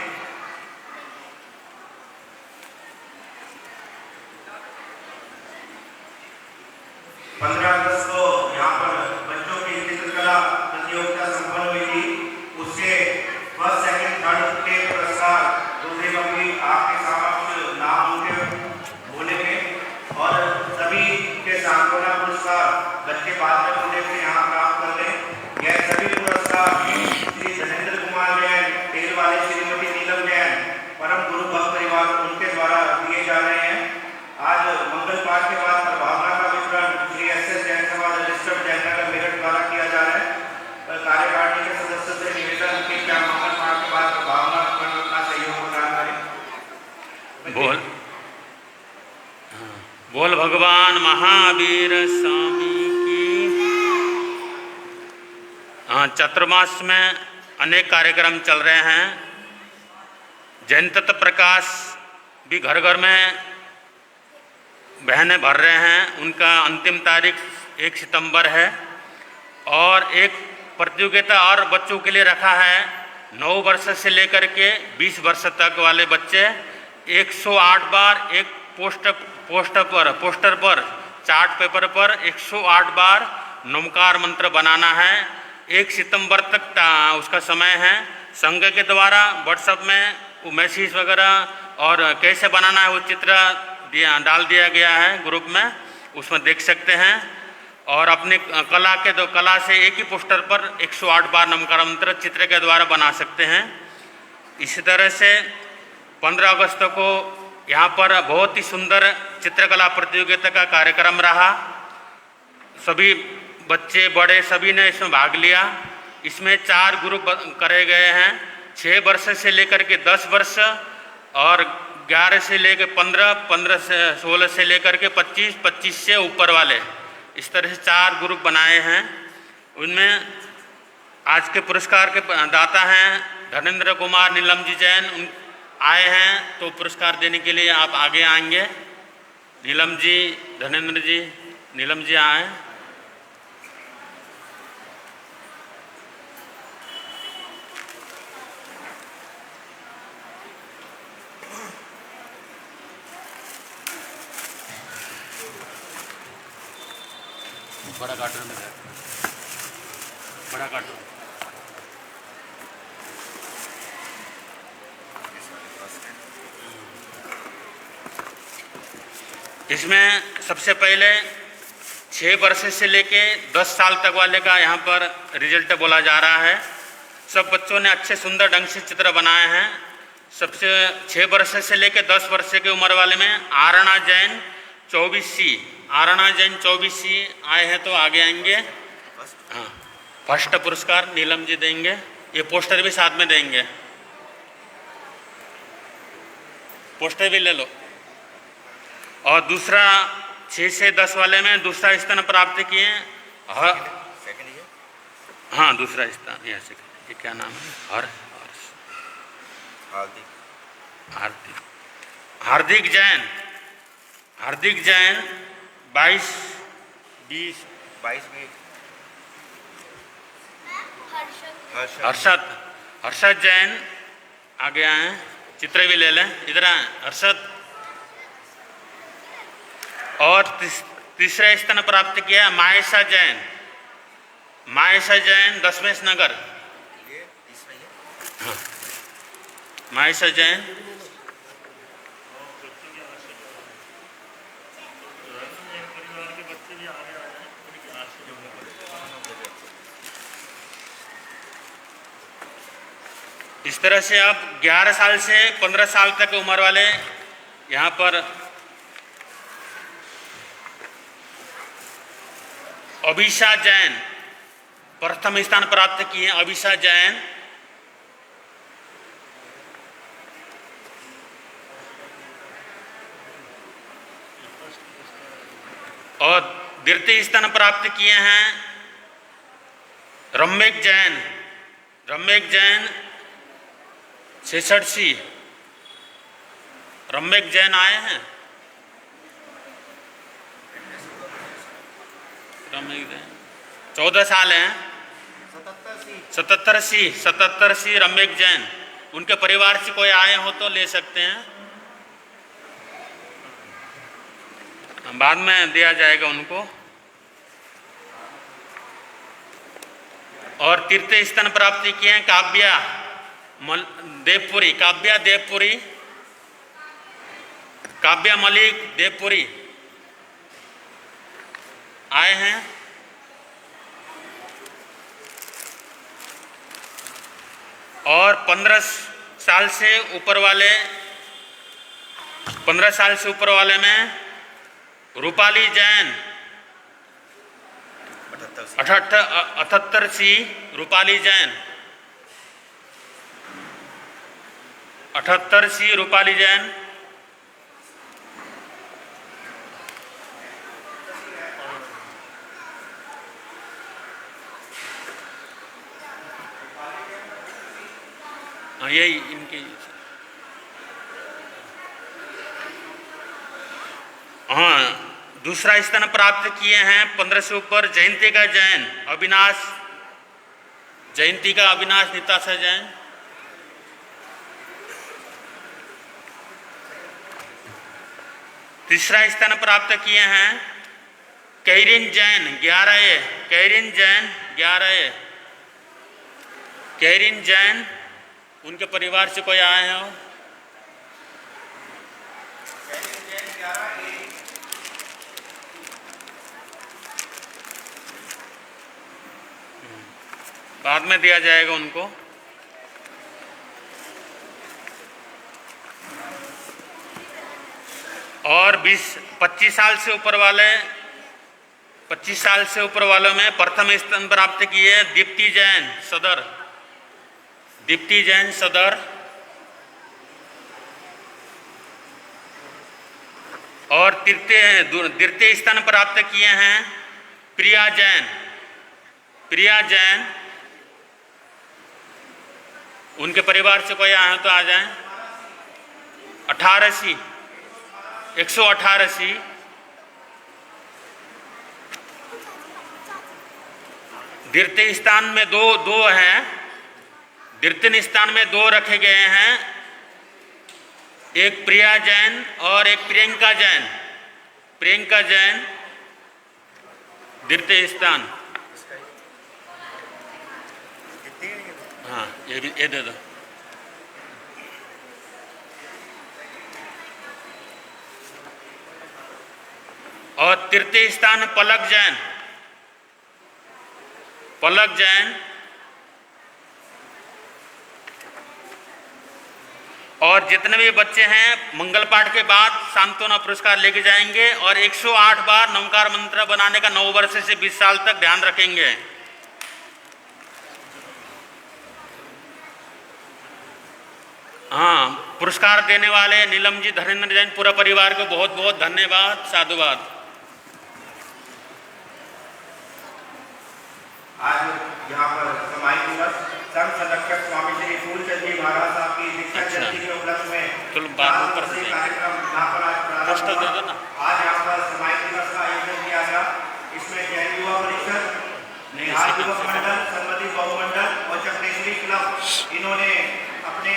15 अगस्त को यहाँ पर बच्चों की चित्रकला प्रतियोगिता संपन्न हुई थी। उससे फर्स्ट, सेकंड, थर्ड के पुरस्कार दूसरे कभी आपके समक्ष नाम उनके बोलेंगे और सभी के सांत्वना पुरस्कार बच्चे बाद में पूरे से यहाँ प्राप्त कर लें। यह सभी पुरस्कार श्री धनेंद्र कुमार जैन, तेल वाले श्रीमती नीलम जैन, परम गुरु भक्त परिवार उनके द्वारा दिए जा रहे हैं। आज मंगल पाठ के बाद प्रभावना का वितरण श्री एस.एस. जैन समाज रजिस्टर्ड जयनगर मेरठ द्वारा किया जा रहा है। कार्यकारिणी के सदस्यों से निवेदन कि क्या मंगल पाठ के बाद प्रभावना वितरण अपना सहयोग प्रदान करें। बोल भगवान महावीर स्वामी की। चतुर्मास में अनेक कार्यक्रम चल रहे हैं। जैन तत्व प्रकाश भी घर घर में बहनें भर रहे हैं। उनका अंतिम तारीख 1 सितंबर है। और एक प्रतियोगिता और बच्चों के लिए रखा है। 9 वर्ष से लेकर के 20 वर्ष तक वाले बच्चे 108 बार एक पोस्टर पर चार्ट पेपर पर 108 बार नमकार मंत्र बनाना है। 1 सितंबर तक उसका समय है। संघ के द्वारा व्हाट्सएप में वो मैसेज वगैरह और कैसे बनाना है वो चित्र डाल दिया गया है ग्रुप में, उसमें देख सकते हैं। और अपनी कला से एक ही पोस्टर पर 108 बार नमकार मंत्र चित्र के द्वारा बना सकते हैं। इसी तरह से 15 अगस्त को यहाँ पर बहुत ही सुंदर चित्रकला प्रतियोगिता का कार्यक्रम रहा। सभी बच्चे बड़े सभी ने इसमें भाग लिया। इसमें 4 ग्रुप करे गए हैं। 6 वर्ष से लेकर के 10 वर्ष और 11 से लेकर 15, 15 से 16 से लेकर के 25, 25 से ऊपर वाले, इस तरह से 4 ग्रुप बनाए हैं। उनमें आज के पुरस्कार के दाता हैं धनेंद्र कुमार नीलम जी जैन, आए हैं तो पुरस्कार देने के लिए आप आगे आएंगे। नीलम जी, धनेंद्र जी, नीलम जी आए। बड़ा कार्टून में है, बड़ा कार्टून। इसमें सबसे पहले 6 वर्ष से लेके 10 साल तक वाले का यहाँ पर रिजल्ट बोला जा रहा है। सब बच्चों ने अच्छे सुंदर ढंग से चित्र बनाए हैं। सबसे 6 वर्ष से लेके 10 वर्ष की उम्र वाले में आरणा जैन 24C, आरणा जैन 24C आए हैं तो आगे आएंगे। हाँ, फर्स्ट पुरस्कार नीलम जी देंगे। ये पोस्टर भी साथ में देंगे, पोस्टर भी ले लो। और दूसरा 6 से 10 वाले में दूसरा स्थान प्राप्त किए। हाँ, दूसरा स्थान यहाँ से। ये क्या नाम है? हार्दिक जैन, हार्दिक जैन 22, 20, 22 में। हर्षद जैन आगे आए, चित्र भी ले लें, इधर आए हर्षद। और तीसरा स्थान प्राप्त किया मायसा जैन, मायसा जैन दशमेश नगर। हाँ, मायसा जैन। इस तरह से अब 11 साल से 15 साल तक उम्र वाले यहाँ पर अभिषा जैन प्रथम स्थान प्राप्त किए। अभिषा जैन और द्वितीय स्थान प्राप्त किए हैं रम्यक जैन। रम्यक जैन 66 रम्यक जैन आए हैं। रम्यक जैन 14 साल हैं। 77 रम्यक जैन। उनके परिवार से कोई आए हो तो ले सकते हैं, बाद में दिया जाएगा उनको। और तृतीय स्थान प्राप्ति किए हैं काव्या देवपुरी। काव्या देवपुरी, काव्या मलिक देवपुरी आए हैं। और 15 साल से ऊपर वाले, 15 साल से ऊपर वाले में रूपाली जैन 78 रूपाली जैन 78 रूपाली जैन। हाँ यही इनकी। हाँ दूसरा स्थान प्राप्त किए हैं 15 से ऊपर जयंतिका जैन अविनाश, जयंतिका अविनाश निताशा जैन। तीसरा स्थान प्राप्त किए हैं Karin Jain 11। Karin Jain 11। Karin Jain, उनके परिवार से कोई आए हो? बाद में दिया जाएगा उनको। और 25 साल से ऊपर वाले, 25 साल से ऊपर वालों में प्रथम स्थान प्राप्त किए दीप्ति जैन सदर। दीप्ति जैन सदर। और तृतीय स्थान प्राप्त किए हैं प्रिया जैन। प्रिया जैन, उनके परिवार से कोई आए तो आ जाएं। 118 द्वितीय स्थान में दो हैं। द्वितीय स्थान में 2 रखे गए हैं, एक प्रिया जैन और एक प्रियंका जैन। प्रियंका जैन द्वितीय स्थान। हाँ ये दे दो। और तृतीय स्थान पलक जैन। पलक जैन। और जितने भी बच्चे हैं मंगल पाठ के बाद सांत्वना पुरस्कार लेके जाएंगे और 108 बार नमकार मंत्र बनाने का 9 वर्ष से 20 साल तक ध्यान रखेंगे। हाँ, पुरस्कार देने वाले नीलम जी, धर्मेंद्र जैन, पूरा परिवार को बहुत बहुत धन्यवाद, साधुवाद। आज यहाँ पर समाई दिवस संघ संरक्षक स्वामी श्री फूलचंद जी महाराज साहब की दीक्षा जयंती के उपलक्ष्य में कार्यक्रम यहाँ पर आज प्रारंभ हुआ। आज यहाँ पर समाई दिवस का आयोजन किया गया। इसमें जैन युवा परिषद, निहाल युवक मंडल, संबंधी बहुमंडल और चक्रेश्वरी क्लब, इन्होंने अपने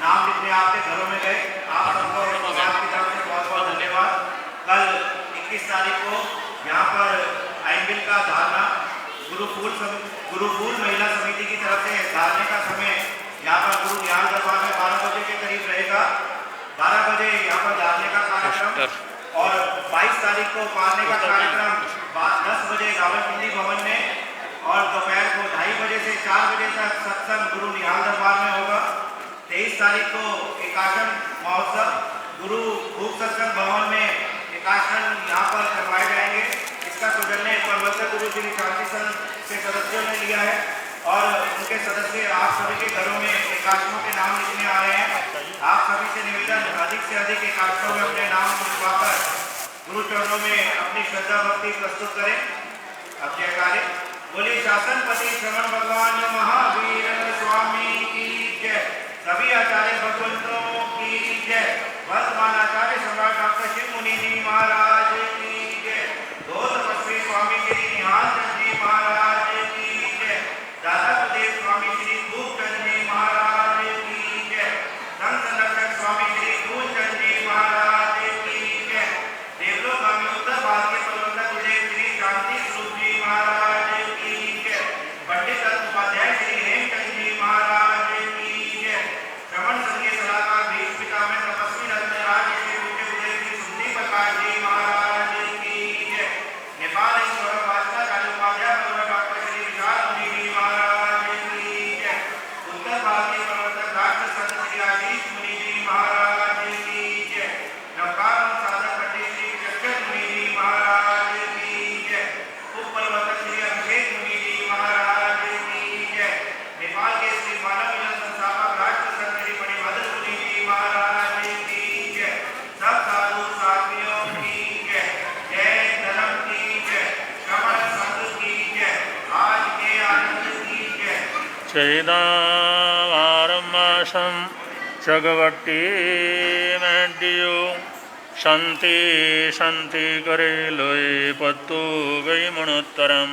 नाम लिखने आपके घरों में गए। आप सबको समाज की तरफ से बहुत बहुत धन्यवाद। कल 21 तारीख को यहाँ पर आइंबिल का धारणा गुरुफूल महिला समिति की तरफ से धारने का समय यहाँ पर गुरु ज्ञान दरबार में 12 बजे के करीब रहेगा। 12 बजे यहाँ पर धारने का कार्यक्रम और 22 तारीख को पारने का कार्यक्रम 10 बजे रावलपिंडी भवन में और दोपहर को 2:30 बजे से 4 बजे तक सत्संग गुरु निहाल दरबार में होगा। 23 तारीख को एकाशन महोत्सव गुरु भूख सत्संग भवन में एकाशन यहाँ पर करवाए जाएंगे। इसका सौजन्य प्रवर्तक गुरु श्री शांति संघ के सदस्यों ने लिया है और उनके सदस्य आप सभी के घरों में एकाशनों के नाम लिखने आ रहे हैं। आप सभी से निवेदन, अधिक से अधिक एकाशनों में अपने नाम लिखवाकर गुरु चरणों में अपनी श्रद्धा भक्ति प्रस्तुत करें। अब जयकारे बोले शासनपति श्रवण भगवान महावीर स्वामी की जय। सभी आचार्य भगवंतों की जय। वर्तमान आचार्य सम्राट डॉक्टर शिव मुनि जी महाराज की जय। दो तपस्वी स्वामी श्री निहाल चंद जी महाराज की जय। दादा सुदेव स्वामी श्री खूबचंद जी महाराज की जय। संत संरक्षक स्वामी श्री खूबचंद जी महाराज की जय। देवलोगामी उत्तर भारत के प्रबंधक गुरुदेव श्री शांति स्वरूप जी महाराज की जय। पंडित उपाध्याय श्री हेमचंद जी महाराज की जय। श्रवण संघीय सलाहकार भीष्म पितामह तपस्वी रत्नराज श्री पूज्य गुरुदेव श्री सुंदरी प्रकाश जी महाराज की जय। नेपाल गौरव भाषा चालू उपाध्याय डॉक्टर श्री विशाल मुनि जी महाराज की जय। उत्तर भारत के प्रवर्तक डॉक्टर संत श्री आशीष मुनि जी महाराज की जय। नवकार साधक पंडित श्री चक्षक मुनि जी महाराज की जय। उप प्रवर्तक श्री अभिषेक मुनि जी महाराज की जय। नेपाल के श्री मानव मिलन संस्थापक राष्ट्र संत श्री मणिभद्र मुनि जी महाराज की जय। सब साधु साथियों की जय। जय धर्म की जय। श्रवण संघ की जय। आज के आनंद की जय। चैदावारमासं चगवट्टी मैडियो शांति शांति करे लोए पत्तू गई मणोत्तरम।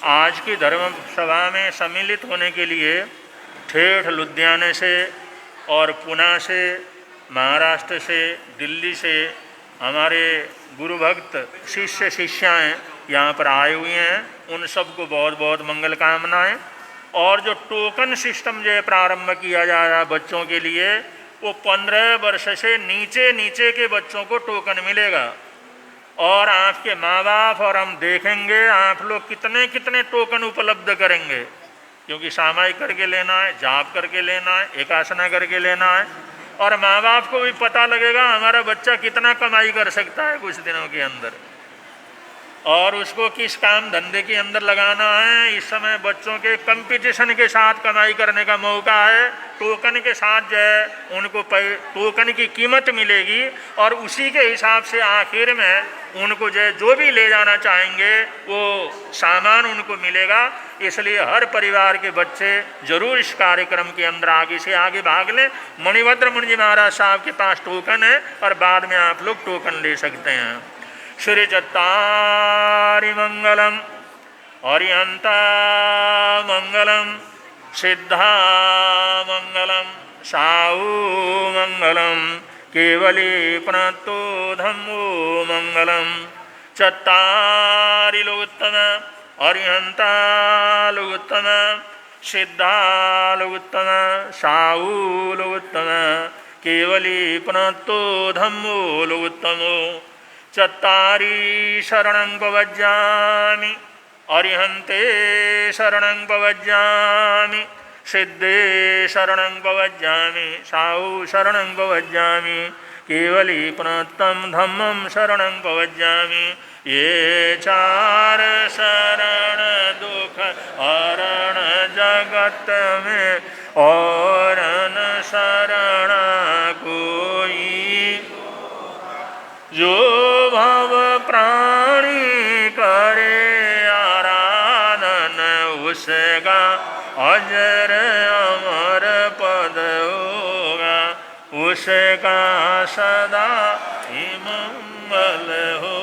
आज की धर्म सभा में सम्मिलित होने के लिए ठेठ लुधियाने से और पुणे से, महाराष्ट्र से, दिल्ली से हमारे गुरु भक्त शिष्य शिष्याएँ यहाँ पर आए हुए हैं। उन सबको बहुत बहुत मंगल कामनाएँ। और जो टोकन सिस्टम जो प्रारंभ किया जा रहा है बच्चों के लिए, वो 15 वर्ष से नीचे नीचे के बच्चों को टोकन मिलेगा। और आपके माँ बाप और हम देखेंगे आप लोग कितने कितने टोकन उपलब्ध करेंगे, क्योंकि सामायिक करके लेना है, जाप करके लेना है, एकासना करके लेना है। और माँ बाप को भी पता लगेगा हमारा बच्चा कितना कमाई कर सकता है कुछ दिनों के अंदर, और उसको किस काम धंधे के अंदर लगाना है। इस समय बच्चों के कंपटीशन के साथ कमाई करने का मौका है। टोकन के साथ जो है उनको टोकन की कीमत मिलेगी और उसी के हिसाब से आखिर में उनको जो भी ले जाना चाहेंगे वो सामान उनको मिलेगा। इसलिए हर परिवार के बच्चे जरूर इस कार्यक्रम के अंदर आगे से आगे भाग लें। मणिभद्र मुनि जी महाराज साहब के पास टोकन है और बाद में आप लोग टोकन ले सकते हैं। श्री चत्तारि मंगलम अर्यंता मंगलम सिद्धा मंगलम साहू मंगलम केवली प्रणतो धम्मो मंगलम। चत्तारि लोकोत्तम अर्यंता लोकोत्तम सिद्धा लोकोत्तम साहू लोकोत्तम केवली प्रणतो धम्मो लोकोत्तमो। चत्तारि शरणं प्रवज्जामि अरिहन्ते शरणं प्रवज्जामि सिद्धे शरणं प्रवज्जामि साहू शरणं प्रवज्जामि केवली प्रणतं धम्मं शरणं प्रवज्जामि। ये चार शरण दुख हरण जगत में और न शरण कोई। जो भव प्राणी करे आराधन उसका अजर अमर पद होगा, उसका सदा ही मंगल हो।